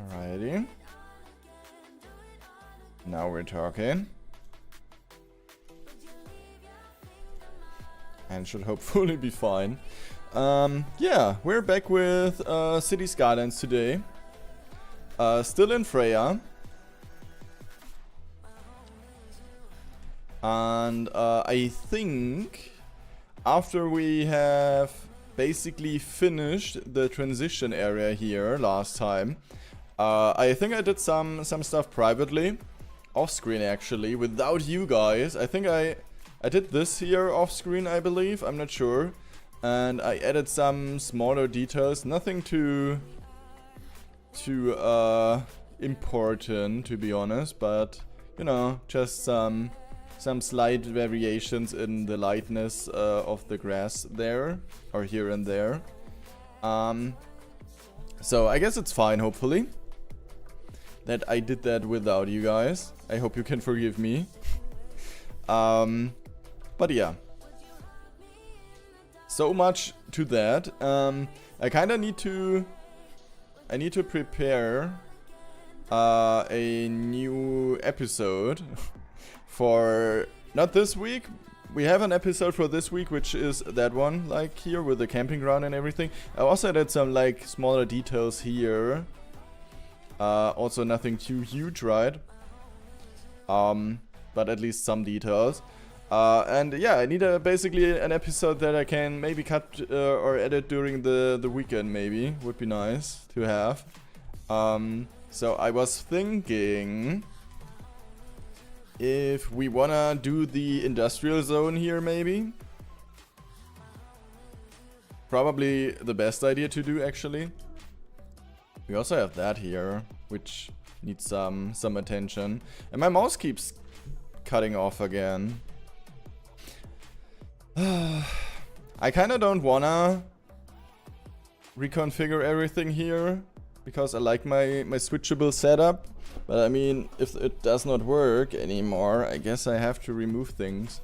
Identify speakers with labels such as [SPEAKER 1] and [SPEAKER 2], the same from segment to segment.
[SPEAKER 1] Alrighty. Now we're talking. And should hopefully be fine. Yeah, we're back with City Skylines today. Still in Freya. And I think after we have basically finished the transition area here last time, I think I did some stuff privately, off screen actually, without you guys. I think I did this here off screen, I believe. I'm not sure. And I added some smaller details, nothing too important to be honest, but you know, just some slight variations in the lightness of the grass there, or here and there. So I guess it's fine, hopefully, that I did that without you guys. I hope you can forgive me. But yeah. So much to that. I kinda need to prepare a new episode for not this week. We have an episode for this week, which is that one, like here with the camping ground and everything. I also added some like smaller details here. Also nothing too huge, right? But at least some details. And yeah, I need basically an episode that I can maybe cut or edit during the weekend, maybe. Would be nice to have. So I was thinking if we wanna do the industrial zone here, maybe. Probably the best idea to do, actually. We also have that here, which needs some attention. And my mouse keeps cutting off again. I kinda don't wanna reconfigure everything here because I like my switchable setup. But I mean, if it does not work anymore, I guess I have to remove things.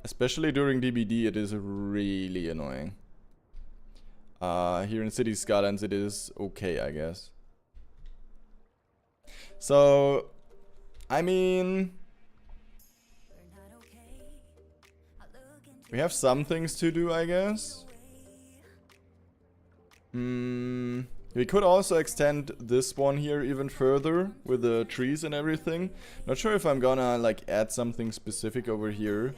[SPEAKER 1] Especially during DBD, it is really annoying. Here in City Skylines, it is okay, I guess. So, I mean, we have some things to do, I guess. We could also extend this one here even further with the trees and everything. Not sure if I'm gonna like add something specific over here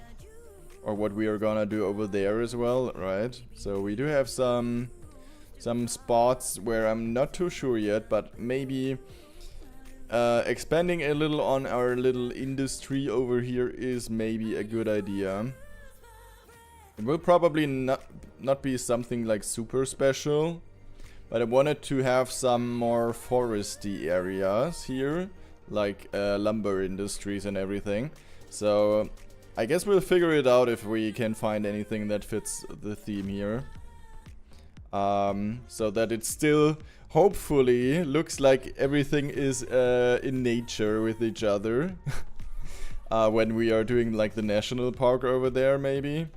[SPEAKER 1] or what we are gonna do over there as well, right? So we do have some spots where I'm not too sure yet, but maybe expanding a little on our little industry over here is maybe a good idea. It will probably not be something like super special, but I wanted to have some more foresty areas here, like lumber industries and everything. So I guess we'll figure it out if we can find anything that fits the theme here. So that it still hopefully looks like everything is in nature with each other. When we are doing like the national park over there, maybe.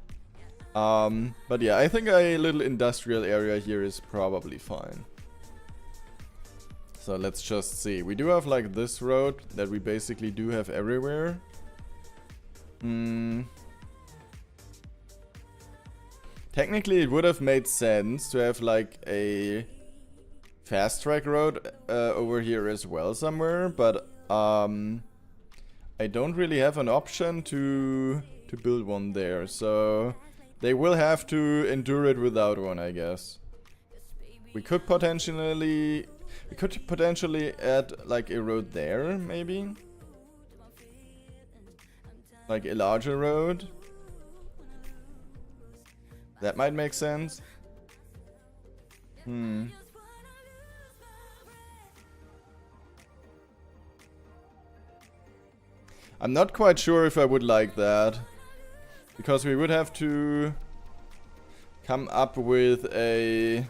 [SPEAKER 1] But yeah, I think a little industrial area here is probably fine. So let's just see. We do have like this road that we basically do have everywhere. Technically it would have made sense to have like a fast track road over here as well somewhere, but I don't really have an option to build one there, so they will have to endure it without one, I guess. We could potentially add like a road there, maybe. Like a larger road. That might make sense. I'm not quite sure if I would like that. Because we would have to come up with a...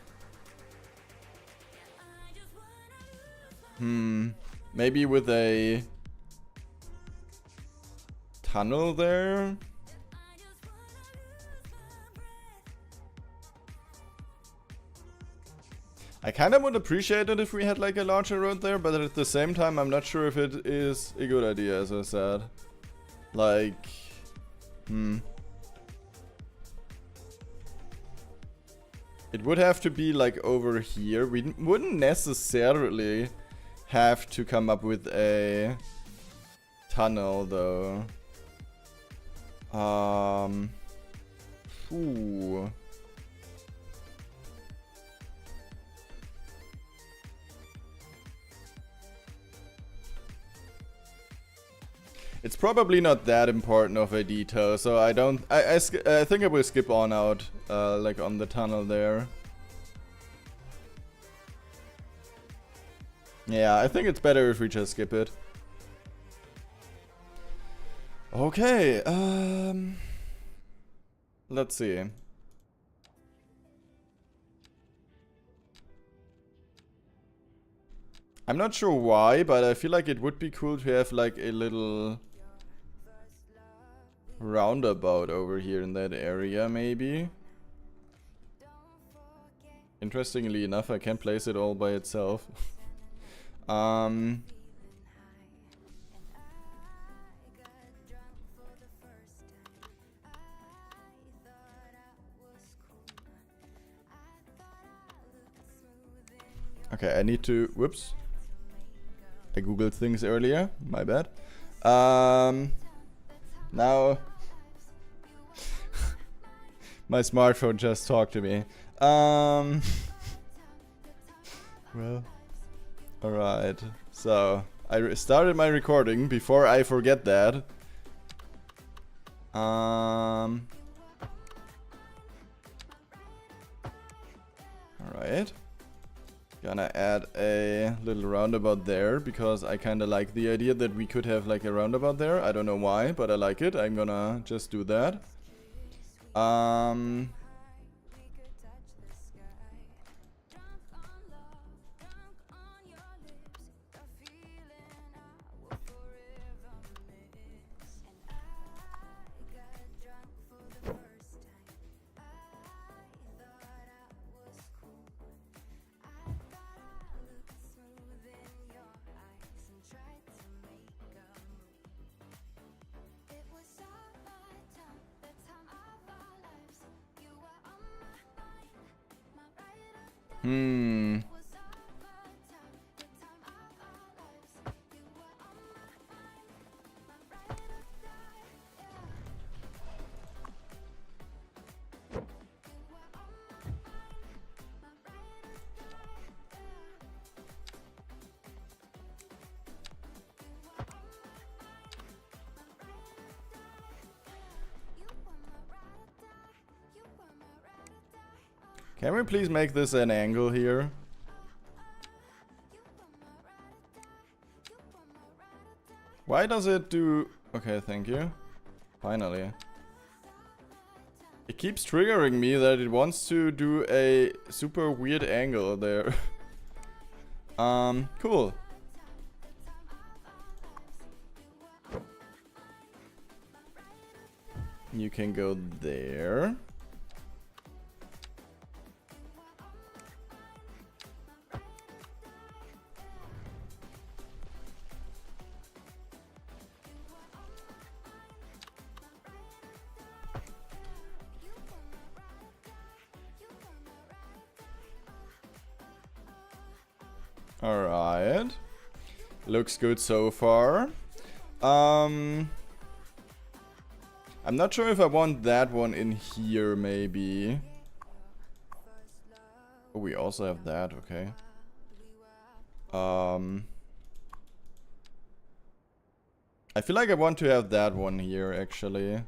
[SPEAKER 1] maybe with a tunnel there? I kind of would appreciate it if we had like a larger road there, but at the same time I'm not sure if it is a good idea, as I said. Like, it would have to be like over here. We wouldn't necessarily have to come up with a tunnel though. Ooh. It's probably not that important of a detail, so I don't. I think I will skip on out, like on the tunnel there. Yeah, I think it's better if we just skip it. Okay, let's see. I'm not sure why, but I feel like it would be cool to have like a little roundabout over here in that area, maybe. Interestingly enough, I can place it all by itself. Okay, I need to... Whoops. I googled things earlier. My bad. Now... my smartphone just talked to me. Well... Alright. So, I started my recording before I forget that. Alright. Gonna add a little roundabout there because I kinda like the idea that we could have like a roundabout there. I don't know why, but I like it. I'm gonna just do that. Can we please make this an angle here? Why does it do... Okay, thank you. Finally. It keeps triggering me that it wants to do a super weird angle there. Cool. You can go there. Alright. Looks good so far. I'm not sure if I want that one in here, maybe. Oh, we also have that, okay. I feel like I want to have that one here, actually.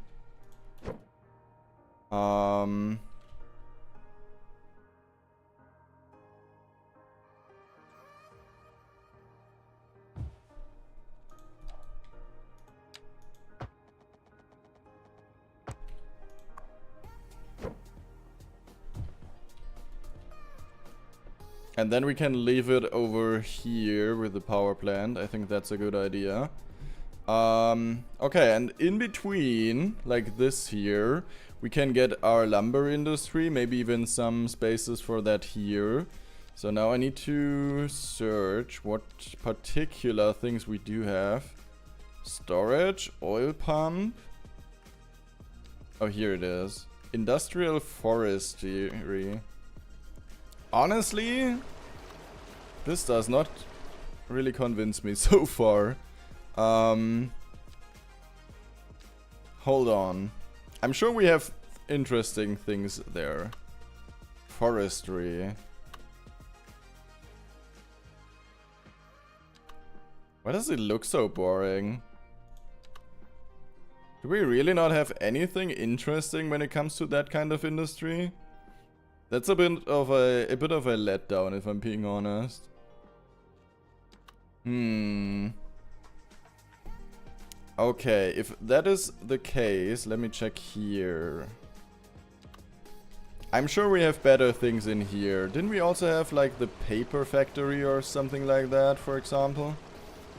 [SPEAKER 1] And then we can leave it over here with the power plant. I think that's a good idea. Okay, and in between, like this here, we can get our lumber industry, maybe even some spaces for that here. So now I need to search what particular things we do have. Storage, oil pump. Oh, here it is. Industrial forestry. Honestly, this does not really convince me so far. Hold on. I'm sure we have interesting things there. Forestry. Why does it look so boring? Do we really not have anything interesting when it comes to that kind of industry? That's a bit of a letdown, if I'm being honest. Okay, if that is the case, let me check here. I'm sure we have better things in here. Didn't we also have like the paper factory or something like that, for example?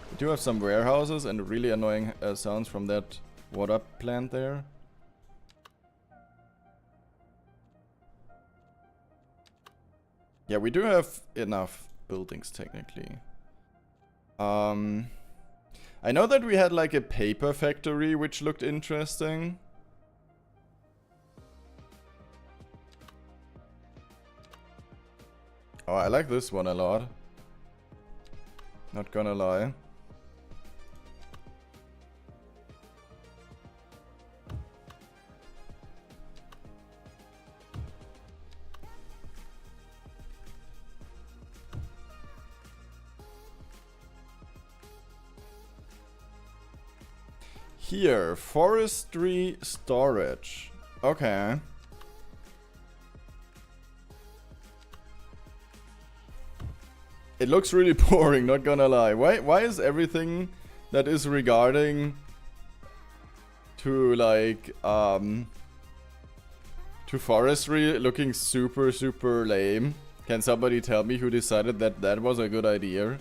[SPEAKER 1] We do have some warehouses and really annoying sounds from that water plant there. Yeah, we do have enough buildings technically. I know that we had like a paper factory which looked interesting. Oh, I like this one a lot. Not gonna lie. Here, forestry storage. Okay. It looks really boring, not gonna lie. Why is everything that is regarding to like to forestry looking super lame? Can somebody tell me who decided that that was a good idea?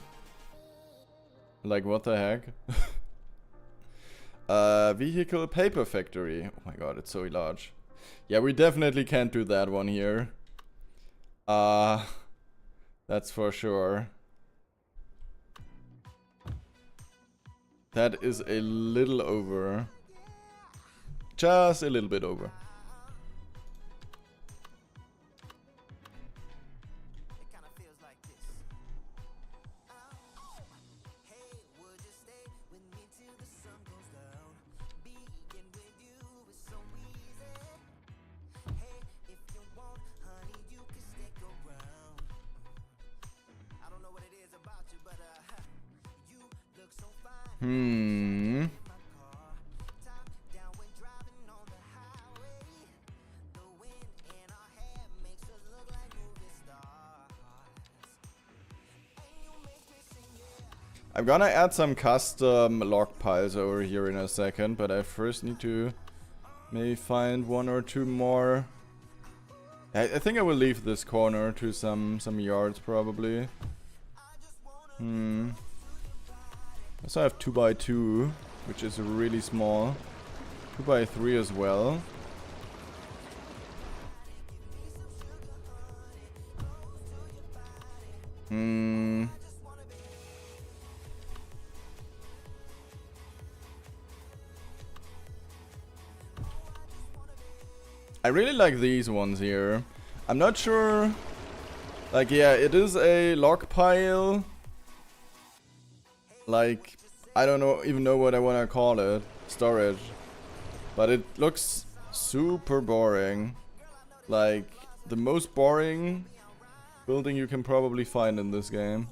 [SPEAKER 1] Like, what the heck? Vehicle paper factory. Oh my god, it's so large. Yeah, we definitely can't do that one here. That's for sure. That is a little over. Just a little bit over. I'm gonna add some custom log piles over here in a second, but I first need to maybe find one or two more. I think I will leave this corner to some yards probably. I also have 2x2, which is really small. 2x3 as well. I really like these ones here. I'm not sure. Like, yeah, it is a log pile. Like, I don't even know what I want to call it. Storage. But it looks super boring. Like, the most boring building you can probably find in this game.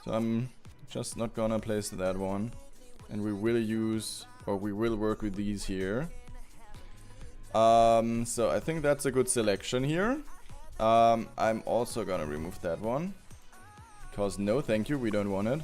[SPEAKER 1] So I'm just not gonna place that one. And we will use, or we will work with these here. So I think that's a good selection here. I'm also gonna remove that one. Because no, thank you, we don't want it.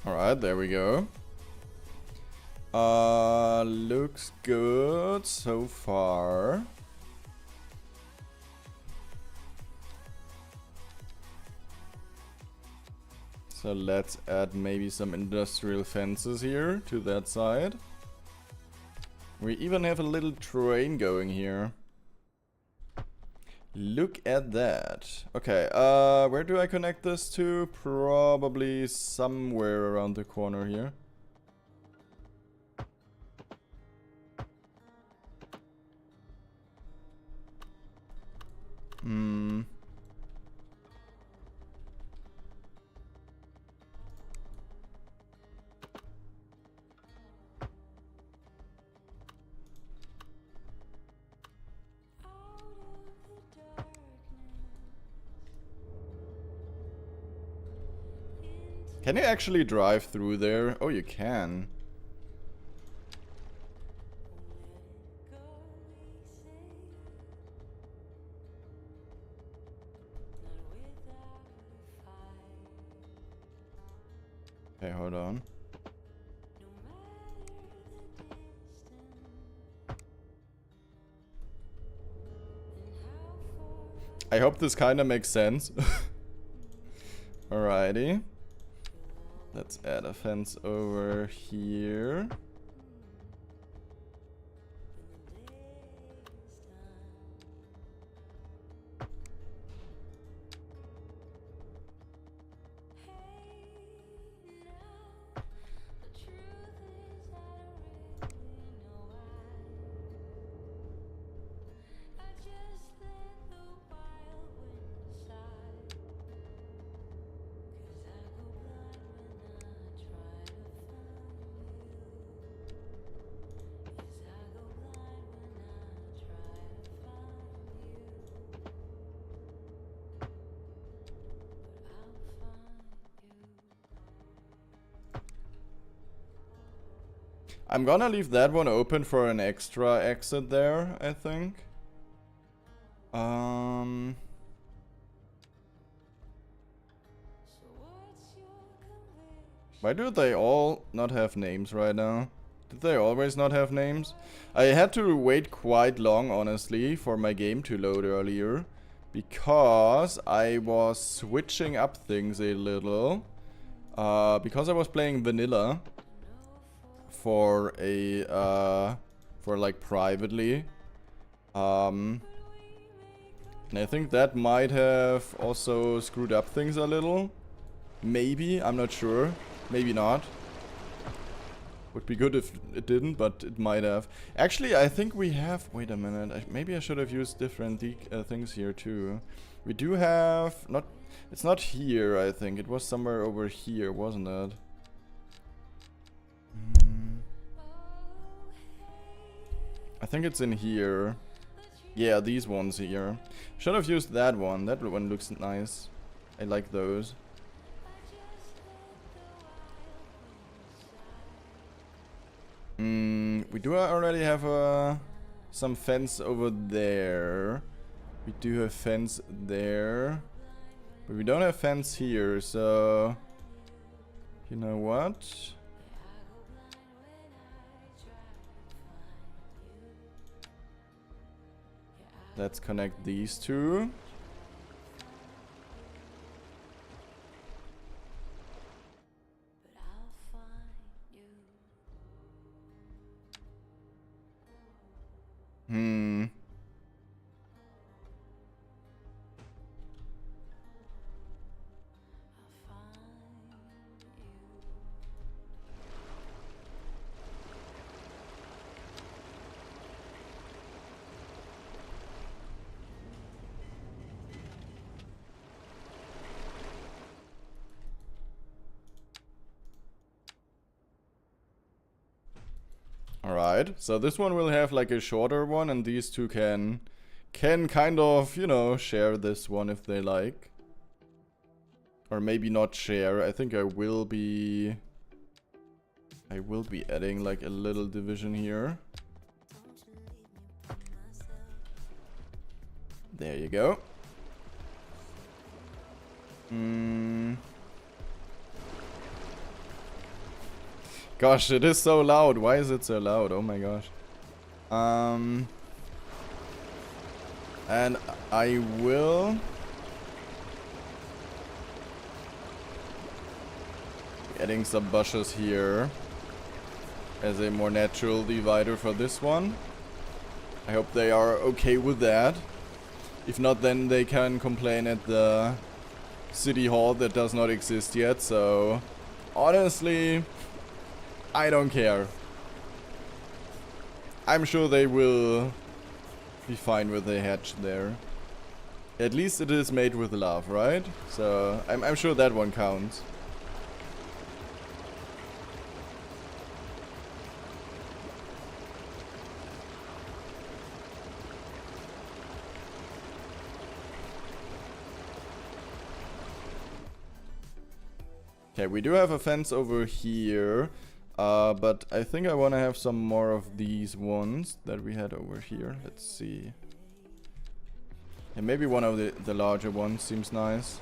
[SPEAKER 1] Alright, there we go. Looks good so far. So let's add maybe some industrial fences here to that side. We even have a little train going here. Look at that. Okay, where do I connect this to? Probably somewhere around the corner here. Can you actually drive through there? Oh, you can. Okay, hold on. I hope this kind of makes sense. Alrighty. Let's add a fence over here. I'm gonna leave that one open for an extra exit there, I think. Why do they all not have names right now? Did they always not have names? I had to wait quite long, honestly, for my game to load earlier. Because I was switching up things a little. Because I was playing vanilla. For a, for like privately. And I think that might have also screwed up things a little. Maybe, I'm not sure. Maybe not. Would be good if it didn't, but it might have. Actually, I think we have... Wait a minute. Maybe I should have used different things here too. We do have... Not. It's not here, I think. It was somewhere over here, wasn't it? I think it's in here. Yeah, these ones here. Should have used that one. That one looks nice. I like those. We do already have some fence over there. We do have fence there. But we don't have fence here, so... You know what? Let's connect these two. Alright, so this one will have like a shorter one, and these two can kind of, you know, share this one if they like. Or maybe not share. I think I will be adding like a little division here. There you go. Gosh, it is so loud. Why is it so loud? Oh my gosh. And I will... adding some bushes here as a more natural divider for this one. I hope they are okay with that. If not, then they can complain at the city hall that does not exist yet. So honestly, I don't care. I'm sure they will be fine with the hatch there. At least it is made with love, right? So I'm sure that one counts. Okay, we do have a fence over here, but I think I want to have some more of these ones that we had over here. Let's see. And maybe one of the larger ones seems nice.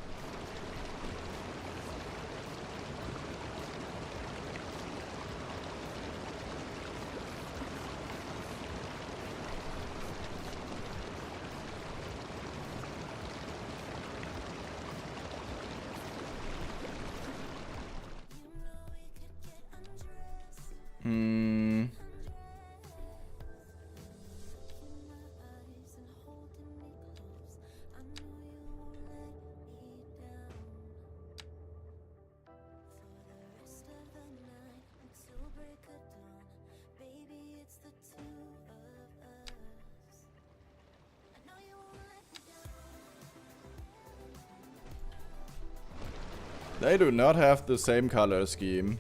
[SPEAKER 1] They do not have the same color scheme.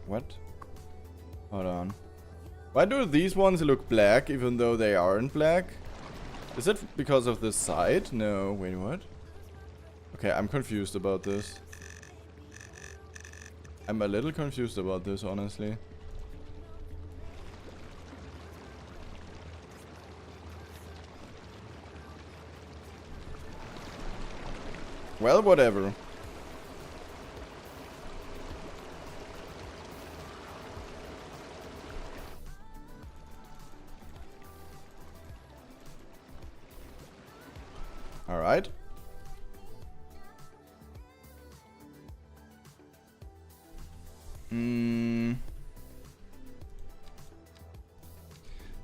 [SPEAKER 1] What? Hold on. Why do these ones look black even though they aren't black? Is it because of the side? No, wait, what? Okay, I'm confused about this. I'm a little confused about this, honestly. Well, whatever. All right.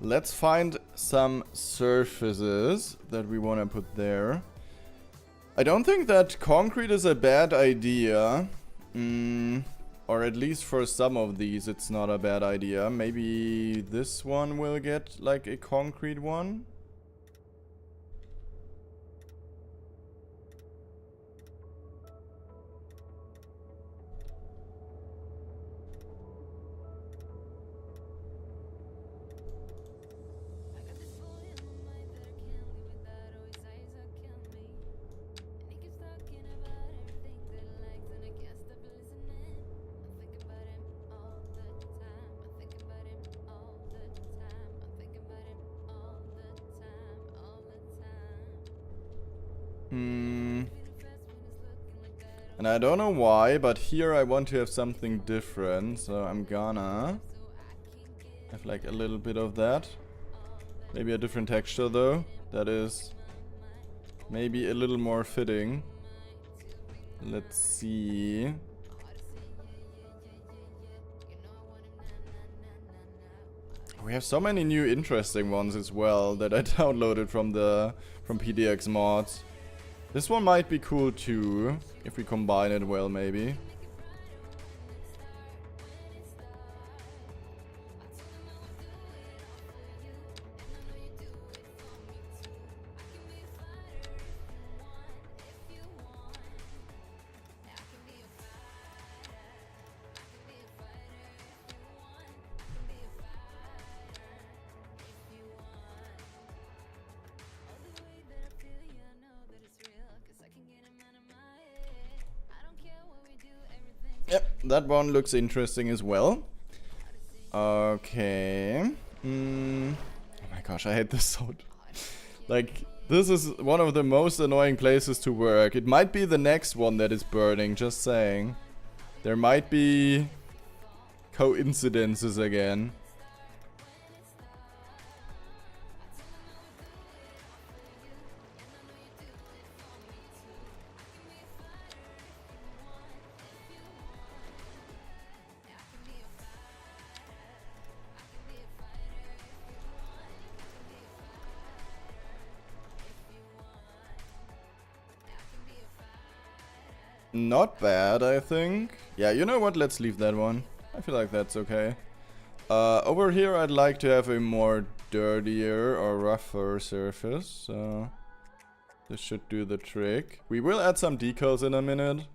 [SPEAKER 1] Let's find some surfaces that we want to put there. I don't think that concrete is a bad idea. Or at least for some of these it's not a bad idea. Maybe this one will get like a concrete one. And I don't know why, but here I want to have something different, so I'm gonna have like a little bit of that. Maybe a different texture though, that is maybe a little more fitting. Let's see. We have so many new interesting ones as well that I downloaded from PDX mods. This one might be cool too, if we combine it well maybe. Yep, that one looks interesting as well. Okay. Oh my gosh, I hate this so. Like, this is one of the most annoying places to work. It might be the next one that is burning, just saying. There might be coincidences again. Not bad, I think. Yeah, you know what? Let's leave that one. I feel like that's okay. Over here, I'd like to have a more dirtier or rougher surface. So this should do the trick. We will add some decals in a minute.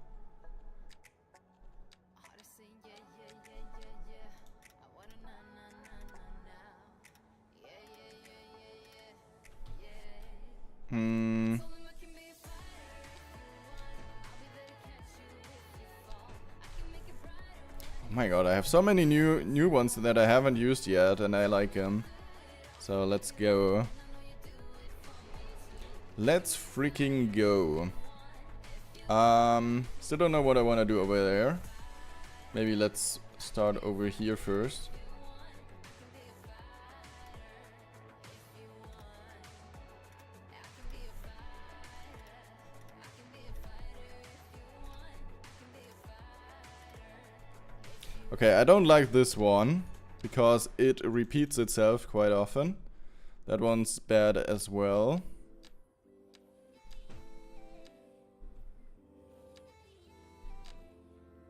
[SPEAKER 1] Oh my god, I have so many new ones that I haven't used yet, and I like them. So let's go. Let's freaking go. Still don't know what I want to do over there. Maybe let's start over here first. Okay, I don't like this one because it repeats itself quite often. That one's bad as well.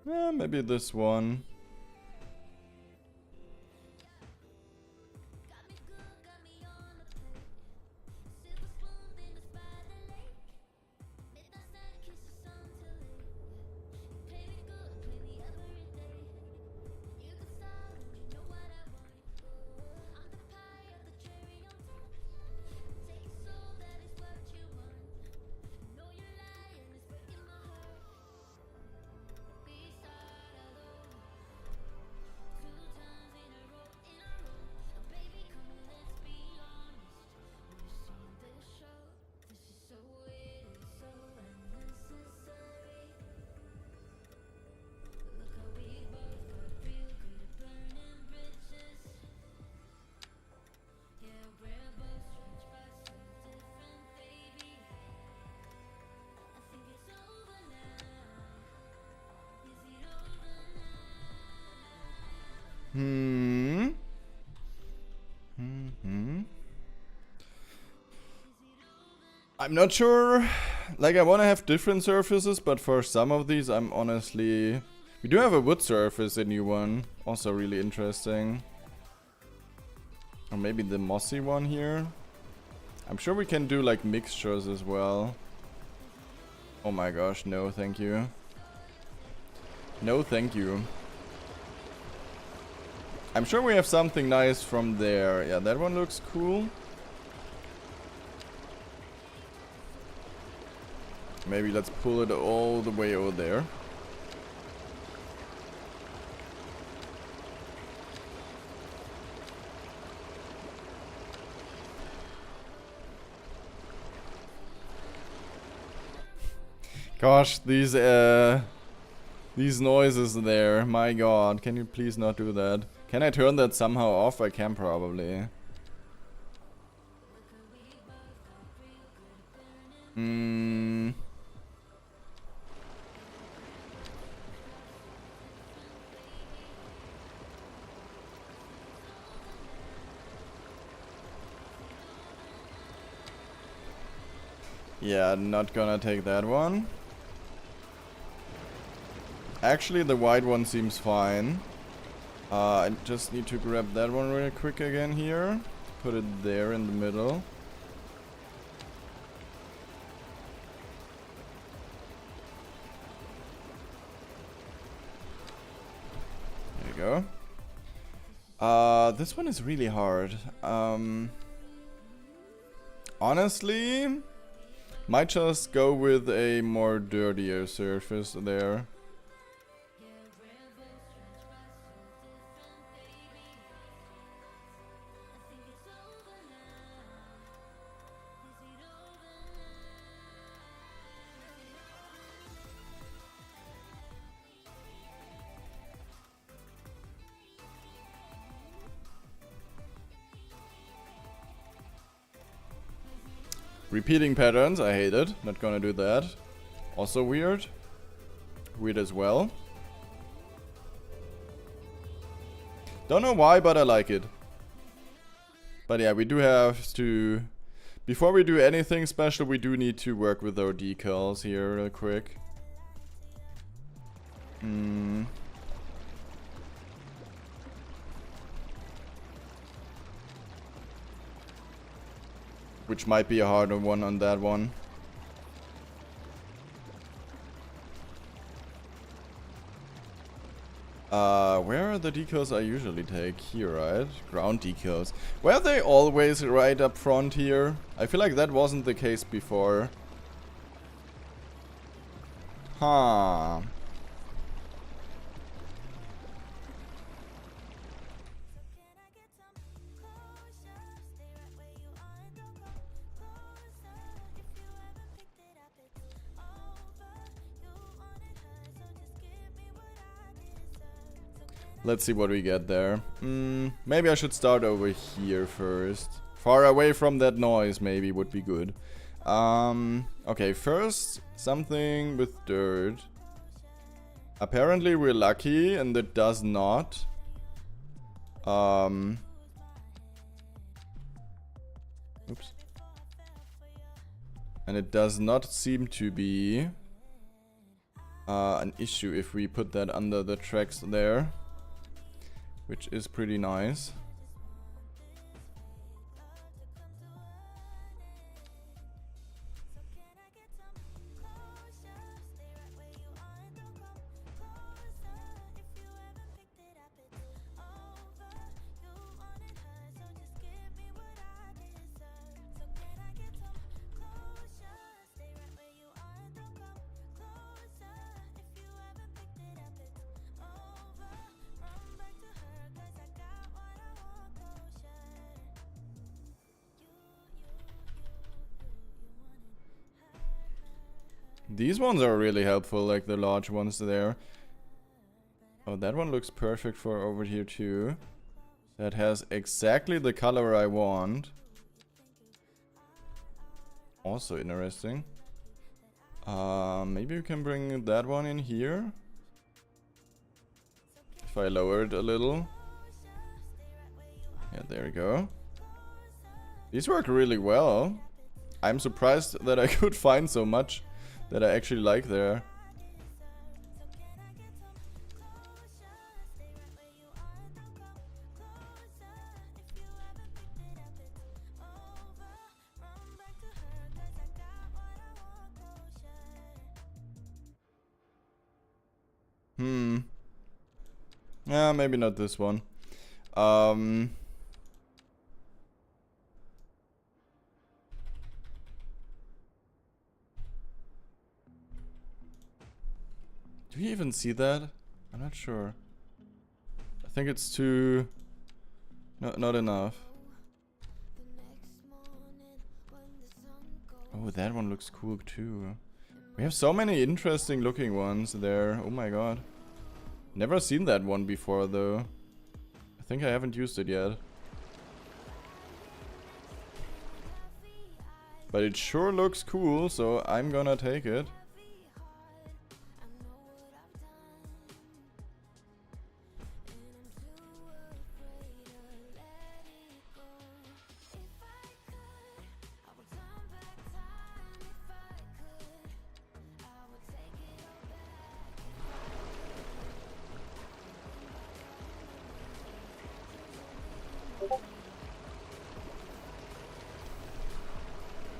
[SPEAKER 1] Yeah, maybe this one. I'm not sure. Like, I want to have different surfaces, but for some of these, I'm honestly... We do have a wood surface, a new one. Also really interesting. Or maybe the mossy one here. I'm sure we can do, like, mixtures as well. Oh my gosh, no thank you. No thank you. I'm sure we have something nice from there. Yeah, that one looks cool. Maybe let's pull it all the way over there. Gosh, these noises there. My god, can you please not do that? Can I turn that somehow off? I can probably. Yeah, not gonna take that one. Actually, the white one seems fine. I just need to grab that one really quick again here. Put it there in the middle. There you go. This one is really hard. Honestly, might just go with a more dirtier surface there. Repeating patterns, I hate it. Not gonna do that. Also weird. Weird as well. Don't know why, but I like it. But yeah, we do have to... Before we do anything special, we do need to work with our decals here real quick. Which might be a harder one on that one. Where are the decals I usually take? Here, right? Ground decals. Were they always right up front here? I feel like that wasn't the case before. Huh. Let's see what we get there. Maybe I should start over here first. Far away from that noise maybe would be good. Okay, first something with dirt. Apparently we're lucky and it does not. Oops. And it does not seem to be an issue if we put that under the tracks there. Which is pretty nice. These ones are really helpful, like the large ones there. Oh, that one looks perfect for over here too. That has exactly the color I want. Also interesting. Maybe we can bring that one in here. If I lower it a little. Yeah, there we go. These work really well. I'm surprised that I could find so much that I actually like there. Yeah, maybe not this one. Do you even see that? I'm not sure. I think it's too... not enough. Oh, that one looks cool too. We have so many interesting looking ones there. Oh my god. Never seen that one before though. I think I haven't used it yet. But it sure looks cool, so I'm gonna take it.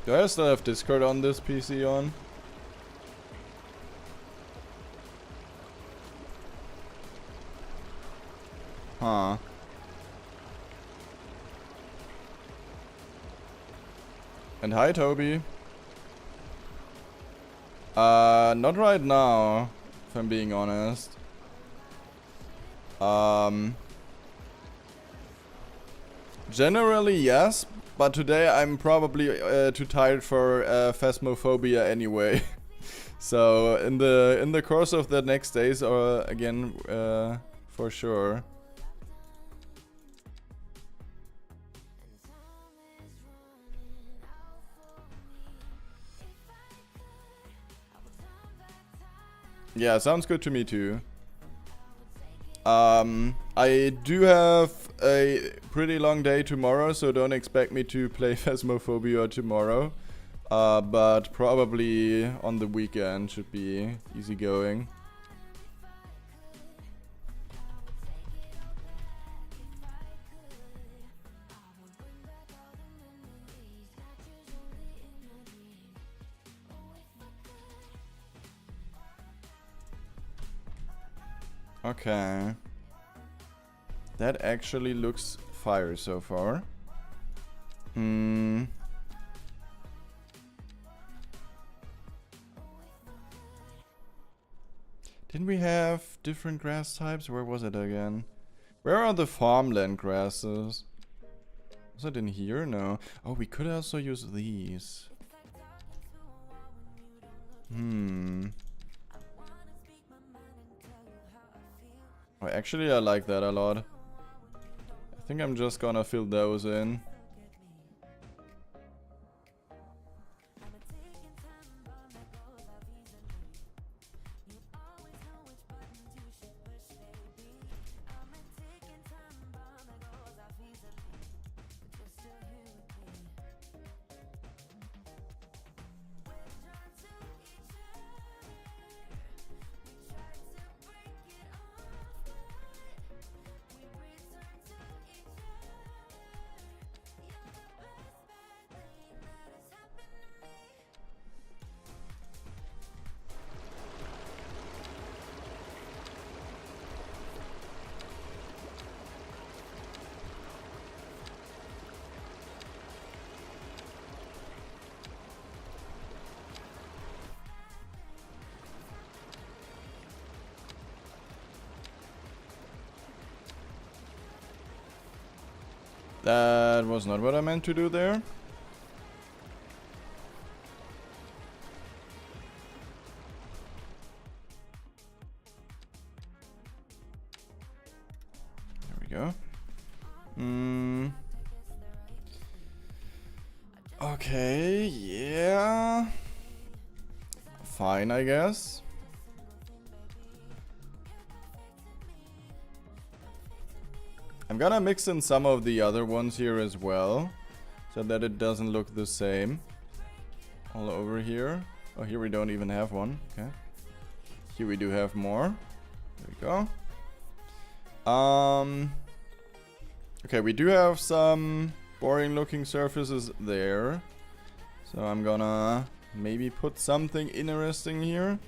[SPEAKER 1] Do I still have Discord on this PC on? Huh. And hi, Toby. Not right now, if I'm being honest. Generally, yes. But today I'm probably too tired for Phasmophobia anyway. So in the course of the next days, or again, for sure. Yeah, sounds good to me too. I do have a pretty long day tomorrow, so don't expect me to play Phasmophobia tomorrow. But probably on the weekend should be easy going. Okay. That actually looks fire so far. Didn't we have different grass types? Where was it again? Where are the farmland grasses? Was it in here? No. Oh, we could also use these. Oh, actually, I like that a lot. I think I'm just gonna fill those in. That was not what I meant to do there. There we go. Okay, yeah. Fine, I guess. I'm gonna mix in some of the other ones here as well, so that it doesn't look the same all over here. Oh, here we don't even have one. Okay. Here we do have more. There we go. Okay, we do have some boring looking surfaces there. So I'm gonna maybe put something interesting here.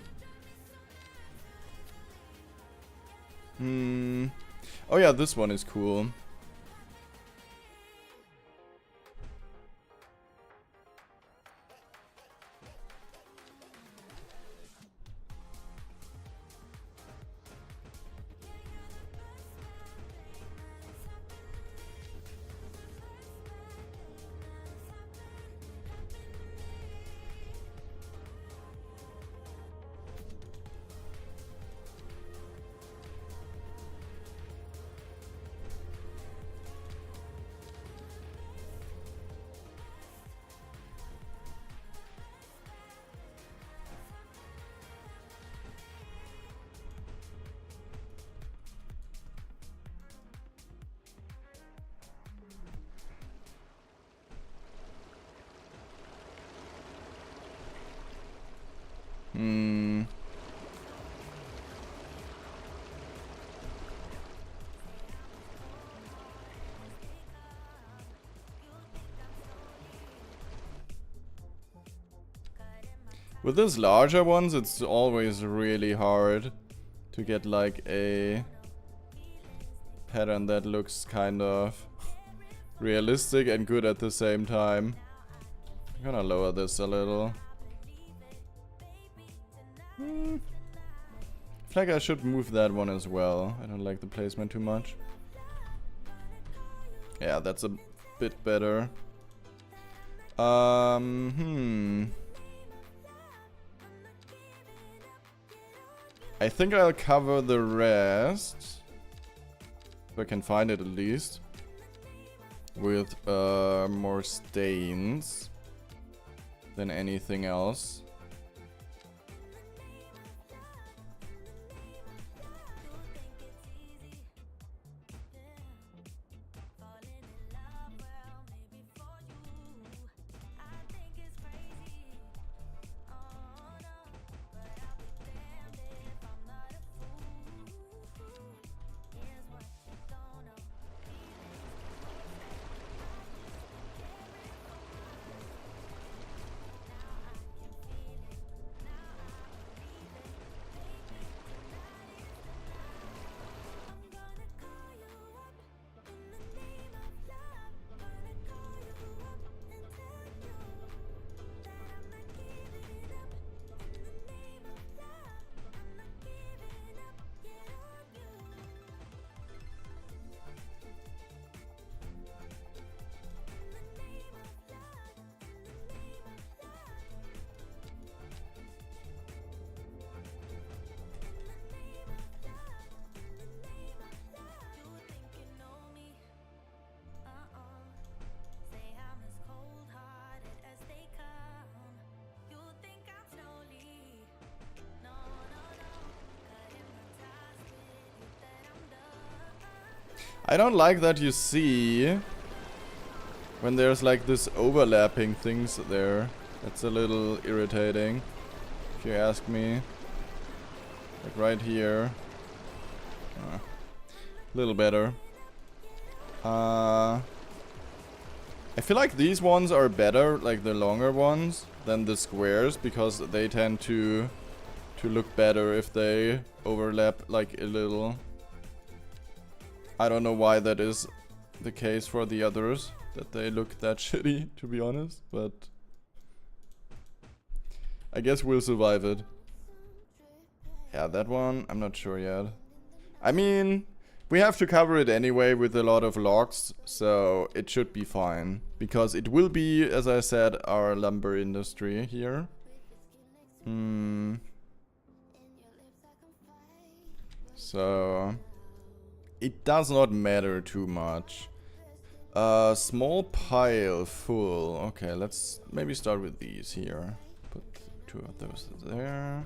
[SPEAKER 1] Oh yeah, this one is cool. With these larger ones, it's always really hard to get like a pattern that looks kind of realistic and good at the same time. I'm gonna lower this a little. I feel like I should move that one as well. I don't like the placement too much. Yeah, that's a bit better. I think I'll cover the rest, if I can find it at least, with more stains than anything else. I don't like that you see when there's like this overlapping things there. That's a little irritating, if you ask me. Like right here. A little better. I feel like these ones are better, like the longer ones, than the squares, because they tend to look better if they overlap like a little. I don't know why that is the case for the others, that they look that shitty, to be honest, but I guess we'll survive it. Yeah, that one, I'm not sure yet. I mean, we have to cover it anyway with a lot of logs, so it should be fine. Because it will be, as I said, our lumber industry here. So it does not matter too much. Small pile full. Okay, let's maybe start with these here. Put 2 of those there.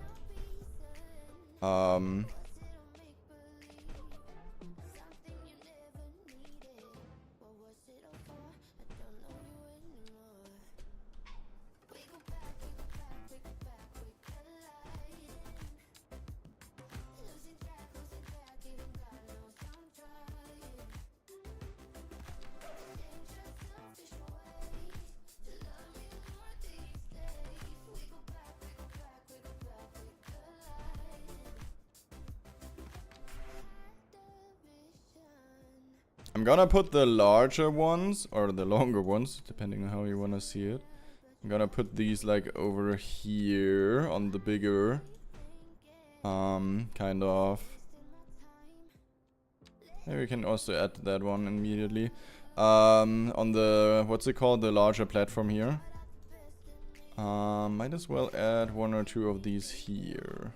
[SPEAKER 1] I'm gonna put the larger ones, or the longer ones, depending on how you wanna see it. I'm gonna put these like over here on the bigger, kind of. Maybe we can also add that one immediately. On the, what's it called, the larger platform here. Might as well add 1 or 2 of these here.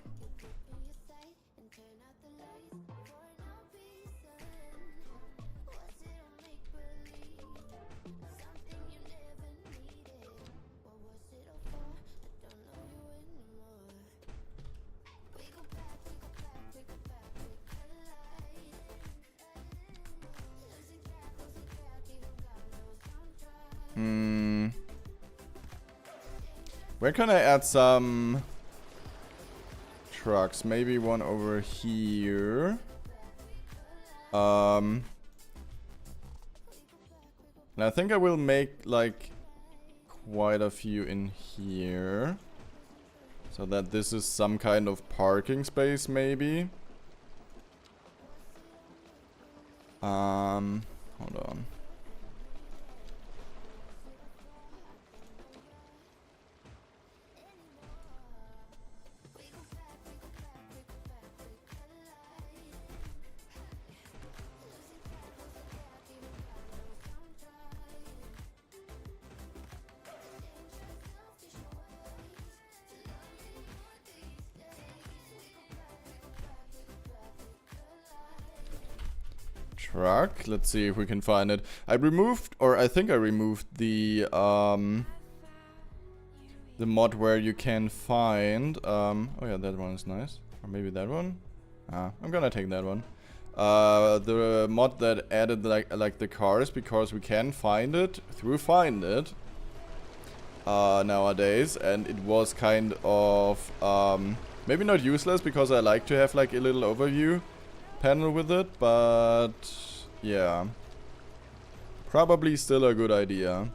[SPEAKER 1] Where can I add some trucks? Maybe one over here. And I think I will make like quite a few in here, so that this is some kind of parking space maybe. Hold on. Truck. Let's see if we can find it. I removed, or I think I removed the mod where you can find oh yeah, that one is nice. Or maybe that one. I'm gonna take that one. The mod that added like the cars, because we can find it through Find It nowadays, and it was kind of maybe not useless, because I like to have like a little overview panel with it, but yeah, probably still a good idea.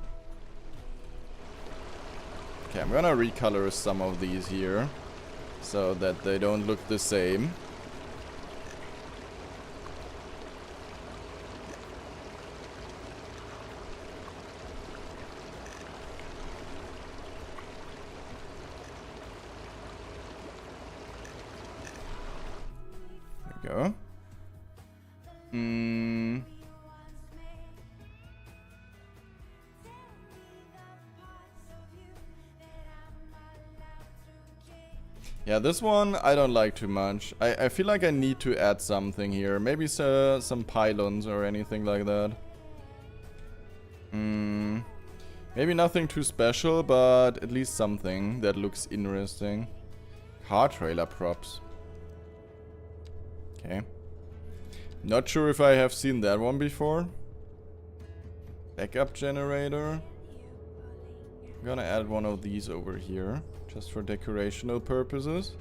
[SPEAKER 1] Okay, I'm gonna recolor some of these here so that they don't look the same. There we go. Yeah, this one I don't like too much. I feel like I need to add something here. Maybe some pylons or anything like that. Maybe nothing too special, but at least something that looks interesting. Car trailer props. Okay. Not sure if I have seen that one before. Backup generator. I'm gonna add one of these over here, just for decorational purposes.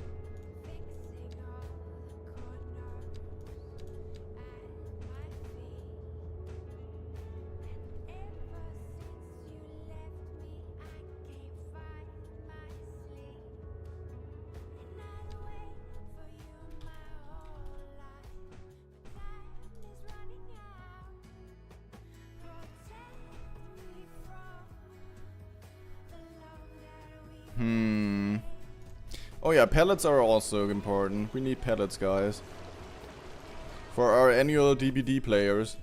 [SPEAKER 1] Oh yeah, pellets are also important. We need pellets, guys. For our annual DBD players.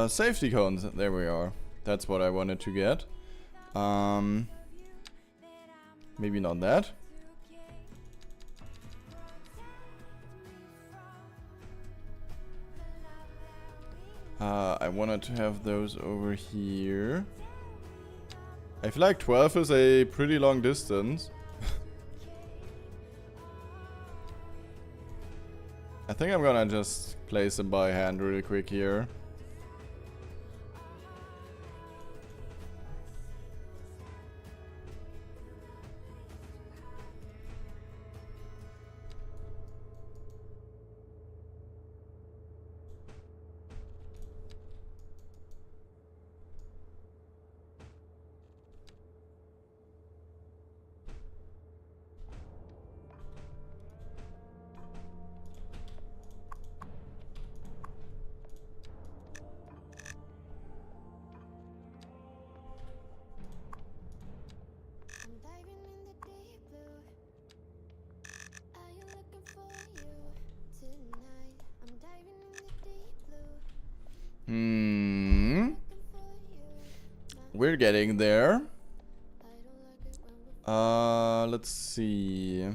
[SPEAKER 1] Safety cones, there we are. That's what I wanted to get. Maybe not that. I wanted to have those over here. I feel like 12 is a pretty long distance. I think I'm gonna just place them by hand really quick here. We're getting there. Let's see.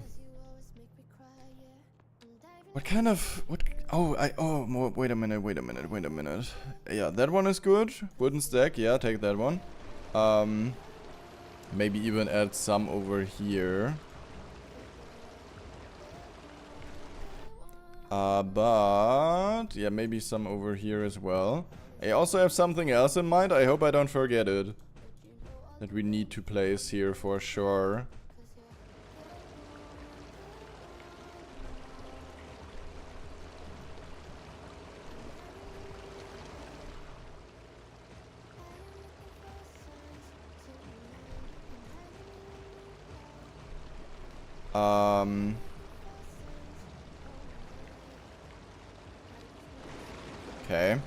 [SPEAKER 1] What kind of wait a minute. Yeah, that one is good. Wooden stack, yeah, take that one. Maybe even add some over here. But yeah, maybe some over here as well. I also have something else in mind. I hope I don't forget it. That we need to place here for sure. Okay.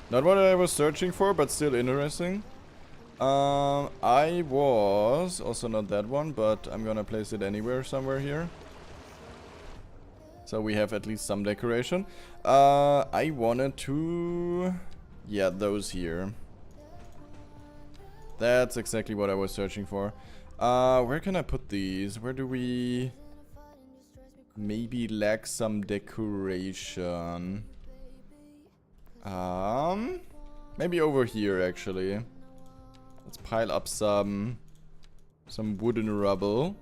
[SPEAKER 1] Not what I was searching for, but still interesting. I was also not that one, but I'm gonna place it anywhere, somewhere here. So we have at least some decoration. I wanted to... yeah, those here. That's exactly what I was searching for. Where can I put these? Where do we... maybe lack some decoration? Maybe over here, actually. Let's pile up some wooden rubble.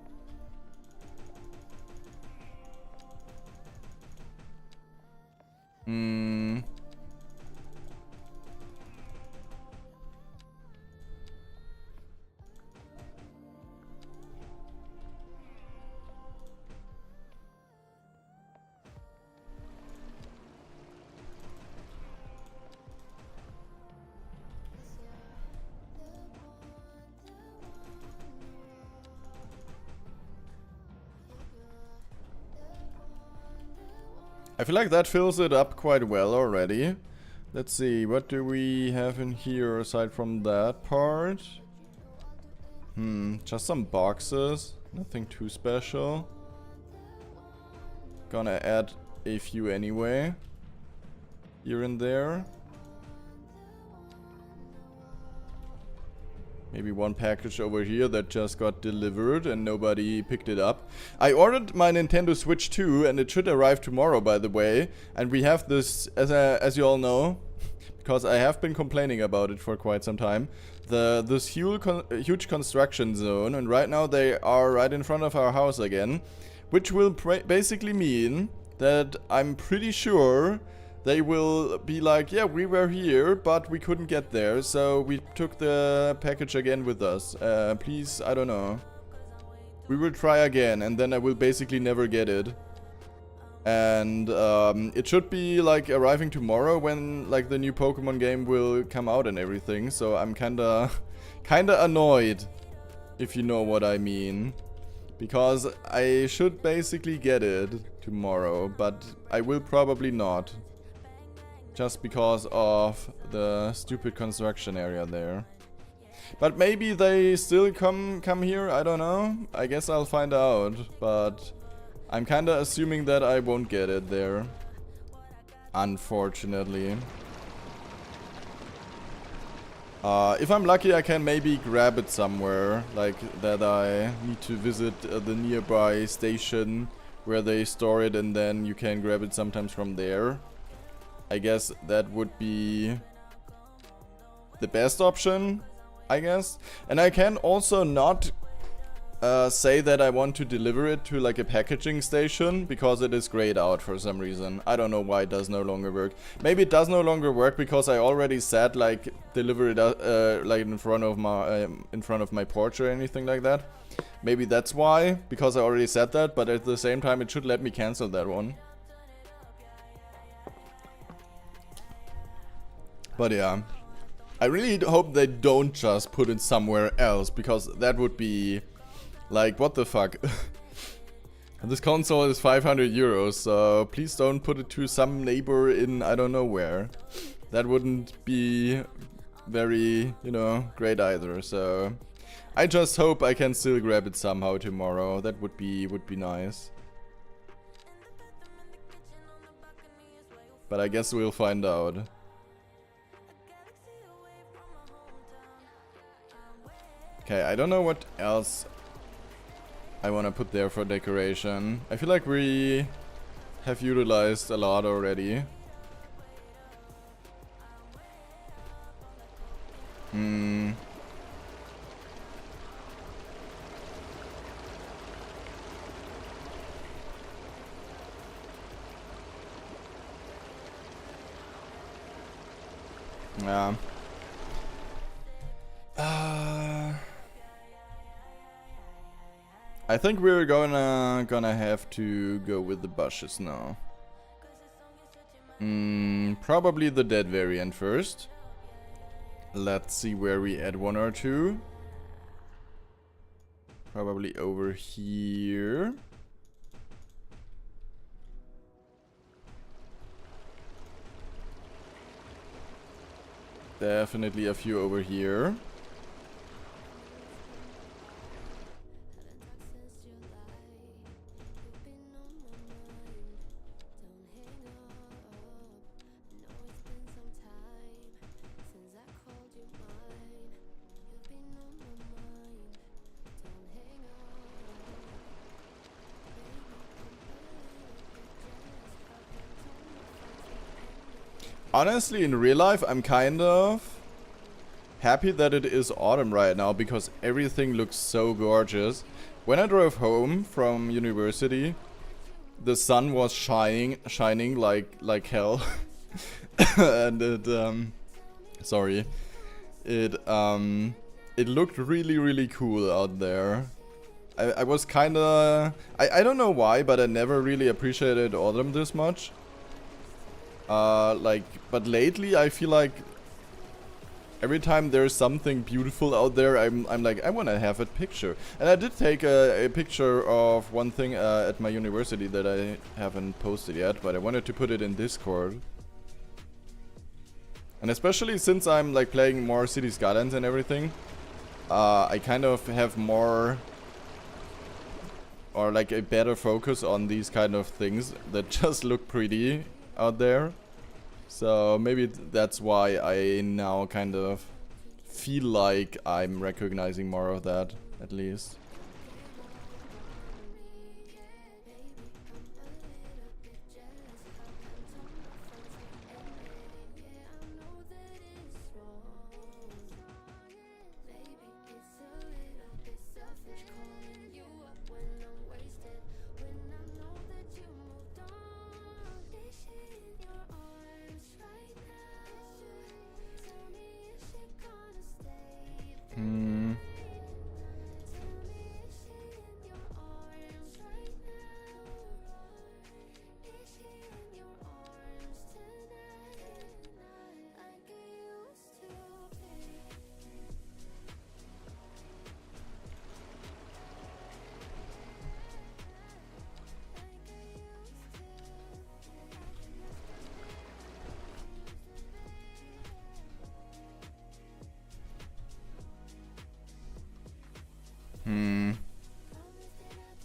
[SPEAKER 1] I feel like that fills it up quite well already. Let's see, what do we have in here aside from that part? Just some boxes. Nothing too special. Gonna add a few anyway. Here and there. Maybe one package over here that just got delivered and nobody picked it up. I ordered my Nintendo Switch 2 and it should arrive tomorrow, by the way. And we have this, as you all know, because I have been complaining about it for quite some time, this huge construction zone, and right now they are right in front of our house again, which will basically mean that I'm pretty sure they will be like, yeah, we were here, but we couldn't get there, so we took the package again with us. Please, I don't know. We will try again, and then I will basically never get it. And it should be like arriving tomorrow when like the new Pokemon game will come out and everything. So I'm kinda annoyed, if you know what I mean. Because I should basically get it tomorrow, but I will probably not. Just because of the stupid construction area there. But maybe they still come here, I don't know. I guess I'll find out, but I'm kinda assuming that I won't get it there. Unfortunately. If I'm lucky, I can maybe grab it somewhere. Like that I need to visit the nearby station where they store it, and then you can grab it sometimes from there. I guess that would be the best option, I guess. And I can also not say that I want to deliver it to like a packaging station, because it is grayed out for some reason. I don't know why it does no longer work. Maybe it does no longer work because I already said like deliver it like in front of my porch or anything like that. Maybe that's why, because I already said that, but at the same time it should let me cancel that one. But yeah, I really hope they don't just put it somewhere else, because that would be like, what the fuck. This console is 500 euros, so please don't put it to some neighbor in I don't know where. That wouldn't be very, you know, great either. So I just hope I can still grab it somehow tomorrow. That would be nice. But I guess we'll find out. Okay, I don't know what else I want to put there for decoration. I feel like we have utilized a lot already. Yeah. I think we're gonna have to go with the bushes now. Probably the dead variant first. Let's see where we add one or two. Probably over here. Definitely a few over here. Honestly, in real life, I'm kind of happy that it is autumn right now, because everything looks so gorgeous. When I drove home from university, the sun was shining like hell. And it looked really cool out there. I was kinda, I don't know why, but I never really appreciated autumn this much. But lately I feel like every time there's something beautiful out there, I'm like, I want to have a picture. And I did take a picture of one thing at my university that I haven't posted yet, but I wanted to put it in Discord. And especially since I'm like playing more City Skylines and everything, I kind of have more, or like a better focus on these kind of things that just look pretty out there. So maybe that's why I now kind of feel like I'm recognizing more of that, at least.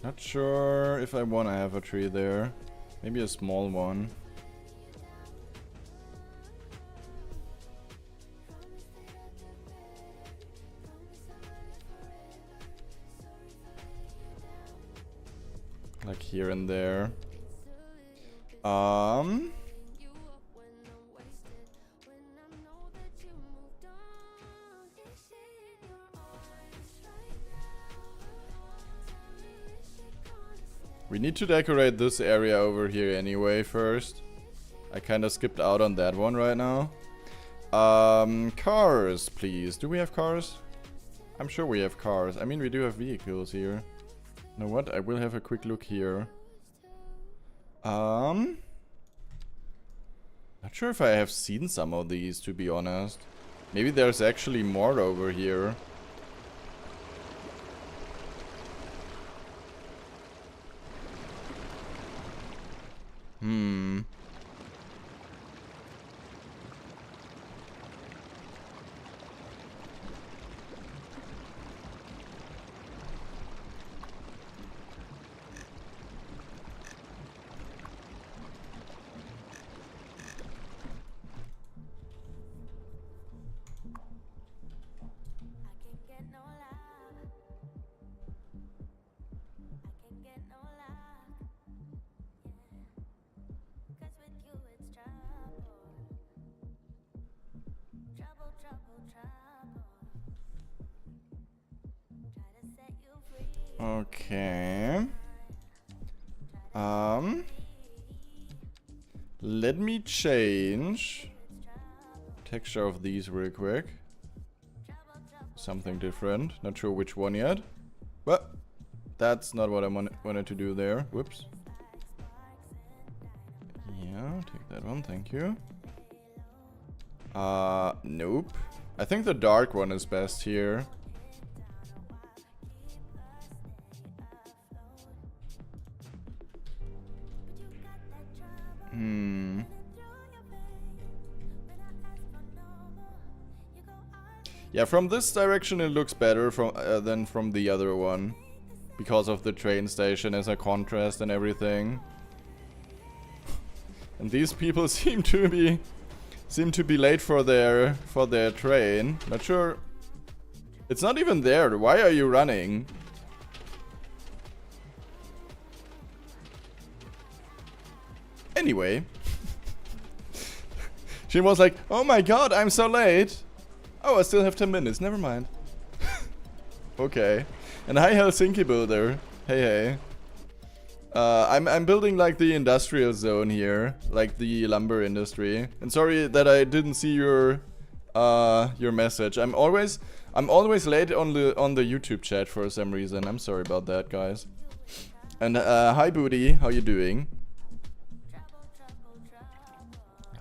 [SPEAKER 1] Not sure if I want to have a tree there. Maybe a small one. Like here and there. We need to decorate this area over here anyway first. I kinda skipped out on that one right now. Cars, please. Do we have cars? I'm sure we have cars. I mean, we do have vehicles here. You know what? I will have a quick look here. Not sure if I have seen some of these, to be honest. Maybe there's actually more over here. Okay. Let me change texture of these real quick. Something different. Not sure which one yet. But that's not what I wanted to do there. Whoops. Yeah, take that one. Thank you. Nope. I think the dark one is best here. Yeah, from this direction it looks better than from the other one. Because of the train station as a contrast and everything. And these people seem to be late for their train. Not sure. It's not even there. Why are you running? Anyway. She was like, oh my god, I'm so late. Oh, I still have 10 minutes. Never mind. Okay. And hi, Helsinki builder. Hey, hey. I'm building like the industrial zone here, like the lumber industry. And sorry that I didn't see your message. I'm always late on the YouTube chat for some reason. I'm sorry about that, guys. And hi, Booty. How you doing?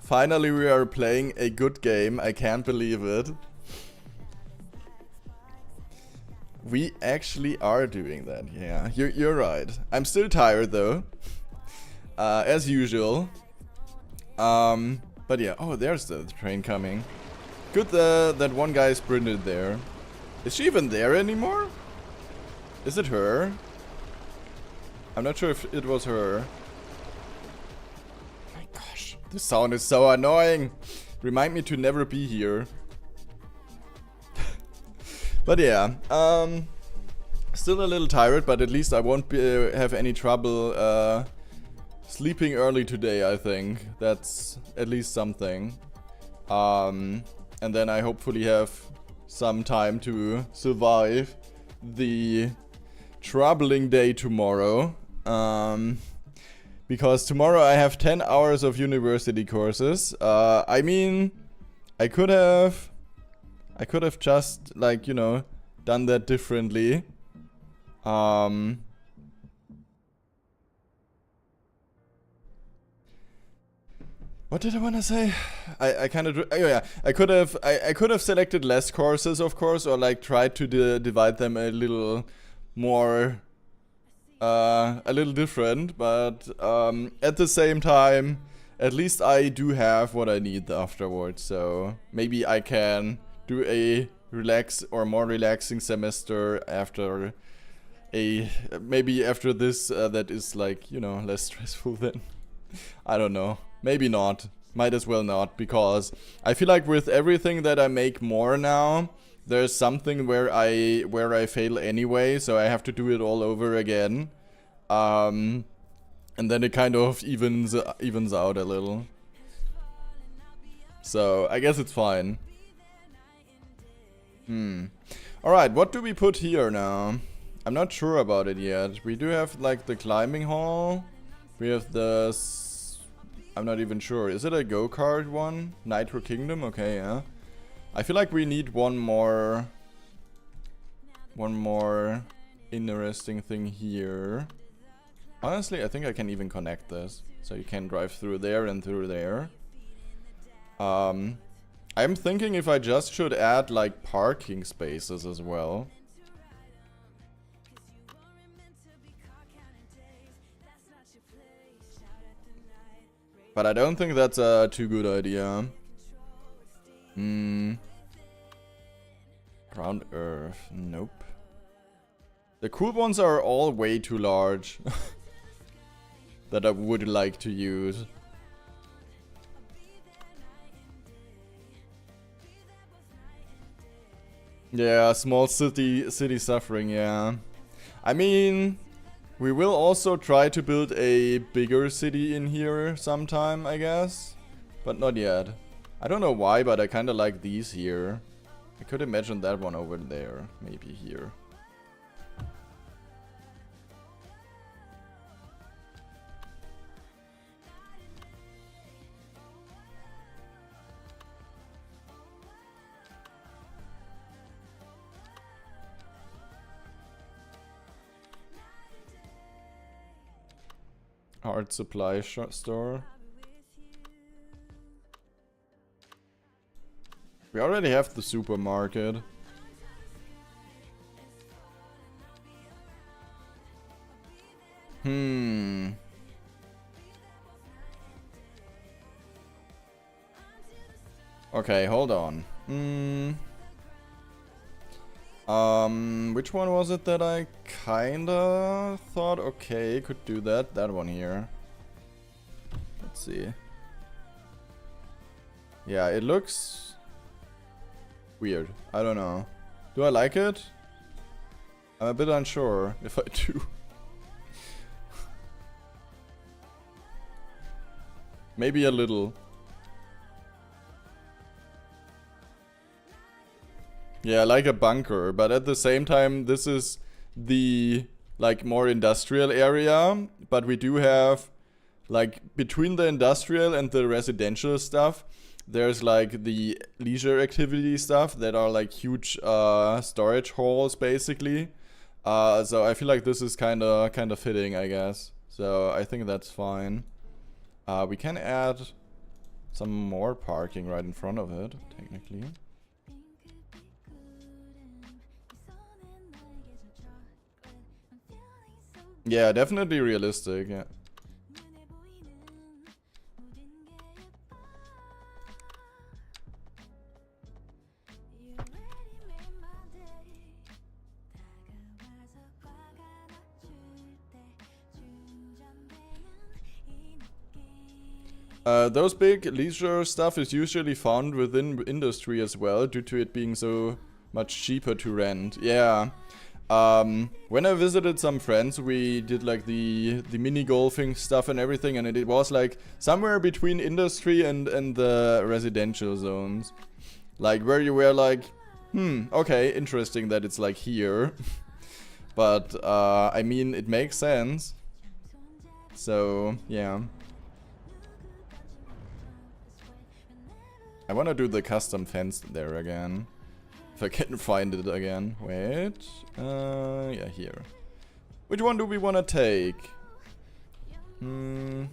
[SPEAKER 1] Finally, we are playing a good game. I can't believe it. We actually are doing that, yeah. You're right. I'm still tired though, as usual. But yeah. Oh, there's the train coming. Good that one guy sprinted there. Is she even there anymore? Is it her? I'm not sure if it was her. My gosh, this sound is so annoying. Remind me to never be here. But yeah, still a little tired, but at least I won't have any trouble sleeping early today, I think. That's at least something. And then I hopefully have some time to survive the troubling day tomorrow. Because tomorrow I have 10 hours of university courses. I mean, I could have just, like, you know, done that differently. What did I want to say? I kind of, oh yeah, I could have selected less courses, of course, or like tried to divide them a little more, a little different, but at the same time, at least I do have what I need afterwards, so maybe I can do a more relaxing semester after maybe after this that is, like, you know, less stressful then. I don't know. Maybe not. Might as well not, because I feel like with everything that I make more now, there's something where I fail anyway, so I have to do it all over again. And then it kind of evens out a little. So I guess it's fine. Alright, what do we put here now? I'm not sure about it yet. We do have, like, the climbing hall. We have the... I'm not even sure. Is it a go-kart one? Nitro Kingdom? Okay, yeah. I feel like we need one more interesting thing here. Honestly, I think I can even connect this. So you can drive through there and through there. I'm thinking if I just should add, like, parking spaces as well. But I don't think that's a too good idea. Ground Earth. Nope. The cool ones are all way too large. That I would like to use. Yeah, small city suffering, yeah. I mean, we will also try to build a bigger city in here sometime, I guess. But not yet. I don't know why, but I kind of like these here. I could imagine that one over there. Maybe here. Art supply store. We already have the supermarket. Okay, hold on. Which one was it that I kinda thought, okay, could do that? That one here. Let's see. Yeah, it looks weird. I don't know. Do I like it? I'm a bit unsure if I do. Maybe a little. Yeah, like a bunker, but at the same time, this is the, like, more industrial area, but we do have, like, between the industrial and the residential stuff, there's, like, the leisure activity stuff that are, like, huge storage halls, basically. So I feel like this is kind of fitting, I guess. So I think that's fine. We can add some more parking right in front of it, technically. Yeah, definitely realistic, yeah. Those big leisure stuff is usually found within industry as well, due to it being so much cheaper to rent. Yeah. When I visited some friends, we did like the mini golfing stuff and everything, and it was like somewhere between industry and the residential zones. Like where you were like, okay, interesting that it's like here. But I mean, it makes sense. So yeah. I wanna do the custom fence there again. If I can find it again. Wait. Yeah, here. Which one do we wanna take? You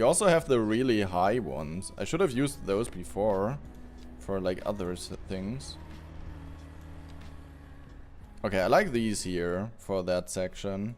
[SPEAKER 1] also have the really high ones. I should have used those before. For like other things. Okay, I like these here for that section.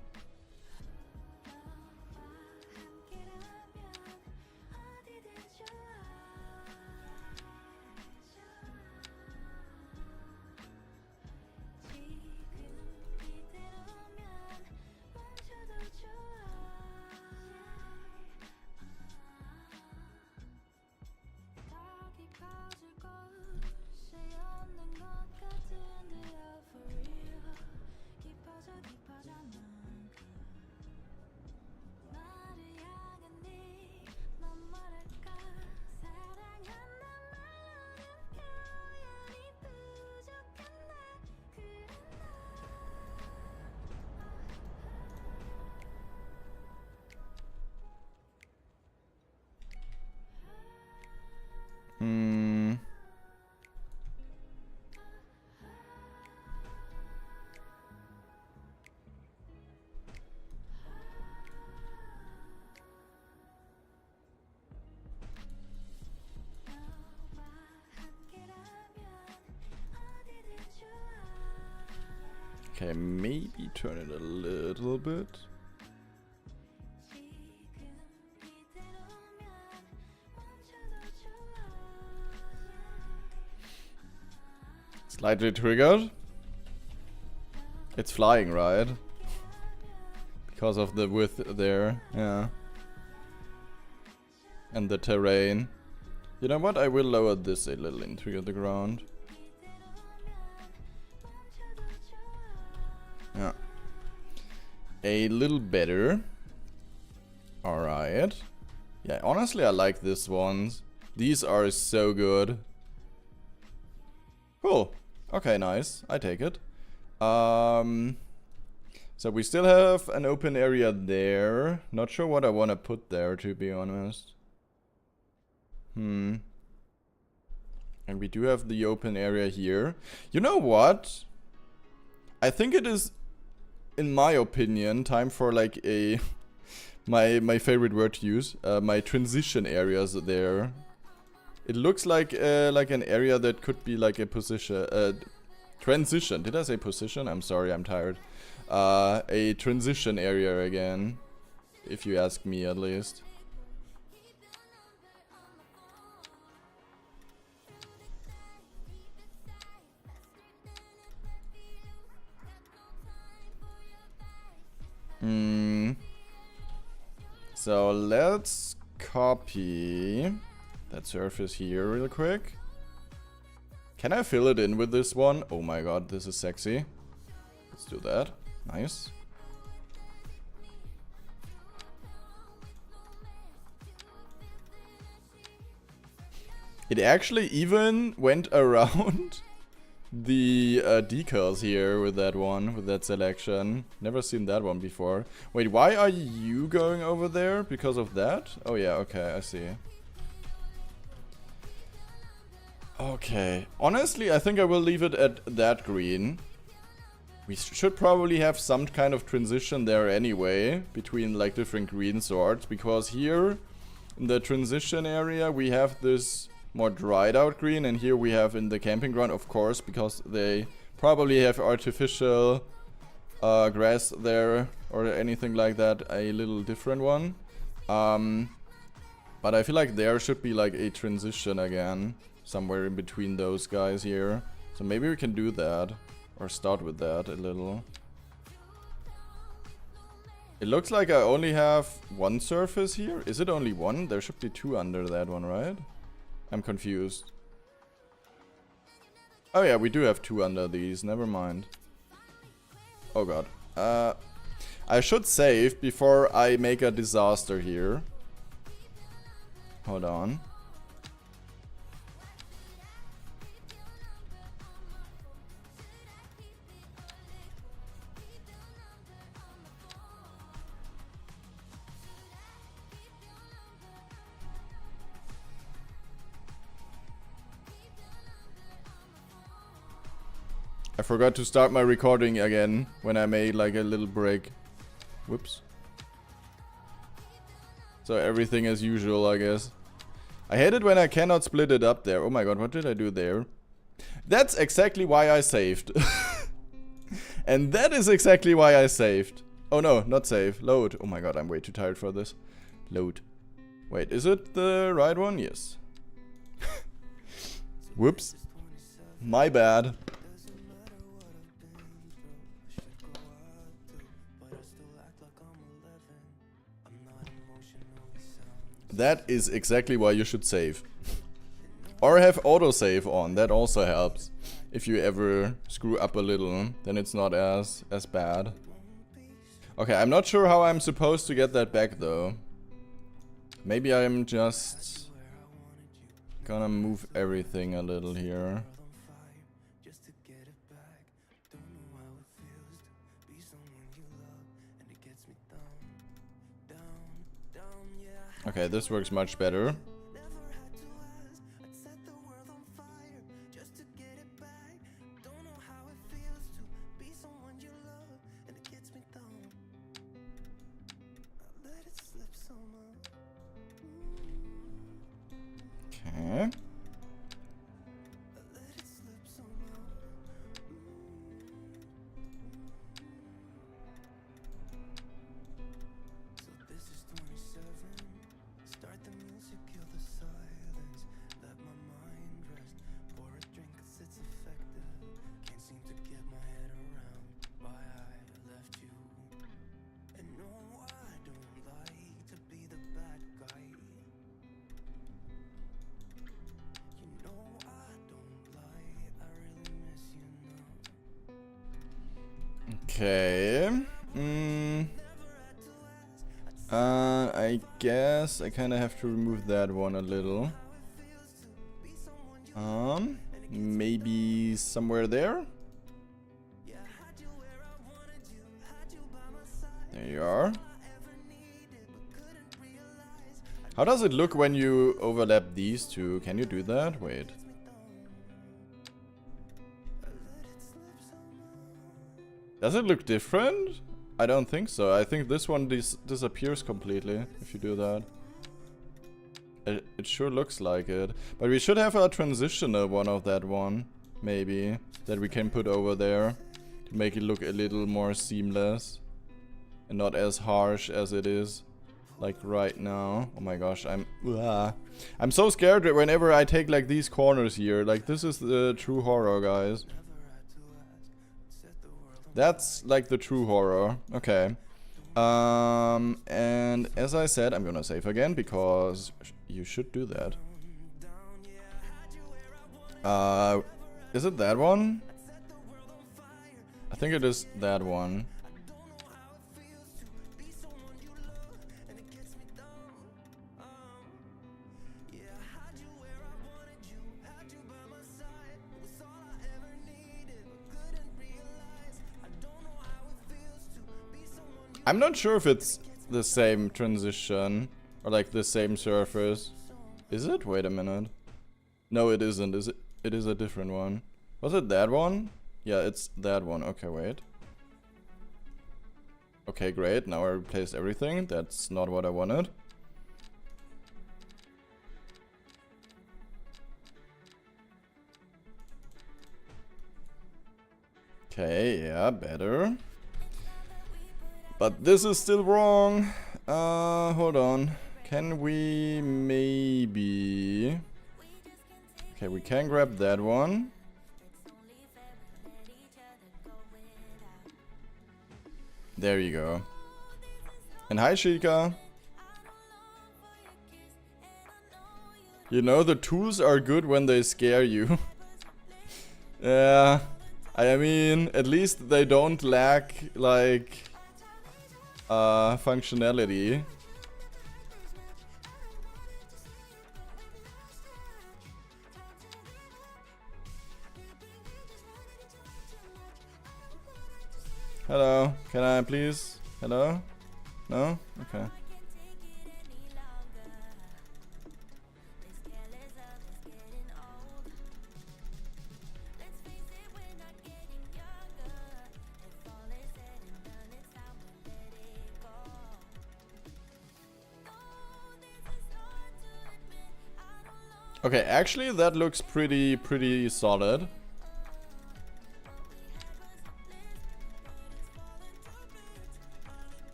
[SPEAKER 1] Okay, maybe turn it a little bit. Slightly triggered. It's flying, right? Because of the width there, yeah. And the terrain. You know what? I will lower this a little into the ground. Yeah. A little better. Alright. Yeah, honestly, I like this ones. These are so good. Cool. Okay, nice. I take it. So we still have an open area there. Not sure what I want to put there, to be honest. And we do have the open area here. You know what? I think it is, in my opinion, time for like a my favorite word to use, my transition areas there. It looks like an area that could be like a position, transition. Did I say position? I'm sorry, I'm tired. A transition area again, if you ask me at least. So let's copy that surface here real quick. Can I fill it in with this one? Oh my god, this is sexy. Let's do that. Nice. It actually even went around the decals here with that one, with that selection. Never seen that one before. Wait, why are you going over there? Because of that? Oh yeah, okay, I see. Okay, honestly, I think I will leave it at that green. We should probably have some kind of transition there anyway, between like different green sorts, because here in the transition area we have this more dried out green, and here we have in the camping ground, of course, because they probably have artificial grass there or anything like that, a little different one. But I feel like there should be like a transition again, somewhere in between those guys here. So maybe we can do that, or start with that a little. It looks like I only have one surface here. Is it only one? There should be two under that one, right? I'm confused. Oh yeah, we do have two under these. Never mind. Oh god. I should save before I make a disaster here. Hold on. I forgot to start my recording again when I made like a little break. Whoops. So everything as usual, I guess. I hate it when I cannot split it up there. Oh my god, what did I do there? That's exactly why I saved. And that is exactly why I saved. Oh no, not save. Load. Oh my god, I'm way too tired for this. Load. Wait, is it the right one? Yes. Whoops. My bad. That is exactly why you should save. Or have autosave on, that also helps. If you ever screw up a little, then it's not as bad. Okay, I'm not sure how I'm supposed to get that back though. Maybe I'm just gonna move everything a little here. Okay, this works much better. Okay. Okay. I guess I kind of have to remove that one a little. Maybe somewhere there? There you are. How does it look when you overlap these two? Can you do that? Wait. Does it look different? I don't think so. I think this one disappears completely if you do that. It sure looks like it. But we should have a transitional one of that one. Maybe. That we can put over there. To make it look a little more seamless. And not as harsh as it is. Like right now. Oh my gosh, I'm so scared whenever I take like these corners here. Like this is the true horror, guys. That's like the true horror. Okay. And as I said, I'm gonna save again because you should do that. Is it that one? I think it is that one. I'm not sure if it's the same transition or like the same surface. Is it? Wait a minute. No, it isn't. Is it? It is a different one. Was it that one? Yeah, it's that one. Okay, wait. Okay, great. Now I replaced everything. That's not what I wanted. Okay, yeah, better. But this is still wrong. Hold on. Can we maybe... Okay, we can grab that one. There you go. And hi, Shika. You know, the tools are good when they scare you. Yeah, I mean, at least they don't lack, like, functionality. Hello, can I please? Hello? No? Okay. Okay, actually that looks pretty solid.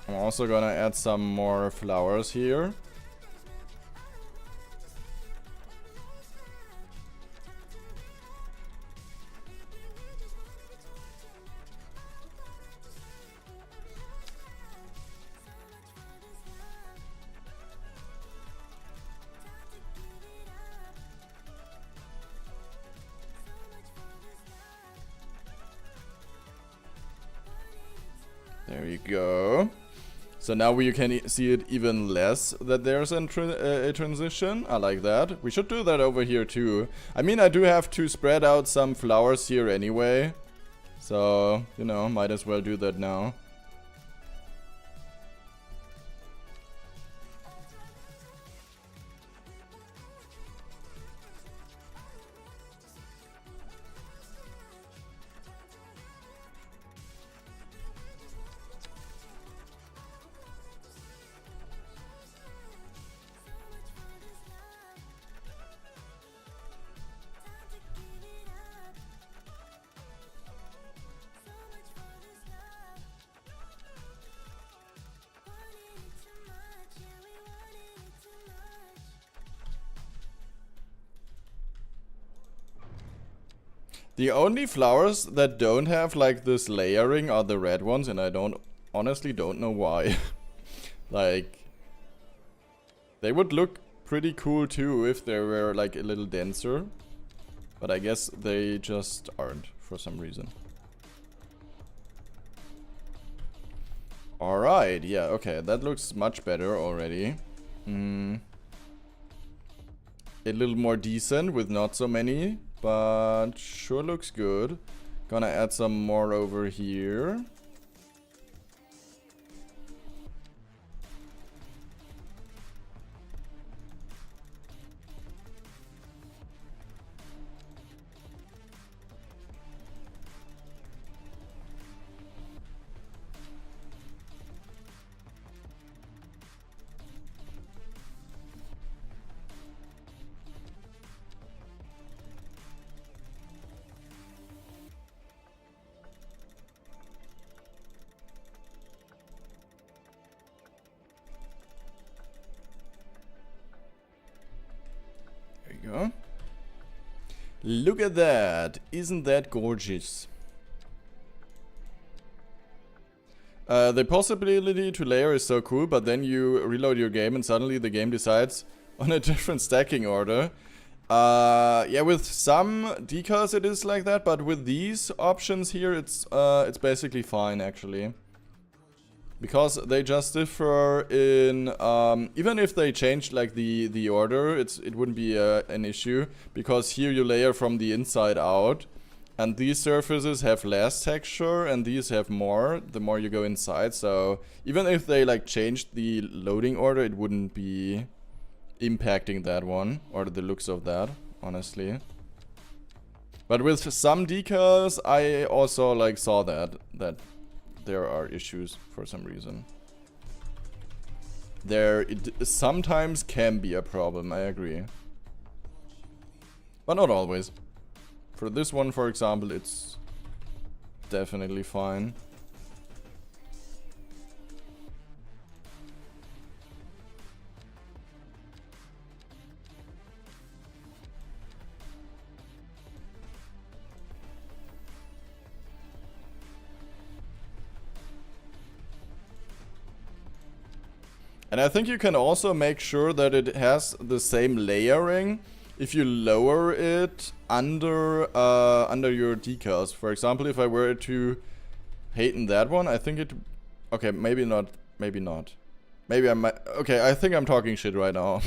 [SPEAKER 1] I'm also gonna add some more flowers here. There you go. So now you can see it even less that there's a transition. I like that. We should do that over here too. I mean, I do have to spread out some flowers here anyway. So, you know, might as well do that now. The only flowers that don't have like this layering are the red ones, and I honestly don't know why. Like, they would look pretty cool too if they were like a little denser, but I guess they just aren't for some reason. Alright, yeah, okay, that looks much better already. A little more decent with not so many, but sure looks good. Gonna add some more over here. Go. Look at that. Isn't that gorgeous? The possibility to layer is so cool, but then you reload your game and suddenly the game decides on a different stacking order. Yeah, with some decals it is like that, but with these options here it's basically fine actually. Because they just differ in, even if they change like the order, it wouldn't be an issue. Because here you layer from the inside out. And these surfaces have less texture and these have more, the more you go inside. So even if they like changed the loading order, it wouldn't be impacting that one. Or the looks of that, honestly. But with some decals, I also like saw that there are issues for some reason. It sometimes can be a problem, I agree. But not always. For this one, for example, it's definitely fine. And I think you can also make sure that it has the same layering if you lower it under under your decals. For example, if I were to hasten that one, I think it... Okay, maybe not. Maybe not. Maybe I might... Okay, I think I'm talking shit right now.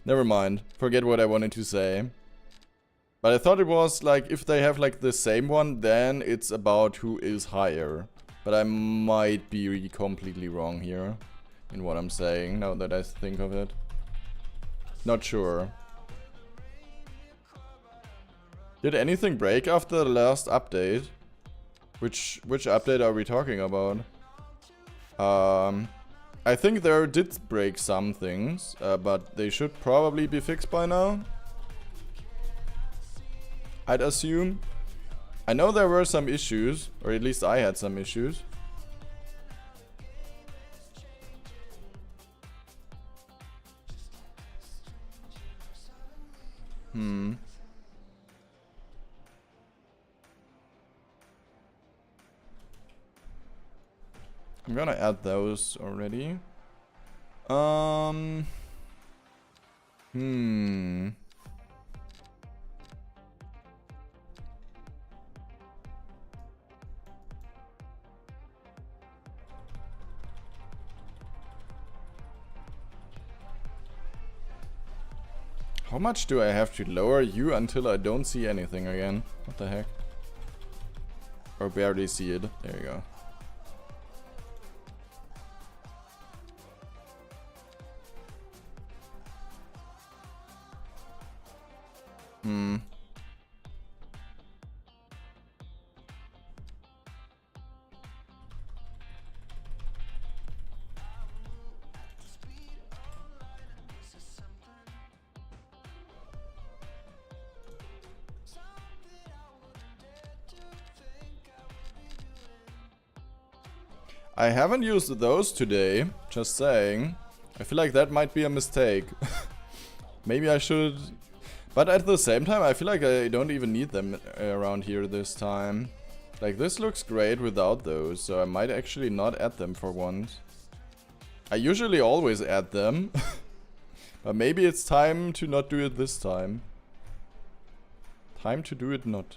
[SPEAKER 1] Never mind. Forget what I wanted to say. But I thought it was like, if they have like the same one, then it's about who is higher. But I might be completely wrong here in what I'm saying, now that I think of it. Not sure. Did anything break after the last update? Which update are we talking about? I think there did break some things, but they should probably be fixed by now, I'd assume. I know there were some issues, or at least I had some issues. I'm gonna add those already. How much do I have to lower you until I don't see anything again? What the heck? Or barely see it. There you go. I haven't used those today, just saying. I feel like that might be a mistake. Maybe I should... But at the same time, I feel like I don't even need them around here this time. Like, this looks great without those, so I might actually not add them for once. I usually always add them. But maybe it's time to not do it this time. Time to do it not.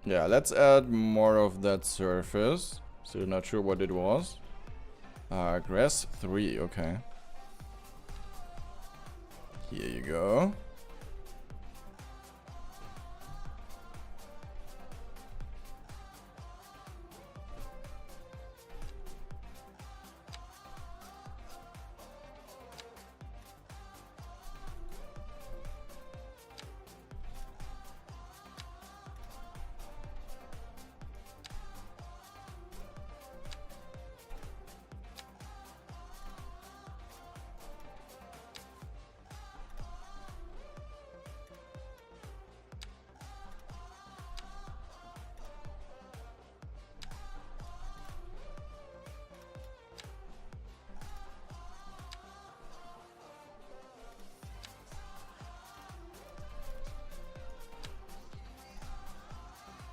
[SPEAKER 1] Yeah, let's add more of that surface. Still not sure what it was. Grass 3, okay. Here you go.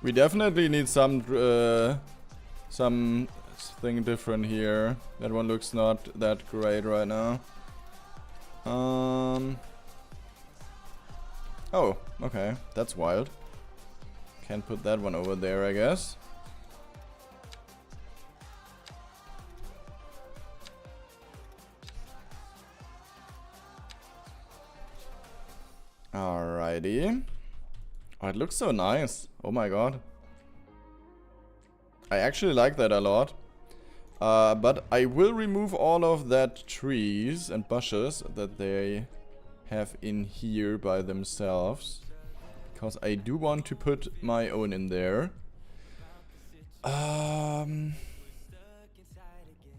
[SPEAKER 1] We definitely need something different here. That one looks not that great right now. Oh, okay. That's wild. Can't put that one over there, I guess. Alrighty. Oh, it looks so nice. Oh my god. I actually like that a lot. But I will remove all of that trees and bushes that they have in here by themselves. Because I do want to put my own in there. And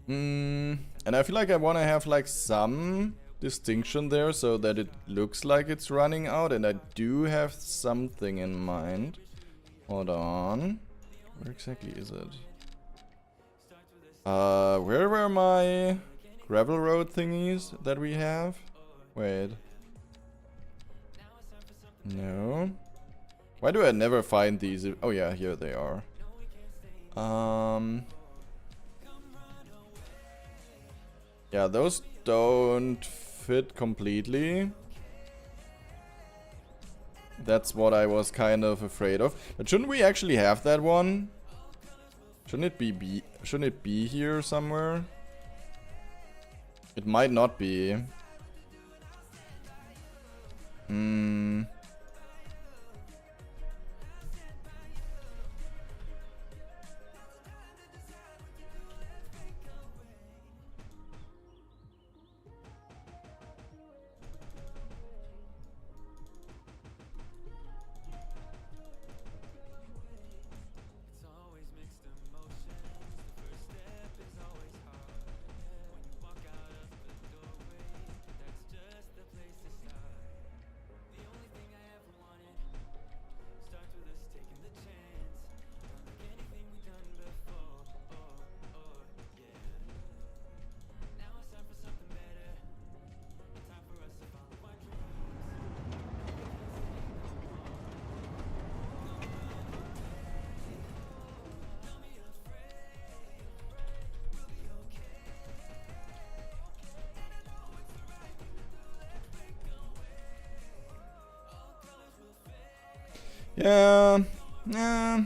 [SPEAKER 1] I feel like I want to have like some distinction there so that it looks like it's running out, and I do have something in mind. Hold on. Where exactly is it? Where were my gravel road thingies that we have. Wait. No. Why do I never find these? Oh yeah, here they are. Yeah, those don't fit completely. That's what I was kind of afraid of. But shouldn't we actually have that one? Shouldn't it be here somewhere? It might not be. Yeah. Yeah.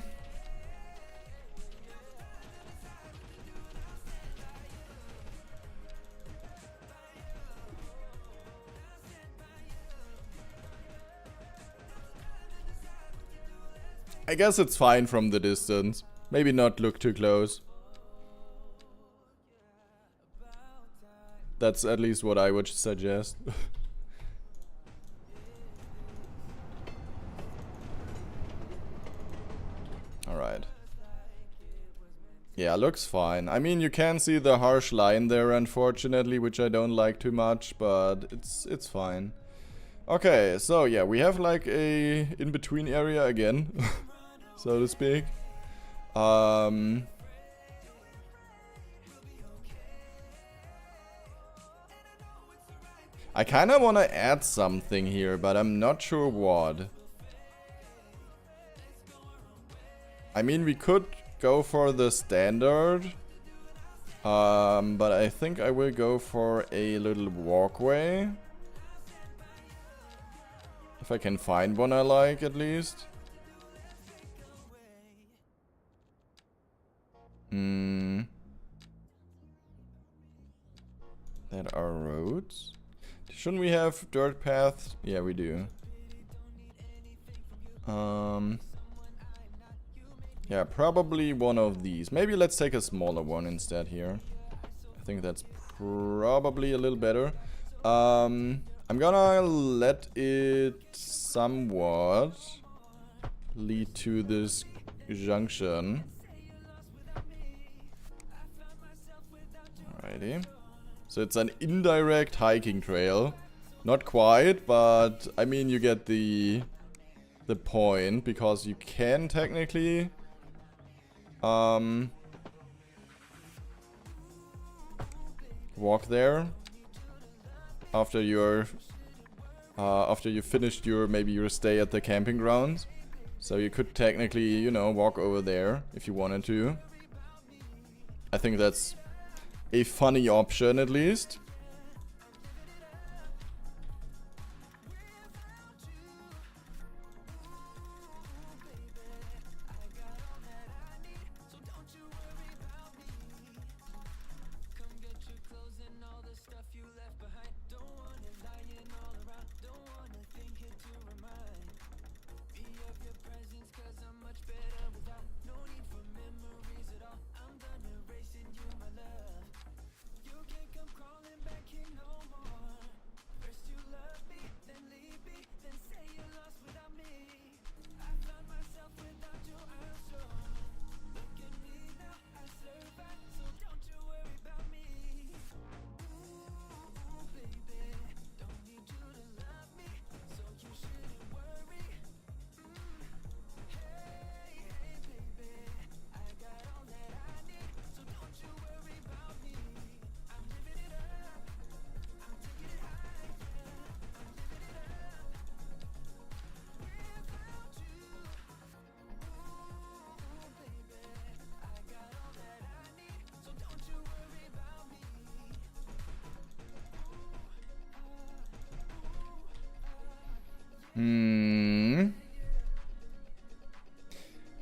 [SPEAKER 1] I guess it's fine from the distance. Maybe not look too close. That's at least what I would suggest. Alright. Yeah, looks fine. I mean, you can see the harsh line there, unfortunately, which I don't like too much, but it's fine. Okay, so yeah, we have like a in-between area again, so to speak. I kind of want to add something here, but I'm not sure what. I mean, we could go for the standard, but I think I will go for a little walkway. If I can find one I like, at least. That are roads. Shouldn't we have dirt paths? Yeah, we do. Yeah, probably one of these. Maybe let's take a smaller one instead here. I think that's probably a little better. I'm gonna let it somewhat lead to this junction. Alrighty. So it's an indirect hiking trail. Not quite, but I mean you get the point, because you can technically walk there after you're after you finished maybe your stay at the camping grounds. So you could technically, you know, walk over there if you wanted to. I think that's a funny option, at least.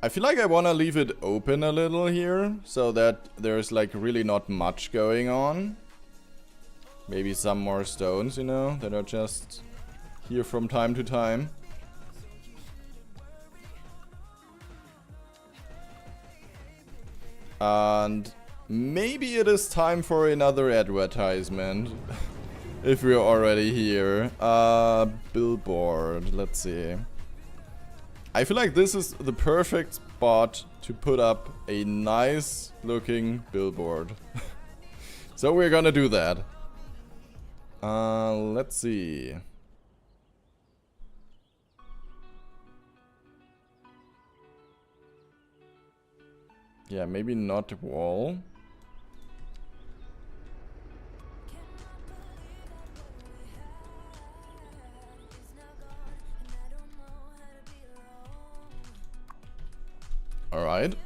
[SPEAKER 1] I feel like I want to leave it open a little here, so that there's like really not much going on. Maybe some more stones, you know, that are just here from time to time. And maybe it is time for another advertisement. If we're already here. Billboard, let's see. I feel like this is the perfect spot to put up a nice looking billboard. So we're gonna do that. Let's see. Yeah, maybe not wall. Alright.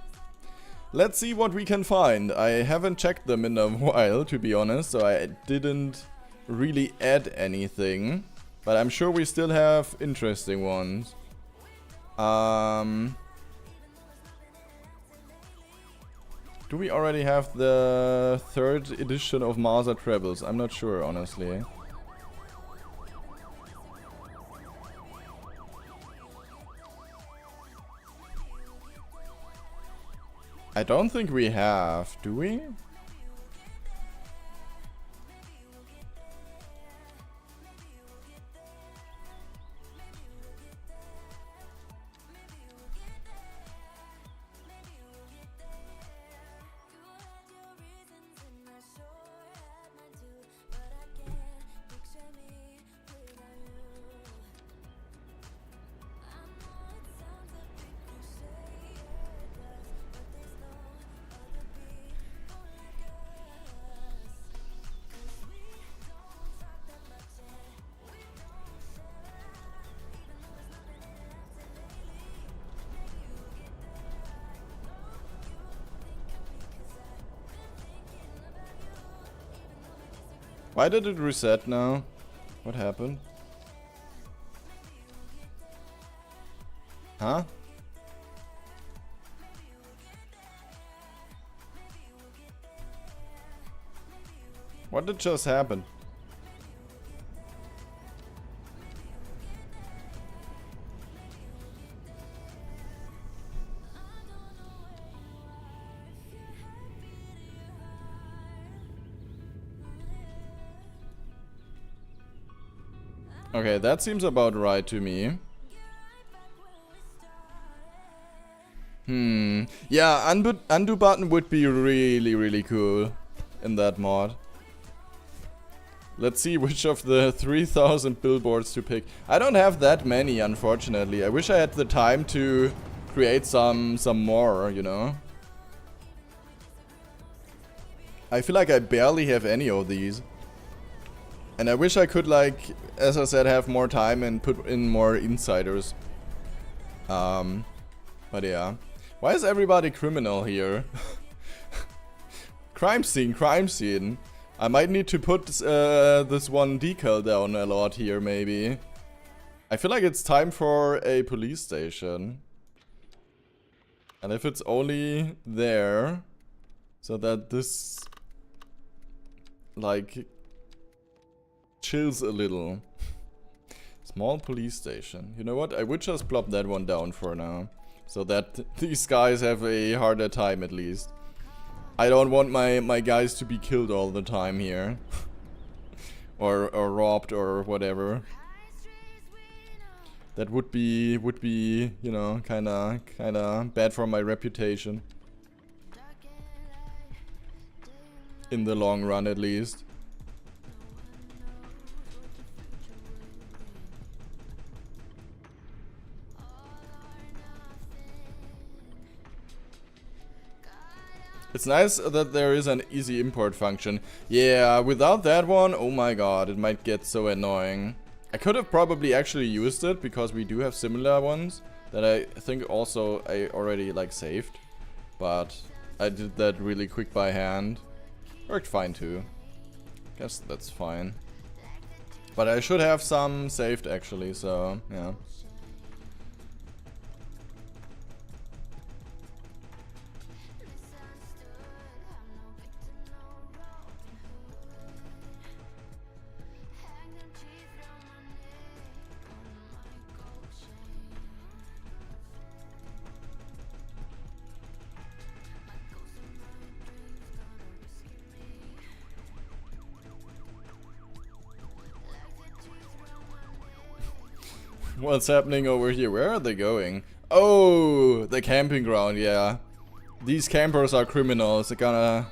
[SPEAKER 1] Let's see what we can find. I haven't checked them in a while, to be honest, so I didn't really add anything. But I'm sure we still have interesting ones. Do we already have the 3rd edition of Masa Trebles? I'm not sure, honestly. I don't think we have, do we? Why did it reset now? What happened? Huh? What did just happen? Okay, that seems about right to me. Yeah, undo button would be really, really cool in that mod. Let's see which of the 3,000 billboards to pick. I don't have that many, unfortunately. I wish I had the time to create some more, you know. I feel like I barely have any of these. And I wish I could, like, as I said, have more time and put in more insiders. But yeah. Why is everybody criminal here? Crime scene, crime scene. I might need to put this one decal down a lot here, maybe. I feel like it's time for a police station. And if it's only there, so that this, like, chills a little. Small police station. You know what? I would just plop that one down for now. So that these guys have a harder time at least. I don't want my guys to be killed all the time here. or robbed or whatever. That would be, you know, kinda bad for my reputation. In the long run at least. It's nice that there is an easy import function. Yeah, without that one, oh my god, it might get so annoying. I could have probably actually used it because we do have similar ones that I think also I already like saved. But I did that really quick by hand. Worked fine too. Guess that's fine. But I should have some saved actually, so yeah. What's happening over here? Where are they going? Oh, the camping ground, yeah. These campers are criminals. They're gonna...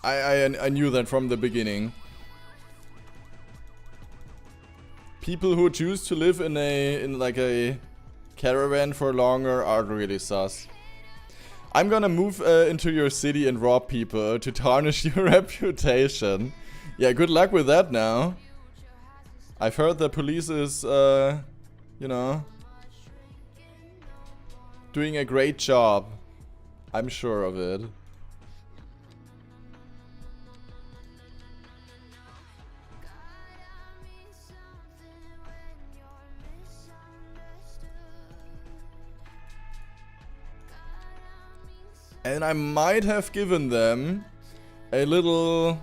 [SPEAKER 1] I knew that from the beginning. People who choose to live in like a caravan for longer are really sus. I'm gonna move into your city and rob people to tarnish your reputation. Yeah, good luck with that now. I've heard the police is, you know, doing a great job. I'm sure of it. And I might have given them a little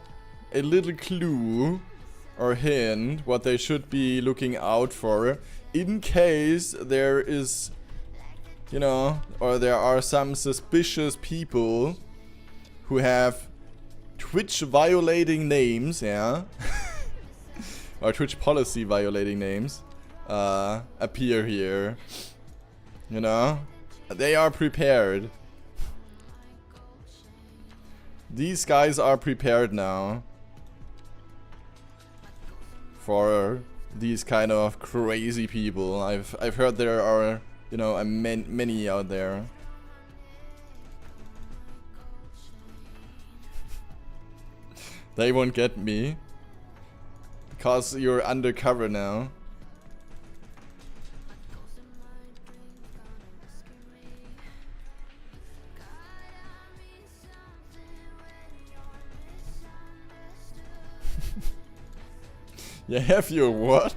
[SPEAKER 1] clue or hint what they should be looking out for in case there is, you know, or there are some suspicious people who have Twitch violating names, yeah, or Twitch policy violating names appear here. You know, they are prepared. These guys are prepared now for these kind of crazy people. I've heard there are, you know, many out there. They won't get me because you're undercover now. You have your what?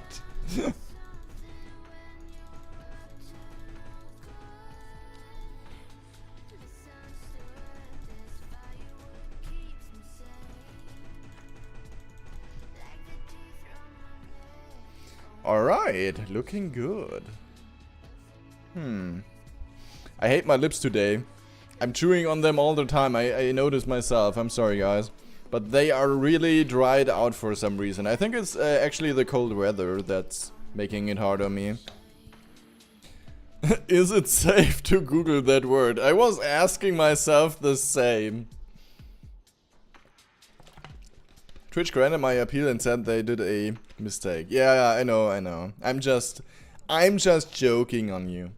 [SPEAKER 1] Alright, looking good. I hate my lips today. I'm chewing on them all the time. I notice myself. I'm sorry, guys. But they are really dried out for some reason. I think it's actually the cold weather that's making it hard on me. Is it safe to Google that word? I was asking myself the same. Twitch granted my appeal and said they did a mistake. Yeah, I know. I'm just joking on you.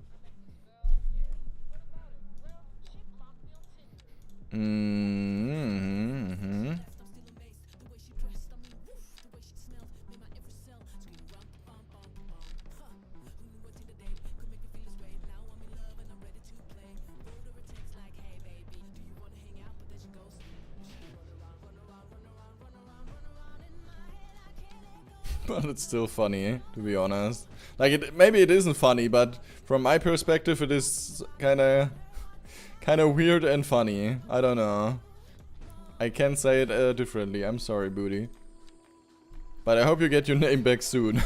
[SPEAKER 1] But it's still funny, to be honest. Like, maybe it isn't funny, but from my perspective, it is kind of weird and funny. I don't know. I can't say it differently. I'm sorry, Booty. But I hope you get your name back soon.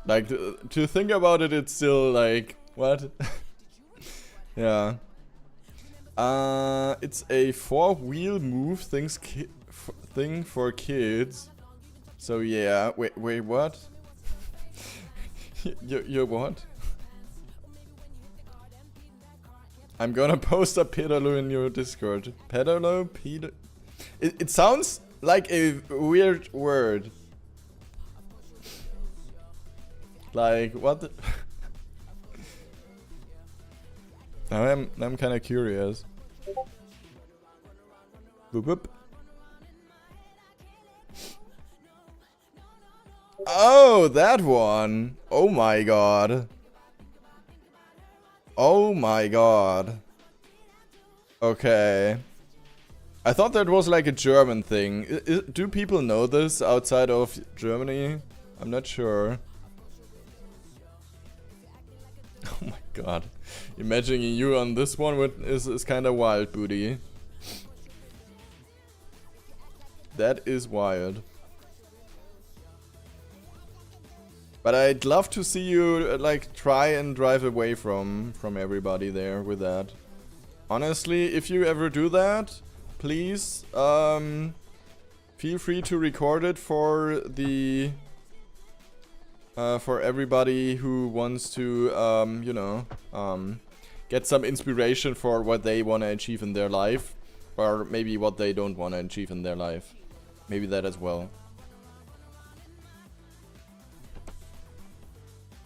[SPEAKER 1] Like, to think about it, it's still like, what? Yeah. It's a 4-wheel move thing for kids. So yeah, wait, what? You're what? I'm gonna post a pedalo in your Discord. Pedalo? It sounds like a weird word. Like, what the Now I'm kind of curious. Boop boop. Oh, that one. Oh my god. Oh my god. Okay. I thought that was like a German thing. Do people know this outside of Germany? I'm not sure. Oh my god. Imagining you on this one is kind of wild, Booty. That is wild. But I'd love to see you like try and drive away from everybody there with that. Honestly, if you ever do that, please feel free to record it for the for everybody who wants to you know, get some inspiration for what they want to achieve in their life, or maybe what they don't want to achieve in their life. Maybe that as well.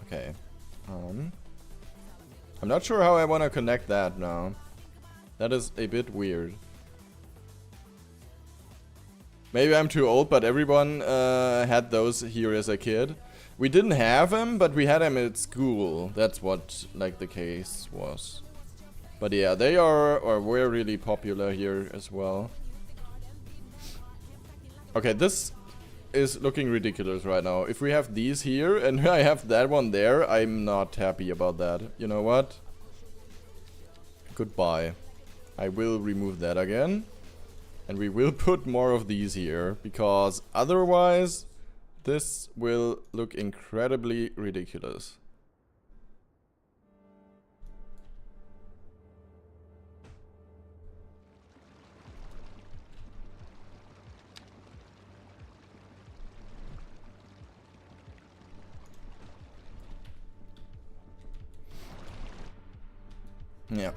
[SPEAKER 1] Okay. I'm not sure how I want to connect that now. That is a bit weird. Maybe I'm too old, but everyone had those here as a kid. We didn't have them, but we had them at school. That's what like the case was. But yeah, they are or were really popular here as well. Okay, this is looking ridiculous right now. If we have these here and I have that one there, I'm not happy about that. You know what? Goodbye. I will remove that again. And we will put more of these here, because otherwise this will look incredibly ridiculous. Yeah.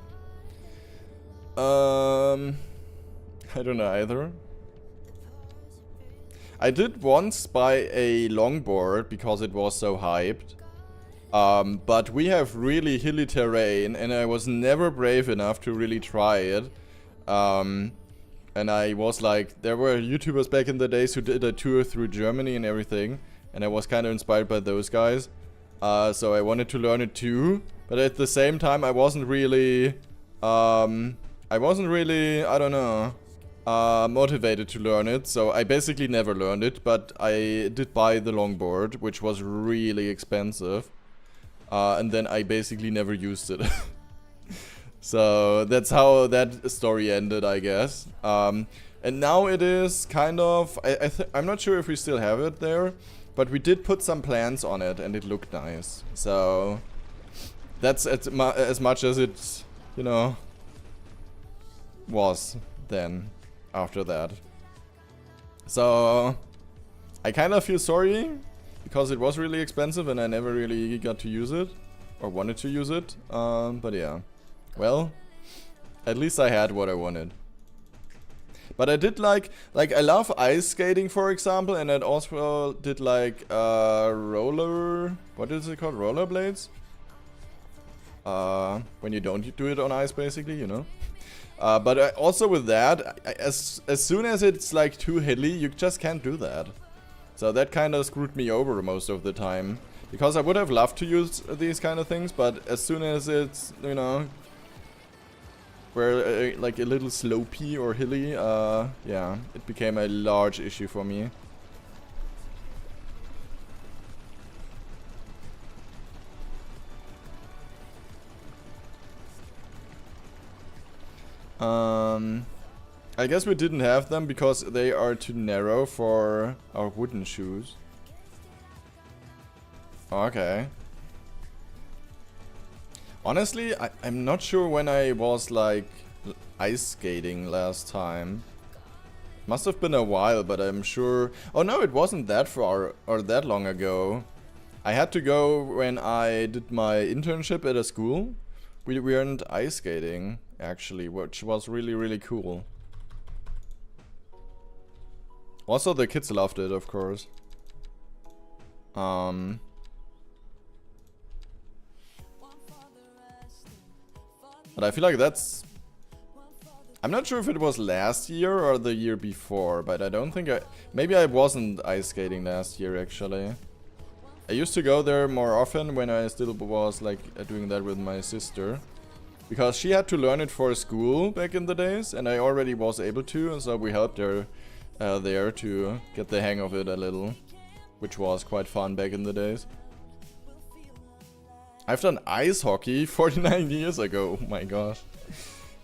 [SPEAKER 1] I don't know either. I did once buy a longboard because it was so hyped. But we have really hilly terrain and I was never brave enough to really try it. And I was like, there were YouTubers back in the days who did a tour through Germany and everything. And I was kind of inspired by those guys. So I wanted to learn it too. But at the same time, I wasn't really, I don't know, motivated to learn it. So I basically never learned it, but I did buy the longboard, which was really expensive. And then I basically never used it. So that's how that story ended, I guess. And now it is kind of, I'm not sure if we still have it there, but we did put some plants on it and it looked nice. So that's as much as it, you know, was then after that. So I kind of feel sorry because it was really expensive and I never really got to use it or wanted to use it. But yeah, well, at least I had what I wanted. But I did like I love ice skating, for example, and I also did like roller, what is it called, rollerblades? When you don't do it on ice, basically, you know. But also with that, as soon as it's like too hilly, you just can't do that. So that kind of screwed me over most of the time. Because I would have loved to use these kind of things, but as soon as it's, you know, where like a little slopey or hilly, yeah, it became a large issue for me. I guess we didn't have them because they are too narrow for our wooden shoes. Okay. Honestly, I'm not sure when I was like ice skating last time. Must have been a while, but I'm sure... Oh no, it wasn't that far or that long ago. I had to go when I did my internship at a school. We weren't ice skating, actually, which was really, really cool. Also, the kids loved it, of course. But I feel like that's... I'm not sure if it was last year or the year before, but I don't think maybe I wasn't ice skating last year, actually. I used to go there more often when I still was, like, doing that with my sister. Because she had to learn it for school back in the days, and I already was able to, and so we helped her there to get the hang of it a little, which was quite fun back in the days. I've done ice hockey 49 years ago. Oh my gosh.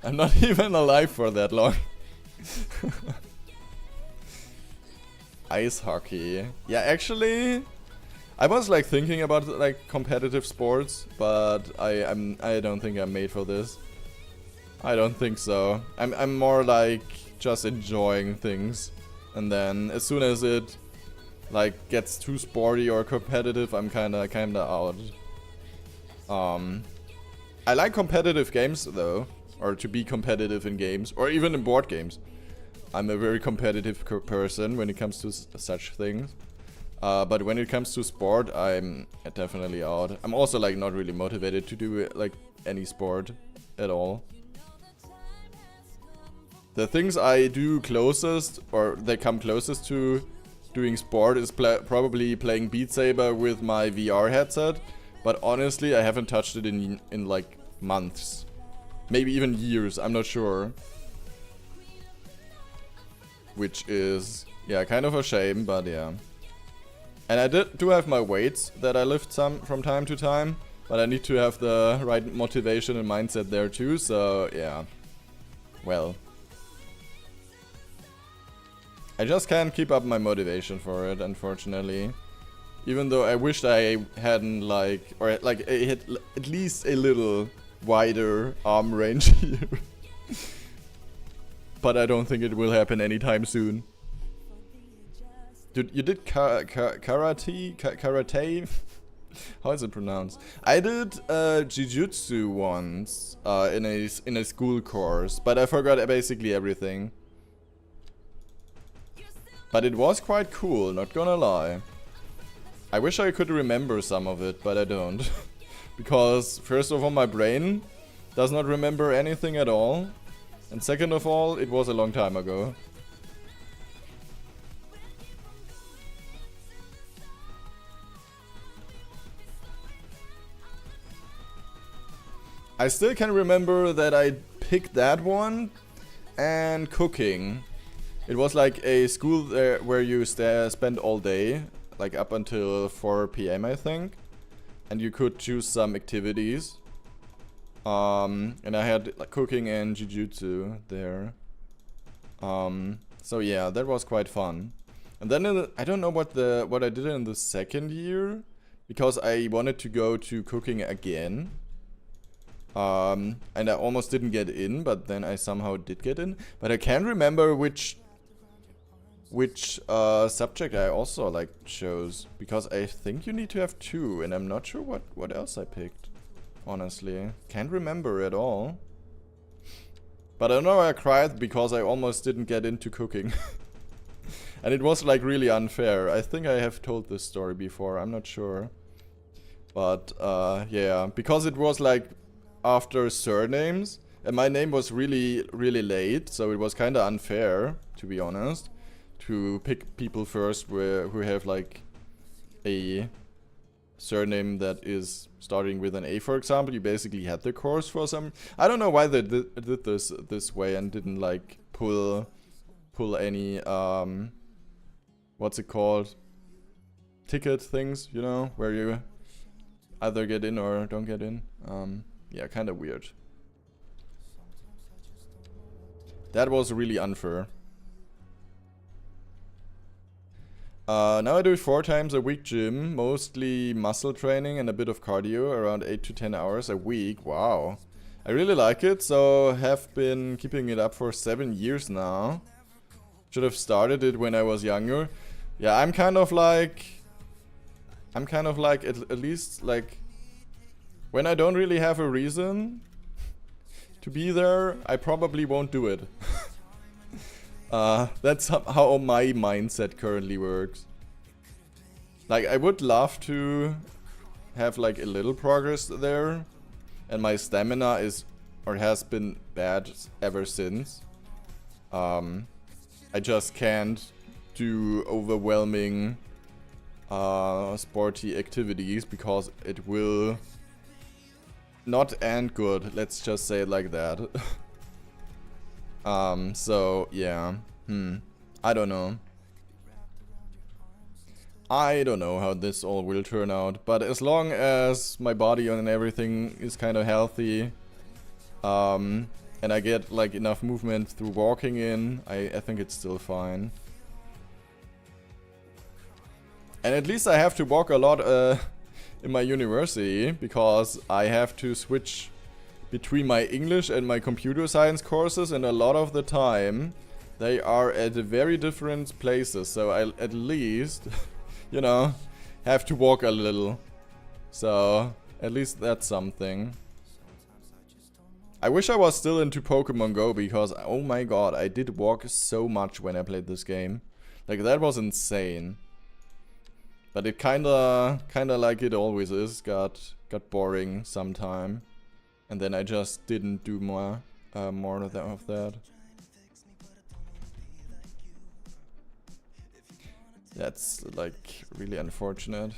[SPEAKER 1] I'm not even alive for that long. Ice hockey. Yeah, actually, I was like thinking about like competitive sports, but I don't think I'm made for this. I don't think so. I'm more like just enjoying things, and then as soon as it like gets too sporty or competitive, I'm kinda out. I like competitive games though, or to be competitive in games, or even in board games. I'm a very competitive person when it comes to such things. But when it comes to sport, I'm definitely out. I'm also like not really motivated to do like any sport at all. The things I do closest, or they come closest to doing sport, is probably playing Beat Saber with my VR headset. But honestly, I haven't touched it in like months. Maybe even years, I'm not sure. Which is, yeah, kind of a shame, but yeah. And I do have my weights that I lift some from time to time. But I need to have the right motivation and mindset there too, so yeah. Well. I just can't keep up my motivation for it, unfortunately. Even though I wished I hadn't like, or like I had at least a little wider arm range here. But I don't think it will happen anytime soon. Dude, you did karate? Karate? How is it pronounced? I did jiu-jitsu once in a school course, but I forgot basically everything. But it was quite cool, not gonna lie. I wish I could remember some of it, but I don't. Because, first of all, my brain does not remember anything at all. And second of all, it was a long time ago. I still can remember that I picked that one and cooking. It was like a school there where you spend all day. Like up until 4 PM, I think, and you could choose some activities. And I had like cooking and jiu-jitsu there. So yeah, that was quite fun. And then I don't know what I did in the second year, because I wanted to go to cooking again. And I almost didn't get in, but then I somehow did get in. But I can't remember which subject I also like chose, because I think you need to have 2, and I'm not sure what else I picked, honestly. Can't remember at all. But I know I cried because I almost didn't get into cooking. And it was like really unfair. I think I have told this story before, I'm not sure. But yeah, because it was like after surnames, and my name was really late, so it was kind of unfair, to be honest, to pick people first who have like a surname that is starting with an A, for example. You basically had the course for some. I don't know why they did this way and didn't like pull any what's it called, ticket things, you know, where you either get in or don't get in. Yeah, kind of weird. That was really unfair. Now I do 4 times a week gym, mostly muscle training and a bit of cardio, around 8 to 10 hours a week. Wow. I really like it, so have been keeping it up for 7 years now. Should have started it when I was younger. Yeah, I'm kind of like at least like when I don't really have a reason to be there, I probably won't do it. That's how my mindset currently works. Like, I would love to have like a little progress there, and my stamina is or has been bad ever since. I just can't do overwhelming sporty activities because it will not and good. Let's just say it like that. So yeah. I don't know. I don't know how this all will turn out, but as long as my body and everything is kind of healthy, and I get like enough movement through walking in, I think it's still fine. And at least I have to walk a lot in my university, because I have to switch between my English and my computer science courses, and a lot of the time they are at very different places, so I at least you know, have to walk a little. So, at least that's something. I wish I was still into Pokemon Go, because, oh my god, I did walk so much when I played this game. Like, that was insane. But it kinda like it always is, got boring sometime. And then I just didn't do more of that. That's like really unfortunate.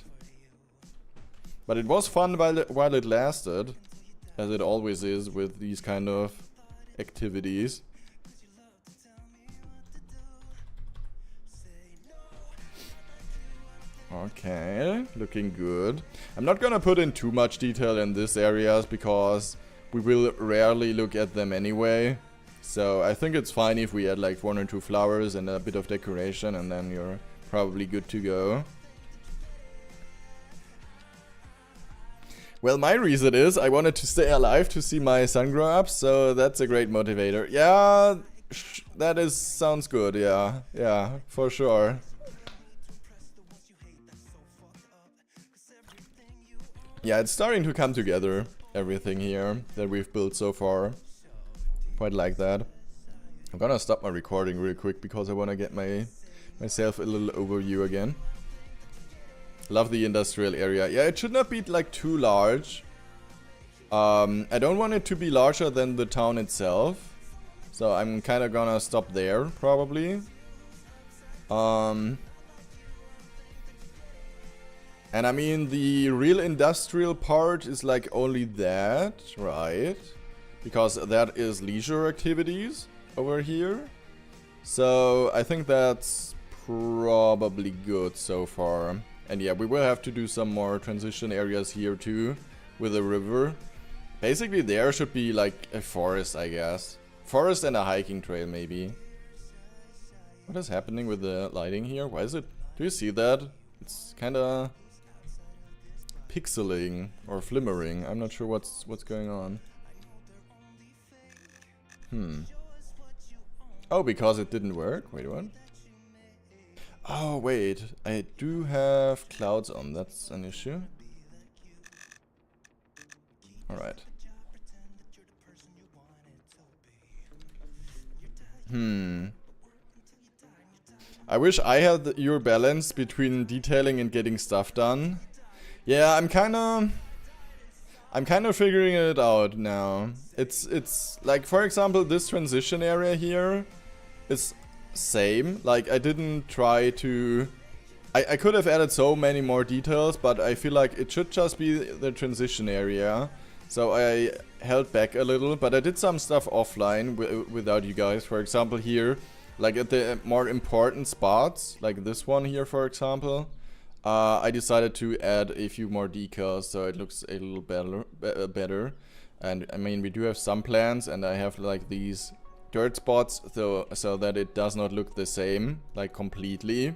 [SPEAKER 1] But it was fun while it lasted, as it always is with these kind of activities. Okay, looking good. I'm not gonna put in too much detail in these areas, because we will rarely look at them anyway. So I think it's fine if we add like 1 or 2 flowers and a bit of decoration, and then you're probably good to go. Well, my reason is I wanted to stay alive to see my son grow up, so that's a great motivator. Yeah, that sounds good, yeah, for sure. Yeah, it's starting to come together, everything here that we've built so far. Quite like that. I'm gonna stop my recording real quick, because I wanna get myself a little overview again. Love the industrial area. Yeah, it should not be like too large. I don't want it to be larger than the town itself, so I'm kind of gonna stop there probably. And I mean, the real industrial part is like only that, right? Because that is leisure activities over here. So I think that's probably good so far. And yeah, we will have to do some more transition areas here too, with a river. Basically there should be like a forest, I guess. Forest and a hiking trail maybe. What is happening with the lighting here? Why is it... Do you see that? It's kinda pixeling or flimmering. I'm not sure what's going on. Oh, because it didn't work? Wait, what? Oh, wait. I do have clouds on. That's an issue. Alright. I wish I had your balance between detailing and getting stuff done. Yeah, I'm kind of figuring it out now. It's like, for example, this transition area here is same. Like, I didn't try to... I could have added so many more details, but I feel like it should just be the transition area. So I held back a little, but I did some stuff offline without you guys. For example, here, like at the more important spots, like this one here, for example, I decided to add a few more decals so it looks a little better. And I mean, we do have some plants, and I have like these dirt spots so that it does not look the same, like completely.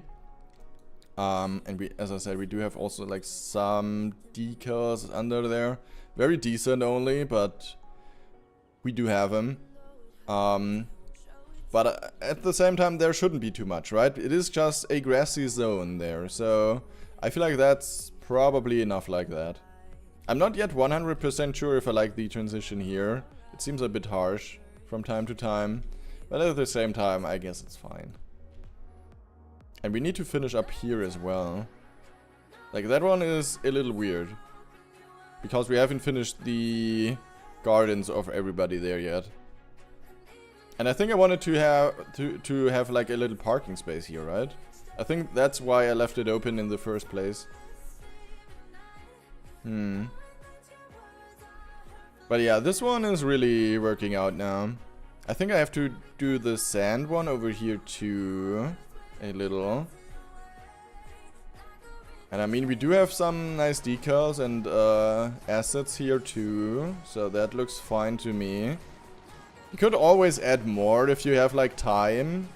[SPEAKER 1] And we, as I said, we do have also like some decals under there. Very decent only, but we do have them. But at the same time, there shouldn't be too much, right? It is just a grassy zone there, so I feel like that's probably enough like that. I'm not yet 100% sure if I like the transition here. It seems a bit harsh from time to time, but at the same time, I guess it's fine. And we need to finish up here as well. Like, that one is a little weird, because we haven't finished the gardens of everybody there yet. And I think I wanted to have like a little parking space here, right? I think that's why I left it open in the first place. But yeah, this one is really working out now. I think I have to do the sand one over here too. A little. And I mean, we do have some nice decals and assets here too. So that looks fine to me. You could always add more if you have like time.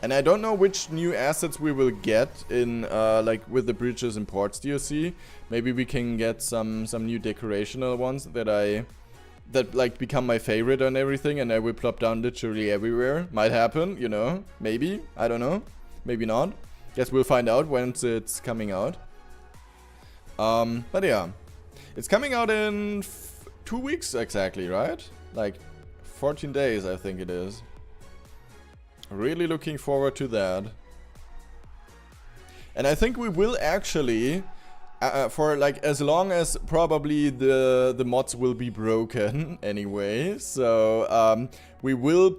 [SPEAKER 1] And I don't know which new assets we will get in like with the Bridges and Ports DLC. Maybe we can get some new decorational ones that like become my favorite and everything, and I will plop down literally everywhere. Might happen, you know. Maybe. I don't know. Maybe not. Guess we'll find out once it's coming out. But yeah. It's coming out in 2 weeks exactly, right? Like 14 days I think it is. Really looking forward to that. And I think we will actually, for like as long as probably the mods will be broken anyway. So we will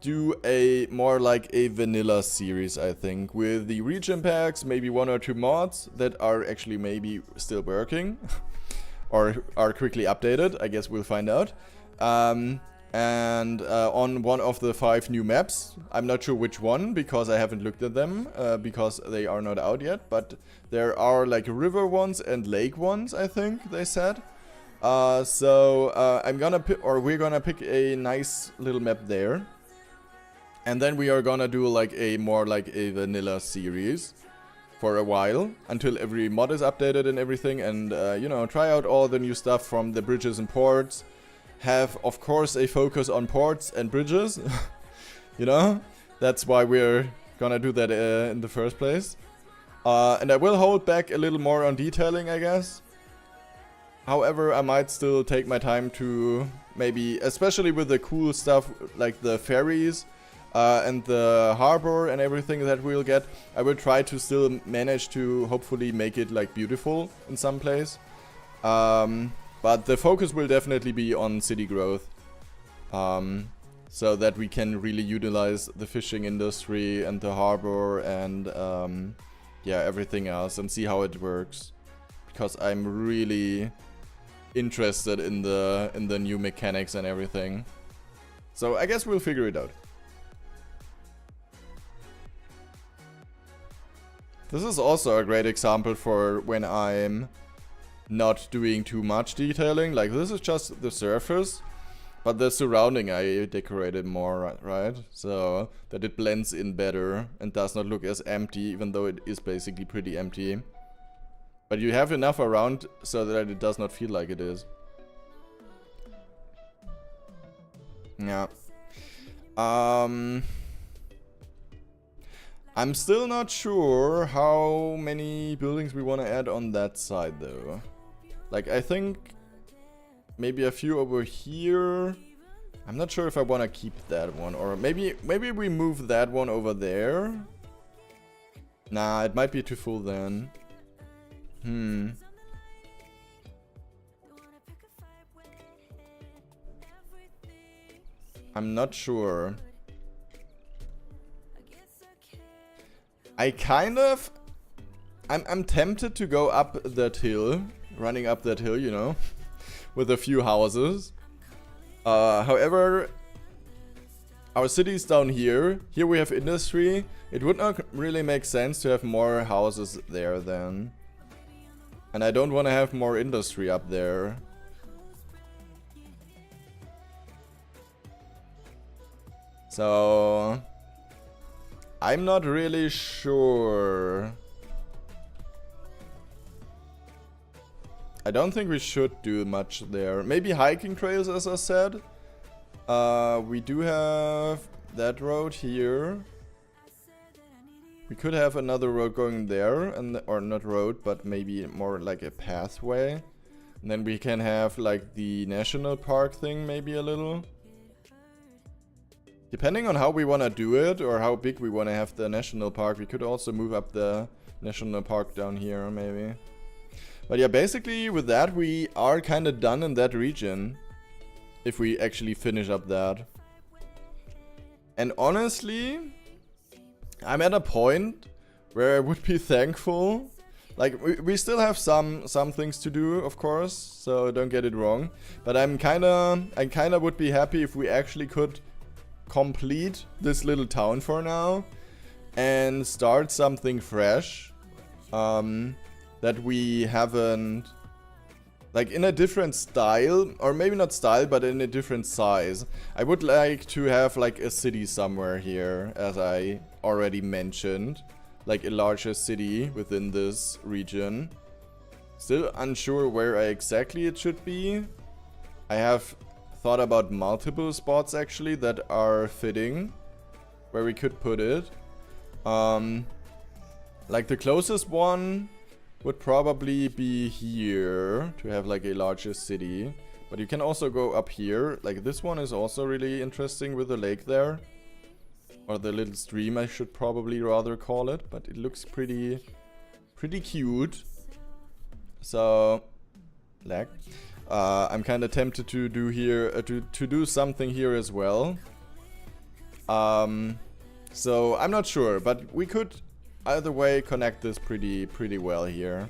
[SPEAKER 1] do a more like a vanilla series, I think, with the region packs, maybe 1 or 2 mods that are actually maybe still working or are quickly updated. I guess we'll find out. And on one of the 5 new maps, I'm not sure which one because I haven't looked at them because they are not out yet, but there are like river ones and lake ones, I think they said. So I'm gonna pick, or we're gonna pick a nice little map there, and then we are gonna do like a more like a vanilla series for a while until every mod is updated and everything, and you know, try out all the new stuff from the Bridges and Ports. Have, of course, a focus on ports and bridges. You know? That's why we're gonna do that in the first place. And I will hold back a little more on detailing, I guess. However, I might still take my time to maybe, especially with the cool stuff like the ferries and the harbor and everything that we'll get, I will try to still manage to hopefully make it like beautiful in some place. But the focus will definitely be on city growth, so that we can really utilize the fishing industry and the harbor and yeah, everything else, and see how it works. Because I'm really interested in the new mechanics and everything. So I guess we'll figure it out. This is also a great example for when I'm not doing too much detailing. Like, this is just the surface, but the surrounding I decorated more, right? So that it blends in better and does not look as empty, even though it is basically pretty empty. But you have enough around so that it does not feel like it is. Yeah. I'm still not sure how many buildings we want to add on that side though. Like, I think maybe a few over here. I'm not sure if I want to keep that one, or maybe we move that one over there. Nah, it might be too full then. I'm not sure. I'm tempted to go up that hill. Running up that hill, you know, with a few houses. However, our city's down here. Here we have industry. It would not really make sense to have more houses there then. And I don't want to have more industry up there. So I'm not really sure. I don't think we should do much there. Maybe hiking trails, as I said. We do have that road here. We could have another road going there, and or not road, but maybe more like a pathway. And then we can have like the national park thing, maybe a little. Depending on how we want to do it, or how big we want to have the national park, we could also move up the national park down here, maybe. But yeah, basically with that we are kind of done in that region. If we actually finish up that. And honestly, I'm at a point where I would be thankful Like, we still have some things to do, of course, so don't get it wrong. But I kinda would be happy if we actually could complete this little town for now and start something fresh that we haven't, like, in a different style, or maybe not style, but in a different size. I would like to have like a city somewhere here, as I already mentioned, like a larger city within this region. Still unsure where exactly it should be. I have thought about multiple spots actually that are fitting where we could put it. Like the closest one would probably be here to have like a larger city. But you can also go up here. Like this one is also really interesting with the lake there. Or the little stream, I should probably rather call it. But it looks pretty cute. So, lag. I'm kind of tempted to do here, to do something here as well. So I'm not sure, but we could either way connect this pretty well here.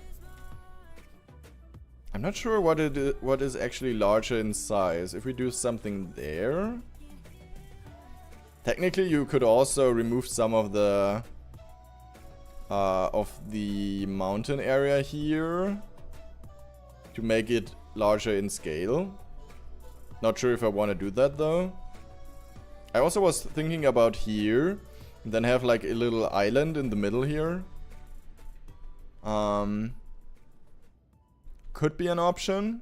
[SPEAKER 1] I'm not sure what is actually larger in size. If we do something there, technically you could also remove some of the mountain area here to make it larger in scale. Not sure if I want to do that though. I also was thinking about here, and then have like a little island in the middle here. Could be an option.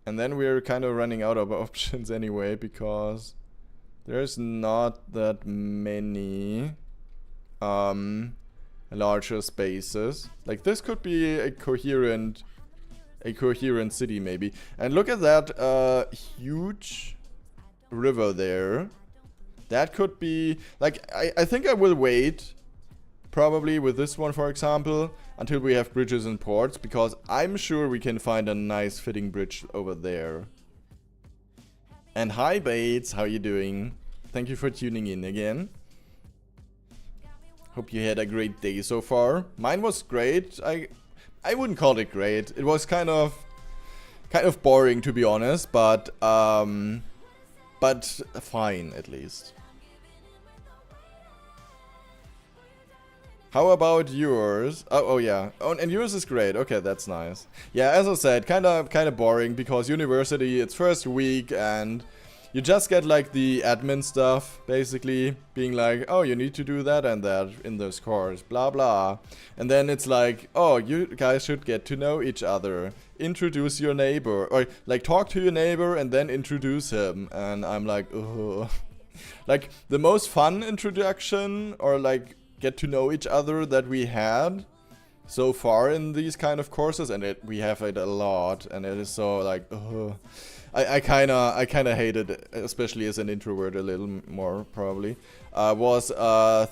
[SPEAKER 1] And then we're kind of running out of options anyway, because there's not that many larger spaces. Like this could be a coherent city maybe. And look at that huge river there. That could be like, I think I will wait probably with this one, for example, until we have bridges and ports, because I'm sure we can find a nice fitting bridge over there. And hi Bates, how you doing? Thank you for tuning in again. Hope you had a great day so far. Mine was great. I wouldn't call it great. It was kind of boring, to be honest, but fine at least. How about yours? Oh yeah. Oh, and yours is great. Okay, that's nice. Yeah, as I said, kind of boring, because university, it's first week and you just get like the admin stuff, basically being like, oh, you need to do that and that in this course, blah blah. And then it's like, oh, you guys should get to know each other. Introduce your neighbor, or like talk to your neighbor and then introduce him. And I'm like, ugh. Like the most fun introduction, or like get to know each other that we had so far in these kind of courses, and we have it a lot, and it is so like, ugh. I kind of hate it, especially as an introvert a little more probably. Was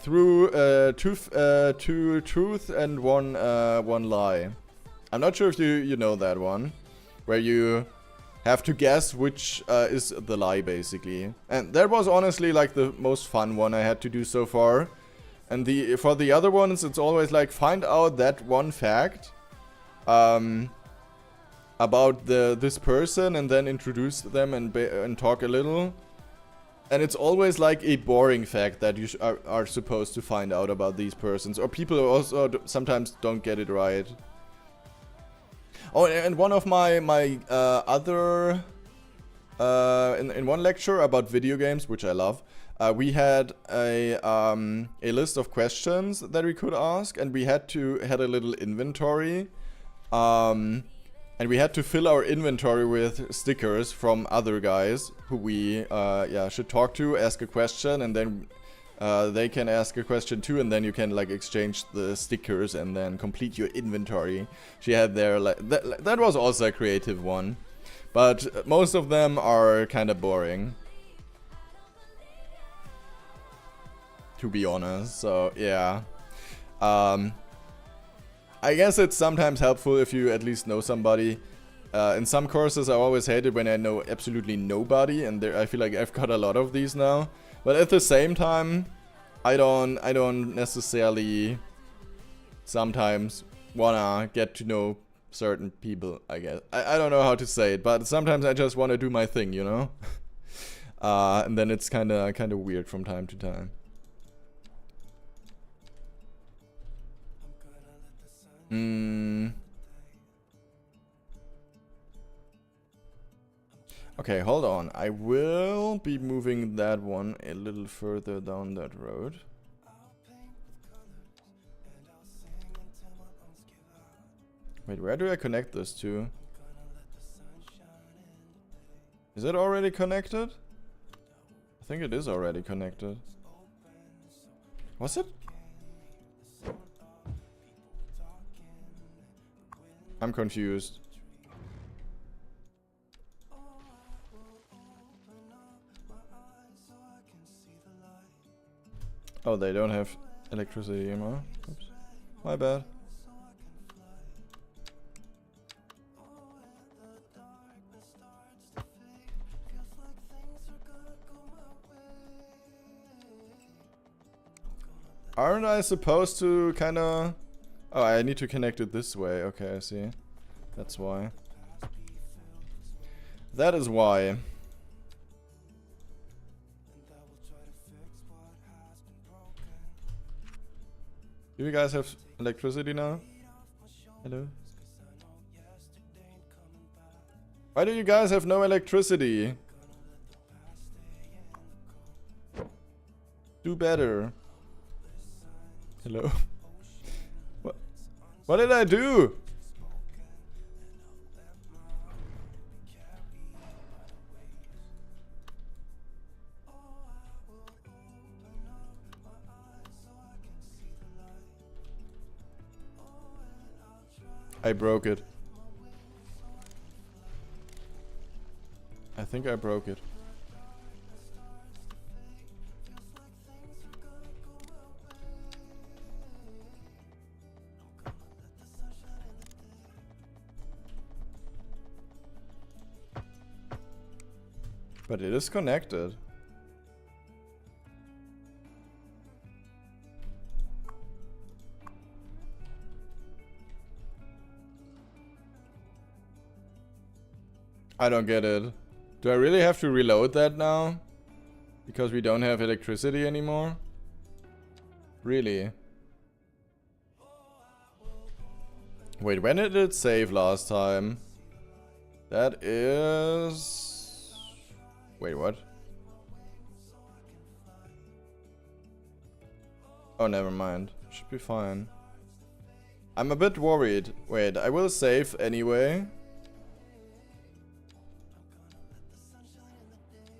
[SPEAKER 1] through two truth and one lie. I'm not sure if you know that one, where you have to guess which is the lie basically. And that was honestly like the most fun one I had to do so far. And for the other ones, it's always like find out that one fact about this person and then introduce them and talk a little. And it's always like a boring fact that you are supposed to find out about these persons, or people also sometimes don't get it right. Oh, and one of my other in one lecture about video games, which I love, we had a list of questions that we could ask, and we had a little inventory. And we had to fill our inventory with stickers from other guys who we should talk to, ask a question, and then they can ask a question too, and then you can like exchange the stickers and then complete your inventory. She had there like that was also a creative one, but most of them are kind of boring, to be honest. So yeah. I guess it's sometimes helpful if you at least know somebody. In some courses I always hate it when I know absolutely nobody, and I feel like I've got a lot of these now. But at the same time, I don't necessarily sometimes wanna get to know certain people, I guess. I don't know how to say it, but sometimes I just wanna do my thing, you know? And then it's kinda weird from time to time. Okay, hold on. I will be moving that one a little further down that road. Wait, where do I connect this to? Is it already connected? I think it is already connected. Was it? I'm confused. Oh, they don't have electricity anymore. Oops. My bad. Aren't I supposed to kinda... Oh, I need to connect it this way. Okay, I see. That's why. That is why. Do you guys have electricity now? Hello? Why do you guys have no electricity? Do better. Hello? What did I do? I broke it. I think I broke it. But it is connected. I don't get it. Do I really have to reload that now? Because we don't have electricity anymore? Really? Wait, when did it save last time? That is... Wait, what? Oh, never mind. Should be fine. I'm a bit worried. Wait, I will save anyway.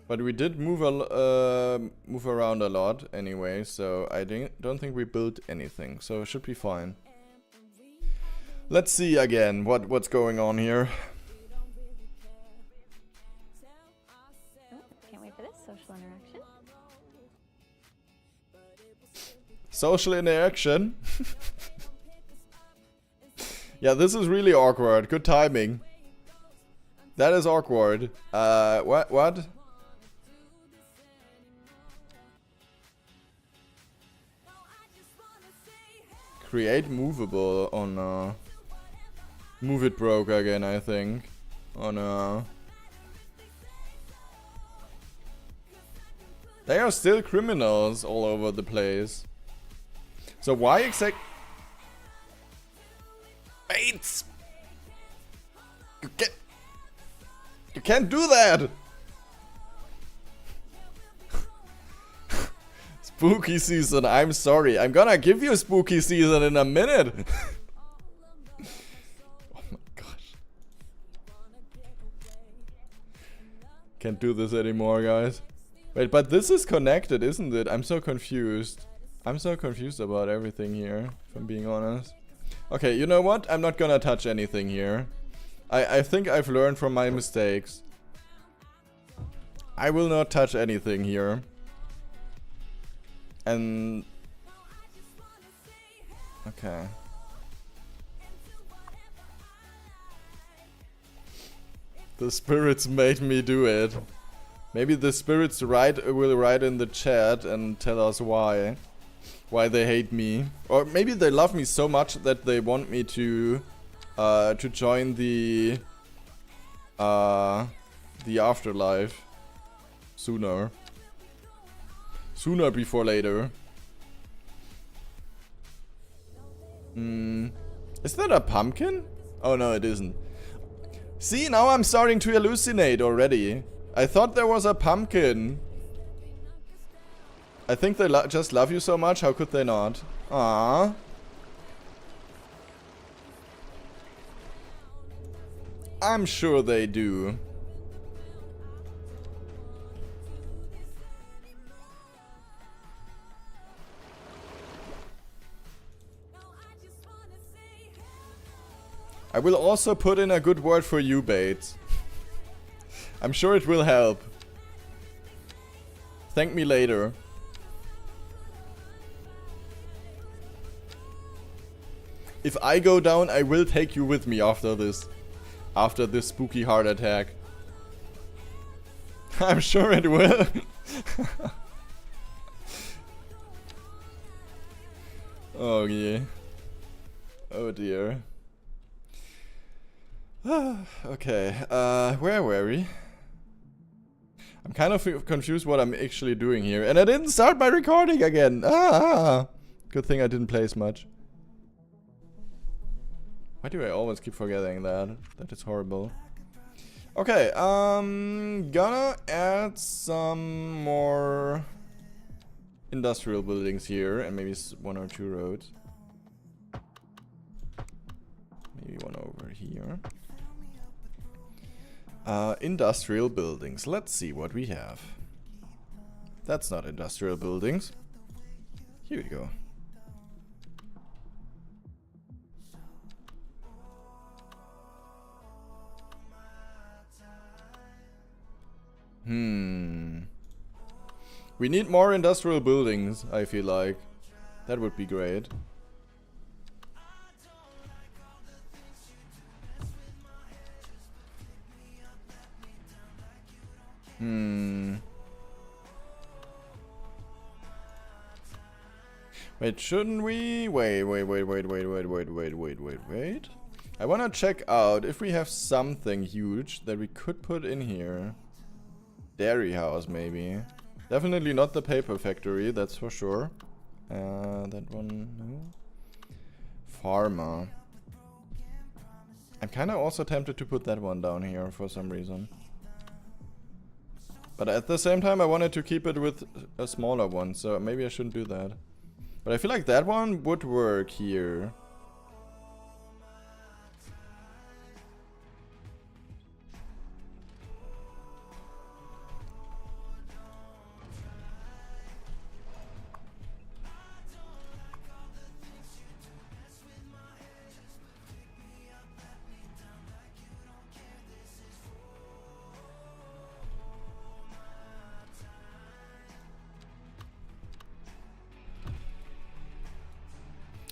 [SPEAKER 1] But we did move around a lot anyway, so I don't think we built anything, so it should be fine. Let's see again what's going on here.
[SPEAKER 2] Oh, can't wait for this social interaction.
[SPEAKER 1] Social interaction? Yeah, this is really awkward. Good timing. That is awkward. What? Create movable. Oh no. Move it broke again, I think. Oh no. They are still criminals all over the place. So why exact... Bates! You can't do that! Spooky season, I'm sorry. I'm gonna give you spooky season in a minute. Oh my gosh. Can't do this anymore, guys. Wait, but this is connected, isn't it? I'm so confused. I'm so confused about everything here, if I'm being honest. Okay, you know what? I'm not gonna touch anything here. I think I've learned from my mistakes. I will not touch anything here. And... Okay. The spirits made me do it. Maybe the spirits will write in the chat and tell us why. why they hate me. Or maybe they love me so much that they want me to join the afterlife sooner. Sooner before later. Is that a pumpkin? Oh no, it isn't. See, now I'm starting to hallucinate already. I thought there was a pumpkin. I think they just love you so much, how could they not? Aww. I'm sure they do. I will also put in a good word for you, Bates. I'm sure it will help. Thank me later. If I go down, I will take you with me after this. After this spooky heart attack. I'm sure it will. Oh yeah. Oh dear. Okay, where were we? I'm kind of confused what I'm actually doing here. And I didn't start my recording again! Good thing I didn't play as much. Why do I always keep forgetting that? That is horrible. Okay, gonna add some more industrial buildings here. And maybe 1 or 2 roads. Maybe one over here. Industrial buildings. Let's see what we have. That's not industrial buildings. Here we go. We need more industrial buildings, I feel like. That would be great. Wait, shouldn't we? Wait. I wanna check out if we have something huge that we could put in here. Dairy house, maybe. Definitely not the paper factory, that's for sure. That one, no. Farmer. I'm kinda also tempted to put that one down here for some reason. But at the same time, I wanted to keep it with a smaller one, so maybe I shouldn't do that. But I feel like that one would work here.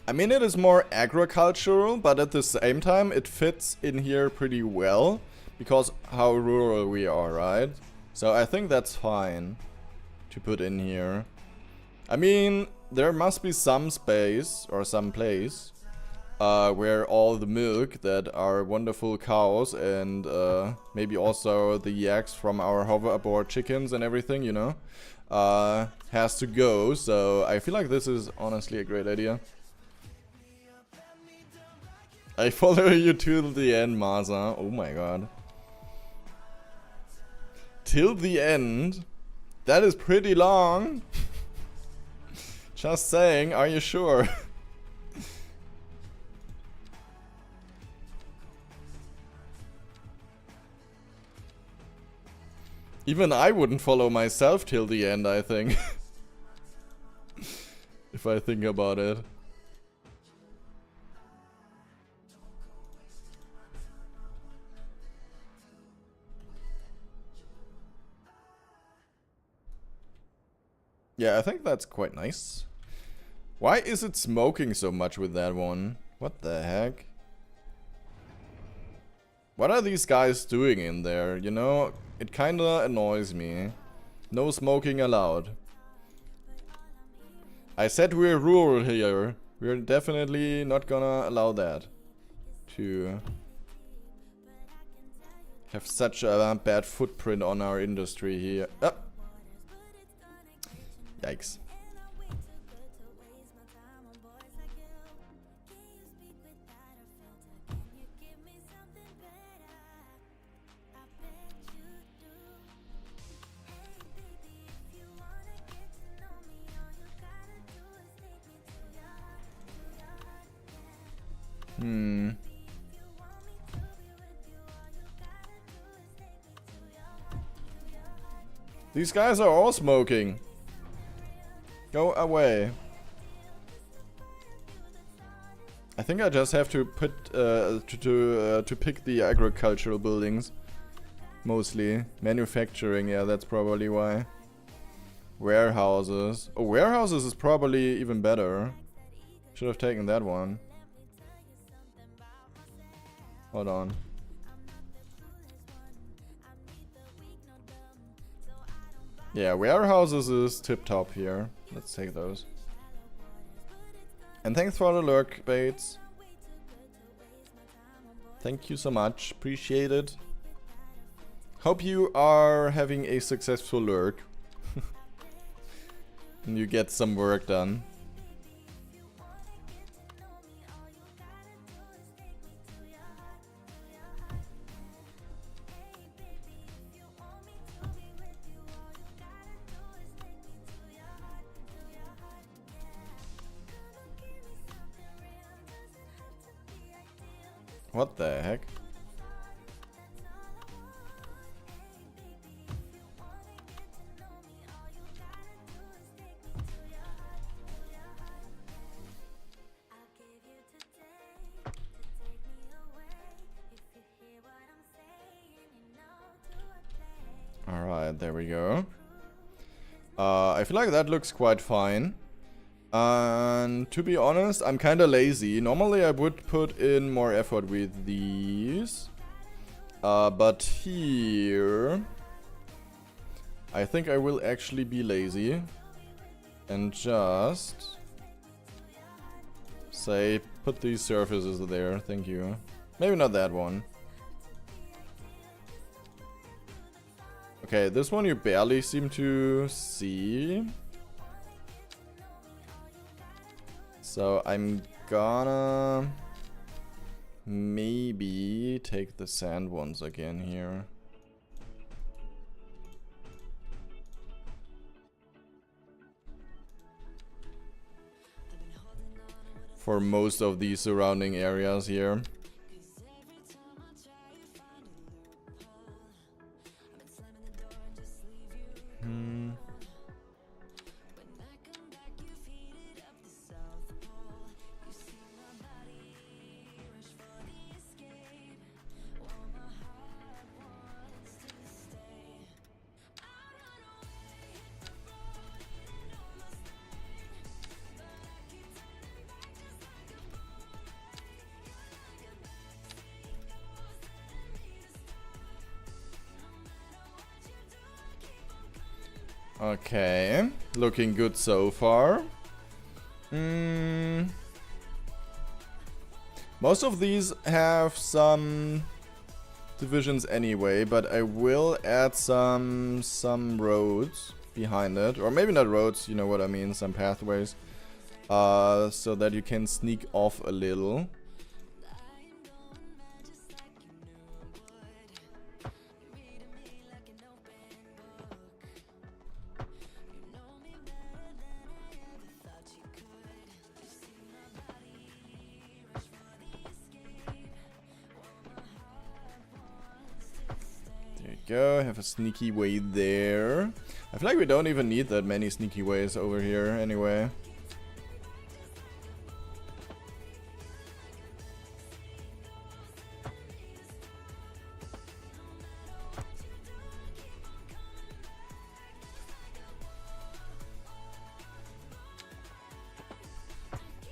[SPEAKER 1] I mean, it is more agricultural, but at the same time, it fits in here pretty well. Because how rural we are, right? So I think that's fine to put in here. I mean, there must be some space or some place where all the milk that our wonderful cows and maybe also the yaks from our hoverboard chickens and everything, you know, has to go. So I feel like this is honestly a great idea. I follow you till the end, Masa. Oh my god. Till the end? That is pretty long. Just saying, are you sure? Even I wouldn't follow myself till the end, I think. If I think about it. Yeah, I think that's quite nice. Why is it smoking so much with that one? What the heck? What are these guys doing in there? You know, it kinda annoys me. No smoking allowed. I said we're rural here. We're definitely not gonna allow that. To have such a bad footprint on our industry here. Ah. Yikes. These guys are all smoking. Go away. I think I just have to put to pick the agricultural buildings. Mostly manufacturing. Yeah, that's probably why. Warehouses. Oh, warehouses is probably even better. Should have taken that one. Hold on. Yeah, warehouses is tip top here. Let's take those. And thanks for the lurk, Bates. Thank you so much. Appreciate it. Hope you are having a successful lurk. And you get some work done. What the heck? Alright, there we go. I feel like that looks quite fine. And to be honest, I'm kinda lazy. Normally I would put in more effort with these. But here I think I will actually be lazy. And just say, put these surfaces there, thank you. Maybe not that one. Okay, this one you barely seem to see. So I'm gonna maybe take the sand ones again here. For most of the surrounding areas here. Okay, looking good so far. Most of these have some divisions anyway, but I will add some roads behind it, or maybe not roads, you know what I mean, some pathways, so that you can sneak off a little. Go, have a sneaky way there. I feel like we don't even need that many sneaky ways over here anyway.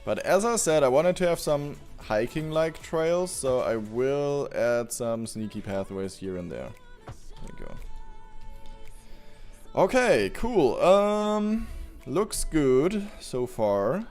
[SPEAKER 1] But as I said, I wanted to have some hiking-like trails, so I will add some sneaky pathways here and there. There we go. Okay, cool. Looks good so far.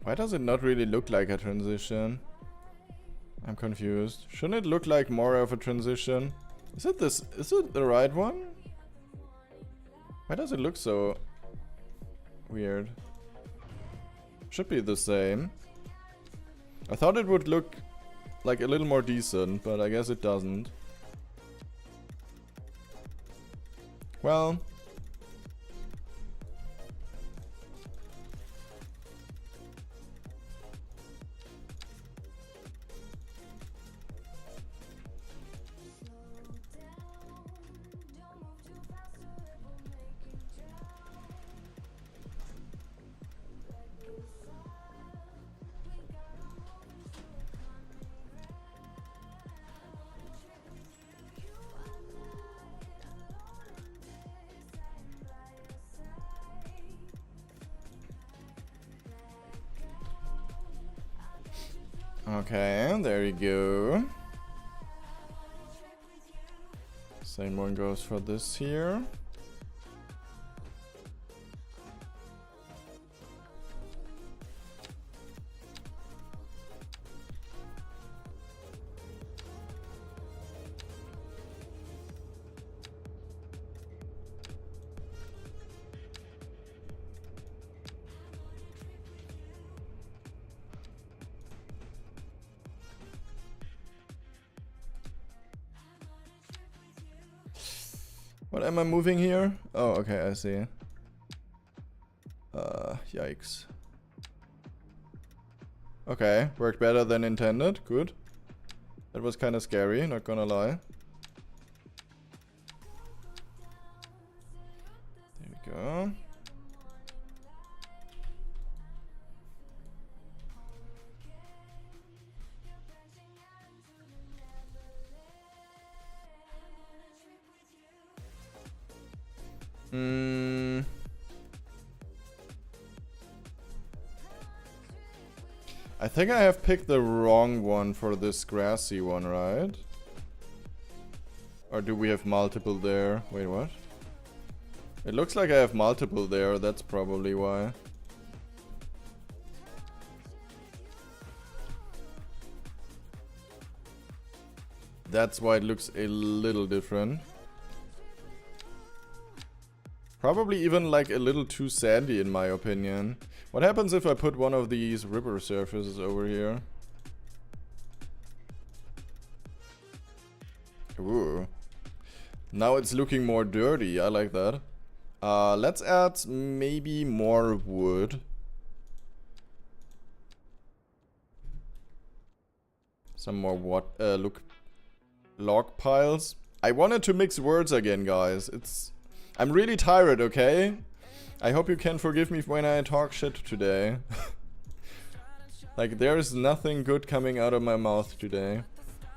[SPEAKER 1] Why does it not really look like a transition? I'm confused. Shouldn't it look like more of a transition? Is it this? Is it the right one? Why does it look so weird? Should be the same. I thought it would look like a little more decent, but I guess it doesn't. Well. Okay, there you go. Same one goes for this here. What am I moving here? Oh, okay, I see. Yikes. Okay, worked better than intended. Good. That was kind of scary, not gonna lie. There we go. I think I have picked the wrong one for this grassy one, right? Or do we have multiple there? Wait, what? It looks like I have multiple there, that's probably why. That's why it looks a little different. Probably even like a little too sandy in my opinion. What happens if I put one of these river surfaces over here? Ooh. Now it's looking more dirty, I like that. Let's add maybe more wood. Some more log piles. I wanted to mix words again, guys. I'm really tired, okay? I hope you can forgive me when I talk shit today. Like, there's nothing good coming out of my mouth today,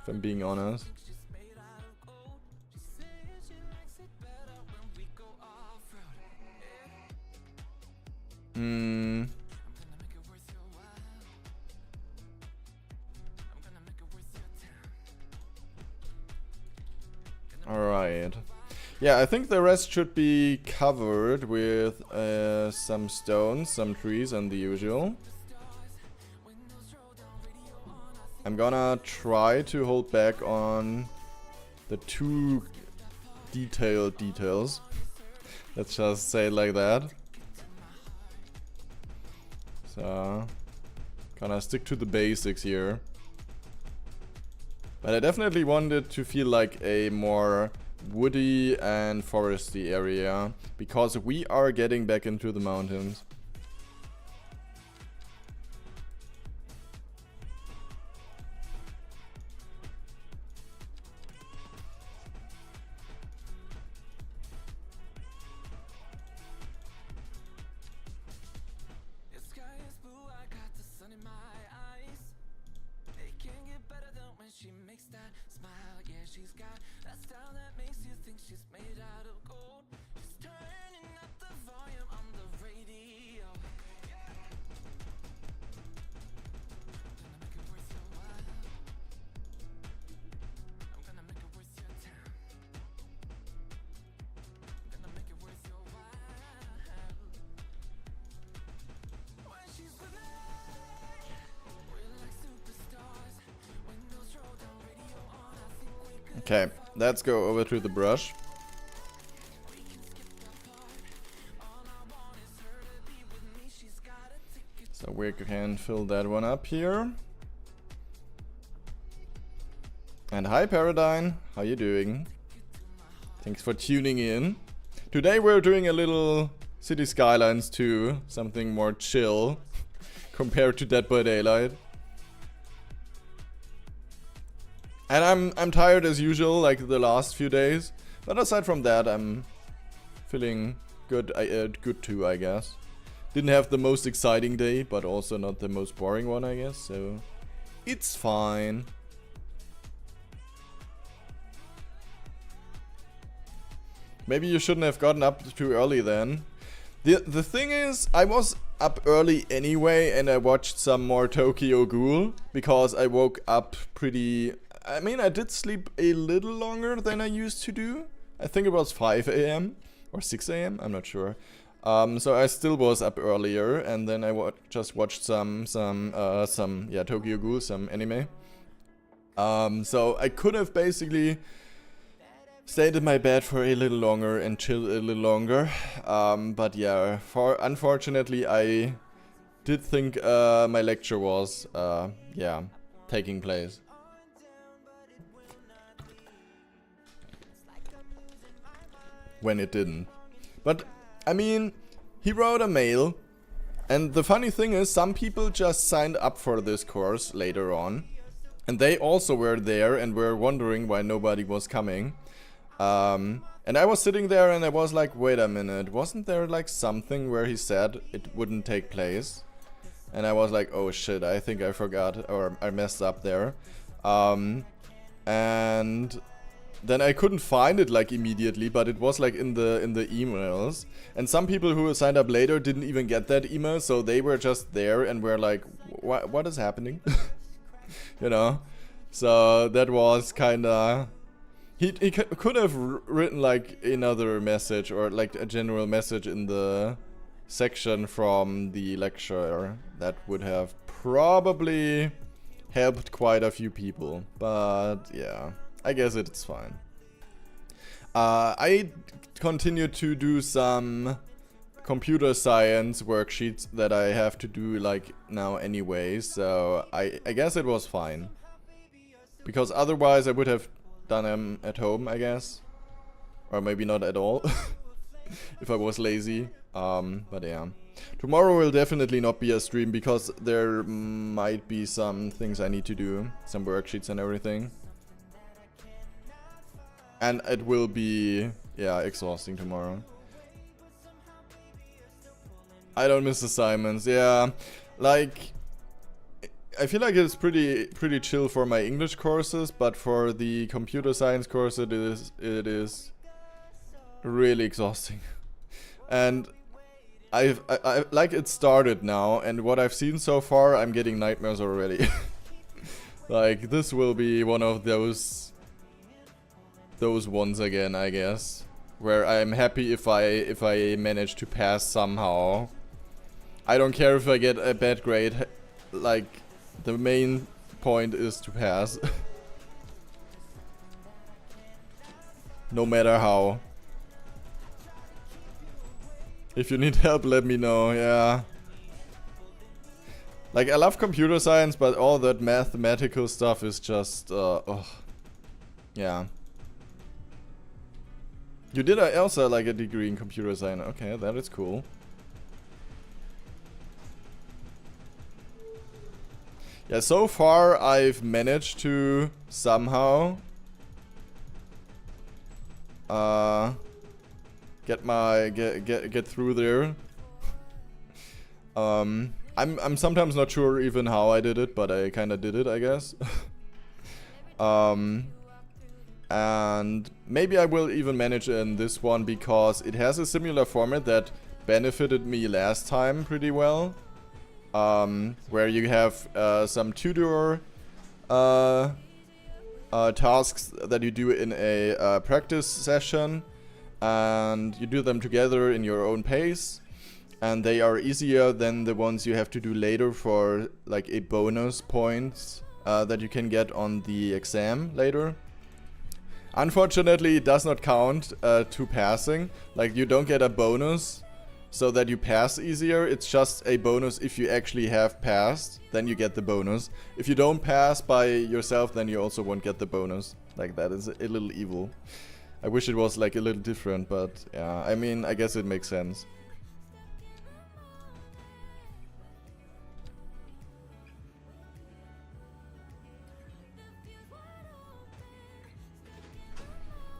[SPEAKER 1] if I'm being honest. Alright. Yeah, I think the rest should be covered with some stones, some trees, and the usual. I'm gonna try to hold back on the too detailed details. Let's just say it like that. So, gonna stick to the basics here. But I definitely want it to feel like a more woody and foresty area, because we are getting back into the mountains. Okay, let's go over to the brush. So we can fill that one up here. And hi Paradigm, how you doing? Thanks for tuning in. Today we're doing a little City Skylines 2, something more chill compared to Dead by Daylight. And I'm tired as usual, like the last few days. But aside from that, I'm feeling good. Good too, I guess. Didn't have the most exciting day, but also not the most boring one, I guess. So it's fine. Maybe you shouldn't have gotten up too early then. The thing is, I was up early anyway, and I watched some more Tokyo Ghoul because I woke up pretty. I mean, I did sleep a little longer than I used to do. I think it was 5 AM or 6 AM, I'm not sure. So I still was up earlier, and then I just watched some Tokyo Ghoul, some anime. So I could have basically stayed in my bed for a little longer and chilled a little longer. But yeah, unfortunately I did think my lecture was taking place. When it didn't. But, I mean, he wrote a mail, and the funny thing is, some people just signed up for this course later on, and they also were there and were wondering why nobody was coming. And I was sitting there and I was like, wait a minute, wasn't there like something where he said it wouldn't take place? And I was like, oh shit, I think I forgot, or I messed up there. And then I couldn't find it like immediately, but it was like in the emails. And some people who signed up later didn't even get that email, so they were just there and were like, what is happening? You know? So that was kinda... He could have written like another message or like a general message in the section from the lecturer. That would have probably helped quite a few people. But yeah. I guess it's fine. I continue to do some computer science worksheets that I have to do like now anyway, so I guess it was fine. Because otherwise I would have done them at home, I guess. Or maybe not at all. If I was lazy. But yeah. Tomorrow will definitely not be a stream because there might be some things I need to do. Some worksheets and everything. And it will be, yeah, exhausting tomorrow. I don't miss assignments, yeah. Like, I feel like it's pretty chill for my English courses, but for the computer science course it is really exhausting. And I like it started now, and what I've seen so far, I'm getting nightmares already. Like, this will be one of those those ones again, I guess. Where I'm happy if I manage to pass somehow. I don't care if I get a bad grade. Like, the main point is to pass. No matter how. If you need help, let me know, yeah. Like, I love computer science, but all that mathematical stuff is just, ugh. Yeah. You did also like a degree in computer science. Okay, that is cool. Yeah, so far I've managed to somehow get through there. I'm sometimes not sure even how I did it, but I kind of did it, I guess. And maybe I will even manage in this one because it has a similar format that benefited me last time pretty well. Where you have some tutor tasks that you do in a practice session, and you do them together in your own pace, and they are easier than the ones you have to do later for like a bonus points that you can get on the exam later. Unfortunately, it does not count to passing. Like, you don't get a bonus so that you pass easier. It's just a bonus if you actually have passed, then you get the bonus. If you don't pass by yourself, then you also won't get the bonus. Like, that is a little evil. I wish it was like a little different, but yeah, I mean, I guess it makes sense.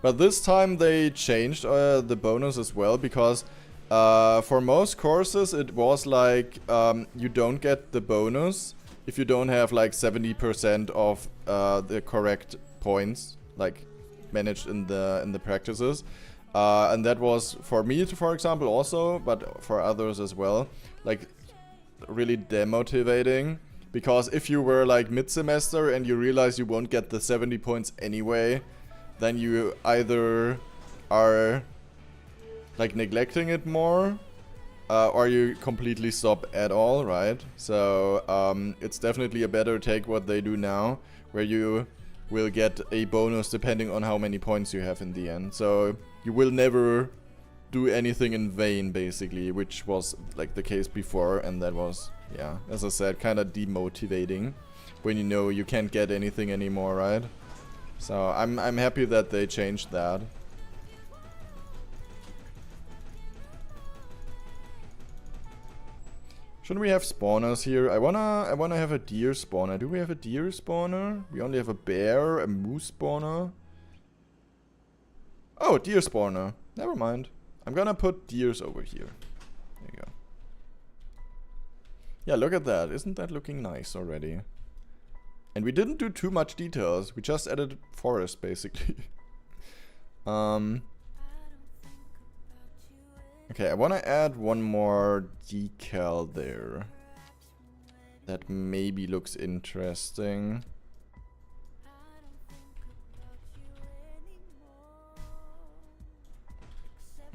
[SPEAKER 1] But this time they changed the bonus as well, because for most courses it was like you don't get the bonus if you don't have like 70% of the correct points like managed in the practices, and that was for me, for example, also, but for others as well, like really demotivating. Because if you were like mid-semester and you realize you won't get the 70 points anyway, then you either are like neglecting it more, or you completely stop at all, right? So it's definitely a better take what they do now, where you will get a bonus depending on how many points you have in the end. So you will never do anything in vain, basically, which was like the case before, and that was, yeah, as I said, kind of demotivating when you know you can't get anything anymore, right? So I'm happy that they changed that. Shouldn't we have spawners here? I wanna have a deer spawner. Do we have a deer spawner? We only have a bear, a moose spawner. Oh, deer spawner. Never mind. I'm gonna put deers over here. There you go. Yeah, look at that. Isn't that looking nice already? And we didn't do too much details. We just added forest, basically. Okay, I want to add one more decal there. That maybe looks interesting.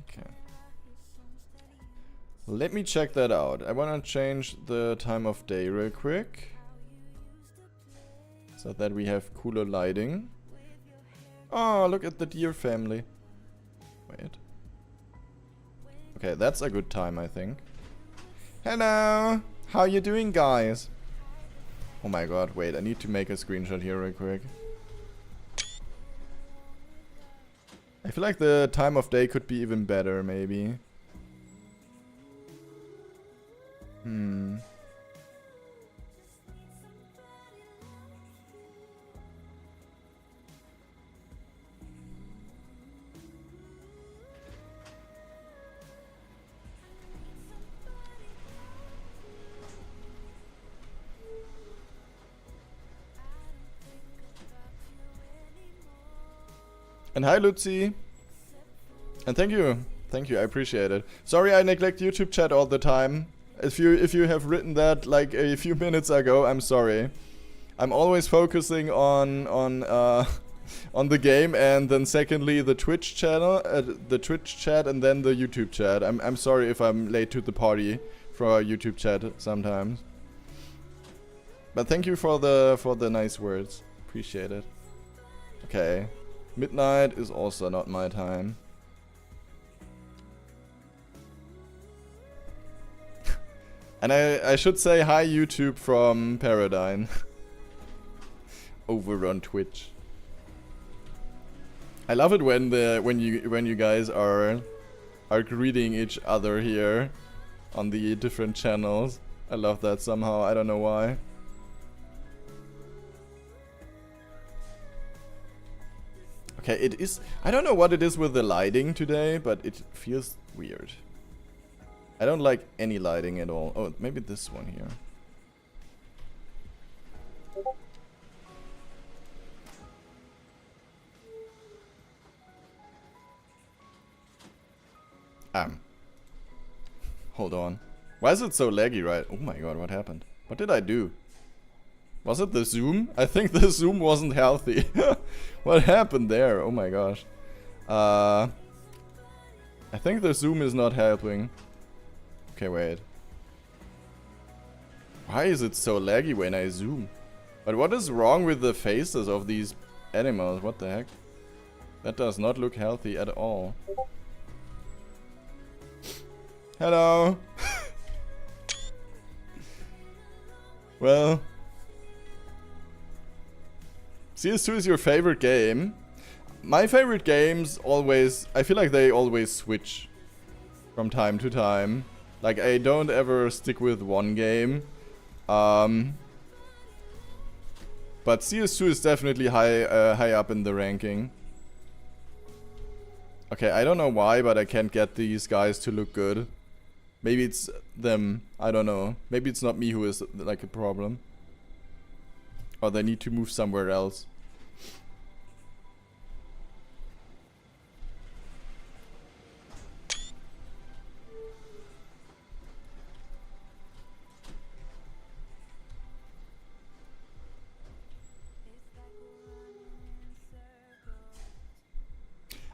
[SPEAKER 1] Okay. Let me check that out. I want to change the time of day real quick, so that we have cooler lighting. Oh, look at the deer family. Wait. Okay, that's a good time, I think. Hello! How you doing, guys? Oh my god, wait, I need to make a screenshot here real quick. I feel like the time of day could be even better, maybe. And hi, Lucy. And thank you, I appreciate it. Sorry, I neglect YouTube chat all the time. If you have written that like a few minutes ago, I'm sorry. I'm always focusing on on the game, and then secondly the Twitch channel, the Twitch chat, and then the YouTube chat. I'm sorry if I'm late to the party for our YouTube chat sometimes. But thank you for the nice words. Appreciate it. Okay. Midnight is also not my time. And I should say hi YouTube from Paradigm. Over on Twitch. I love it when you guys are greeting each other here on the different channels. I love that somehow. I don't know why. Okay, it is. I don't know what it is with the lighting today, but it feels weird. I don't like any lighting at all. Oh, maybe this one here. Hold on. Why is it so laggy, right? Oh my god, what happened? What did I do? Was it the zoom? I think the zoom wasn't healthy. What happened there? Oh my gosh. I think the zoom is not helping. Okay, wait. Why is it so laggy when I zoom? But what is wrong with the faces of these animals? What the heck? That does not look healthy at all. Hello. Well, CS2 is your favorite game. My favorite games always, I feel like they always switch from time to time. Like, I don't ever stick with one game. But CS2 is definitely high up in the ranking. Okay, I don't know why, but I can't get these guys to look good. Maybe it's them. I don't know. Maybe it's not me who is like a problem. Or they need to move somewhere else.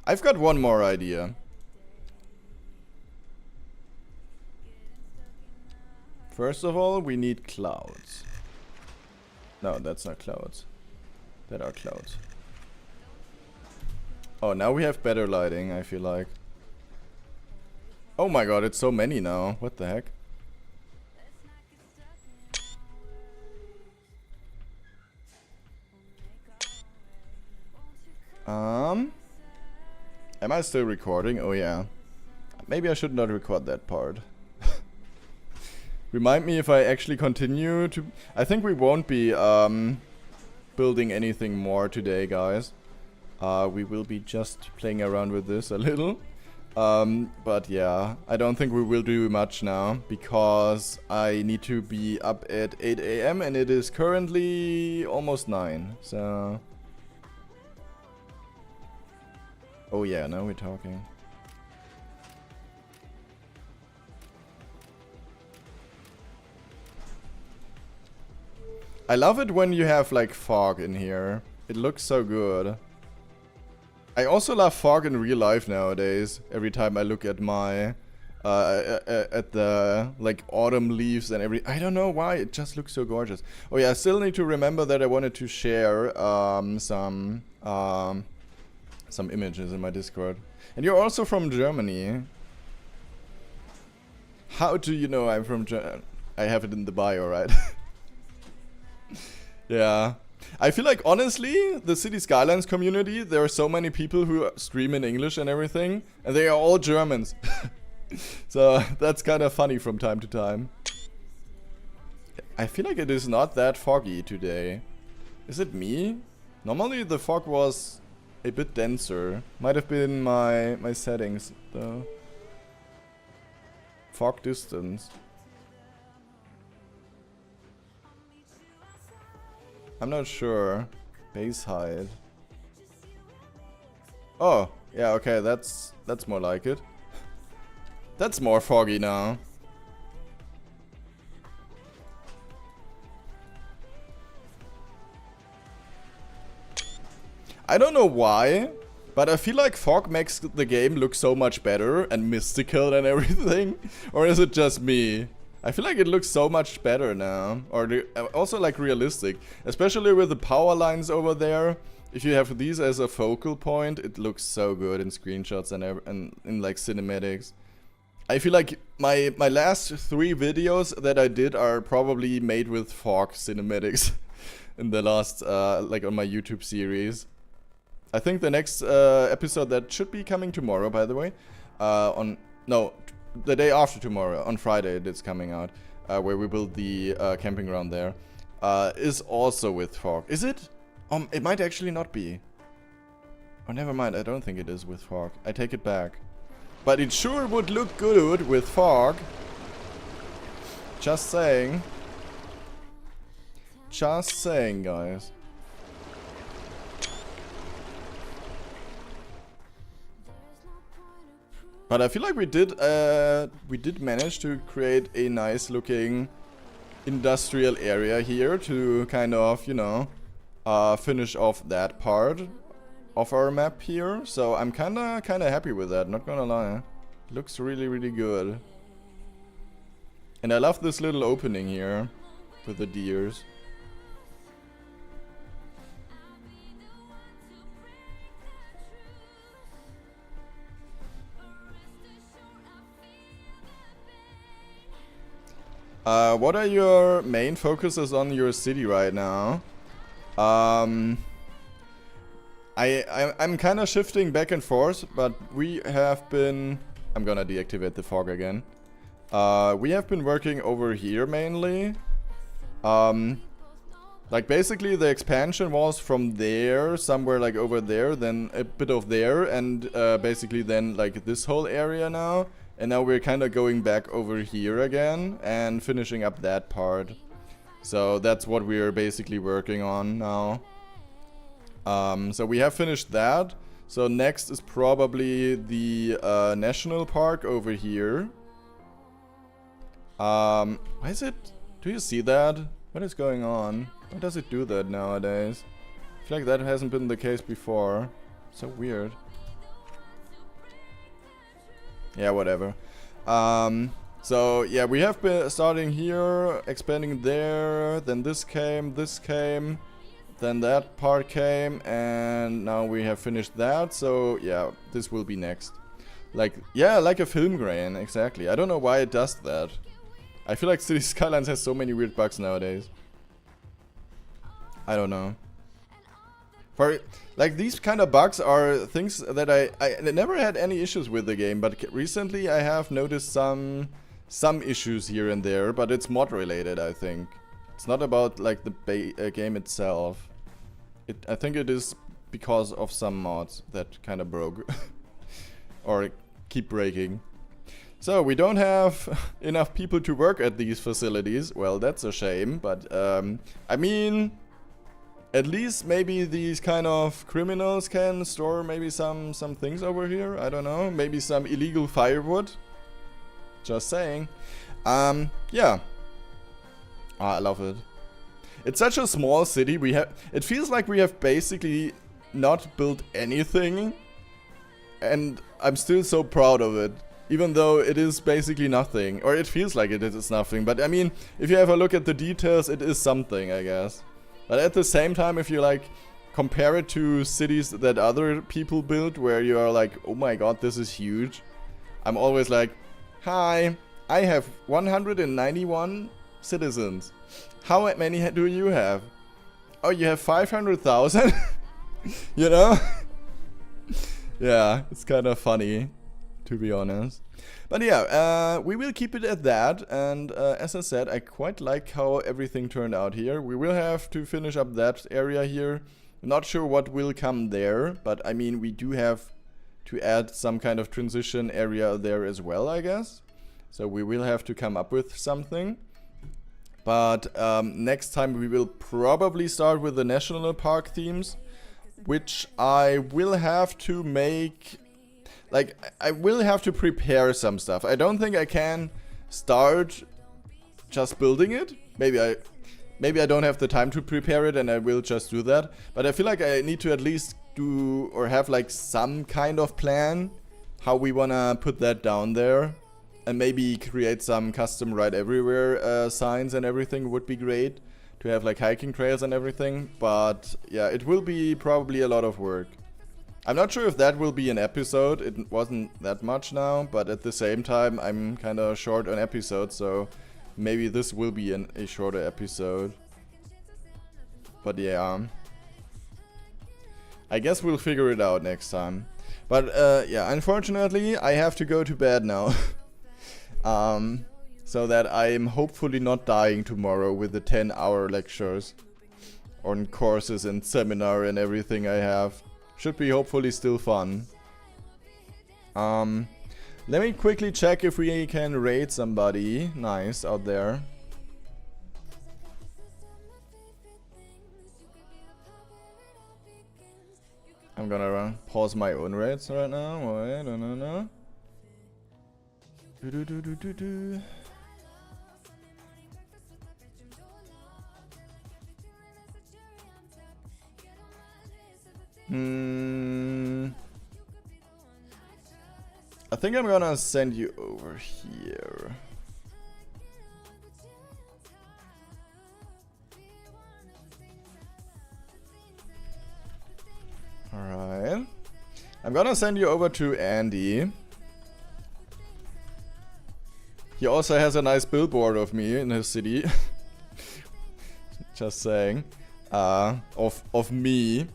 [SPEAKER 1] I've got one more idea. First of all, we need clouds. No, that's not clouds. That are clouds. Oh, now we have better lighting, I feel like. Oh my god, it's so many now. What the heck? Am I still recording? Oh yeah. Maybe I should not record that part. Remind me if I actually continue to... I think we won't be building anything more today, guys. We will be just playing around with this a little. But yeah, I don't think we will do much now, because I need to be up at 8 AM and it is currently almost 9, so... Oh yeah, now we're talking. I love it when you have like fog in here. It looks so good. I also love fog in real life nowadays. Every time I look at my at the like autumn leaves and I don't know why, it just looks so gorgeous. Oh yeah, I still need to remember that I wanted to share some images in my Discord. And you're also from Germany. How do you know I'm from Germany? I have it in the bio, right? Yeah. I feel like, honestly, the City Skylines community, there are so many people who stream in English and everything, and they are all Germans. So that's kind of funny from time to time. I feel like it is not that foggy today. Is it me? Normally the fog was a bit denser. Might have been my settings, though. Fog distance. I'm not sure. Base height. Oh, yeah, okay, that's more like it. That's more foggy now. I don't know why, but I feel like fog makes the game look so much better and mystical and everything. Or is it just me? I feel like it looks so much better now. Or also like realistic. Especially with the power lines over there. If you have these as a focal point, it looks so good in screenshots and in like cinematics. I feel like my last 3 videos that I did are probably made with fog cinematics in the last, like on my YouTube series. I think the next episode that should be coming tomorrow, by the way, the day after tomorrow, on Friday it's coming out, where we build the camping ground there, is also with fog. Is it? It might actually not be. Oh, never mind, I don't think it is with fog. I take it back. But it sure would look good with fog. Just saying. Just saying, guys. But I feel like we did manage to create a nice looking industrial area here to kind of, you know, finish off that part of our map here. So I'm kinda happy with that, not gonna lie. Looks really, really good. And I love this little opening here with the deers. What are your main focuses on your city right now? I'm kind of shifting back and forth, but we have been... I'm gonna deactivate the fog again. We have been working over here mainly. Like basically the expansion was from there, somewhere like over there, then a bit of there, and basically then like this whole area now. And now we're kind of going back over here again and finishing up that part. So that's what we're basically working on now. So we have finished that. So next is probably the national park over here. Why is it? Do you see that? What is going on? Why does it do that nowadays? I feel like that hasn't been the case before. So weird. Yeah, whatever. So yeah, we have been starting here, expanding there, then this came, then that part came, and now we have finished that. So yeah, this will be next. Like, yeah, like a film grain, exactly. I don't know why it does that. I feel like City Skylines has so many weird bugs nowadays. I don't know. For like these kind of bugs are things that I never had any issues with the game, but recently I have noticed some issues here and there, but it's mod related, I think. It's not about like the game itself. I think it is because of some mods that kind of broke or keep breaking. So we don't have enough people to work at these facilities. Well, that's a shame, but I mean, at least maybe these kind of criminals can store maybe some things over here. I don't know. Maybe some illegal firewood. Just saying. Yeah. I love it. It's such a small city. It feels like we have basically not built anything. And I'm still so proud of it. Even though it is basically nothing. Or it feels like it is nothing. But I mean, if you have a look at the details, it is something, I guess. But at the same time, if you like compare it to cities that other people build, where you are like, oh my god, this is huge. I'm always like, hi, I have 191 citizens. How many do you have? Oh, you have 500,000? You know? Yeah, it's kind of funny, to be honest. But yeah, we will keep it at that, and as I said, I quite like how everything turned out here. We will have to finish up that area here. Not sure what will come there, but I mean, we do have to add some kind of transition area there as well, I guess. So we will have to come up with something. But next time we will probably start with the national park themes, which I will have to make... Like, I will have to prepare some stuff. I don't think I can start just building it. Maybe I don't have the time to prepare it and I will just do that. But I feel like I need to at least do or have like some kind of plan how we wanna put that down there, and maybe create some custom ride everywhere signs and everything would be great to have like hiking trails and everything. But yeah, it will be probably a lot of work. I'm not sure if that will be an episode. It wasn't that much now, but at the same time I'm kind of short on episodes, so maybe this will be a shorter episode. But yeah, I guess we'll figure it out next time. But yeah, unfortunately I have to go to bed now. So that I'm hopefully not dying tomorrow with the 10-hour lectures on courses and seminar and everything I have. Should be hopefully still fun. Let me quickly check if we can raid somebody nice out there. I'm gonna pause my own raids right now. Wait, no. Do. I think I'm gonna send you over here. Alright. I'm gonna send you over to Andy. He also has a nice billboard of me in his city. Just saying. Of me.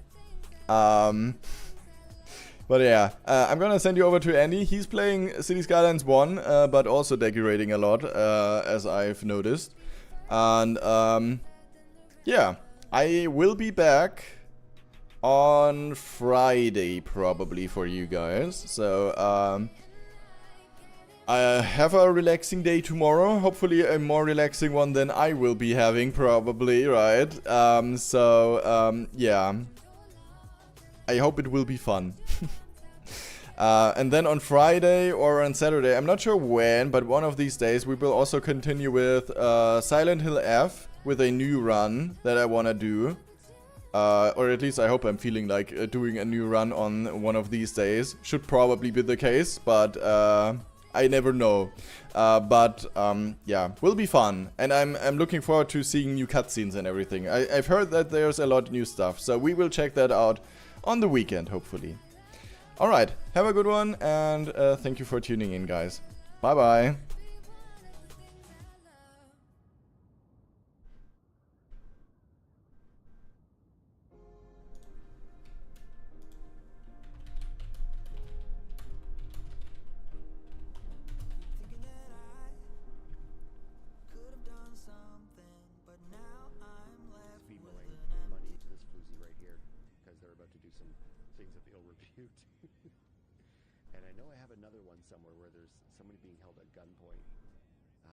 [SPEAKER 1] But yeah, I'm gonna send you over to Andy. He's playing City Skylines 1, but also decorating a lot, as I've noticed. And yeah, I will be back on Friday probably for you guys. So I have a relaxing day tomorrow. Hopefully a more relaxing one than I will be having probably, right? Yeah. I hope it will be fun. And then on Friday or on Saturday, I'm not sure when, but one of these days we will also continue with Silent Hill F with a new run that I want to do. Or at least I hope I'm feeling like doing a new run on one of these days. Should probably be the case, but I never know. Yeah, will be fun. And I'm looking forward to seeing new cutscenes and everything. I've heard that there's a lot of new stuff, so we will check that out on the weekend, hopefully. Alright, have a good one, and thank you for tuning in, guys. Bye-bye.
[SPEAKER 3] And I know I have another one somewhere where there's somebody being held at gunpoint.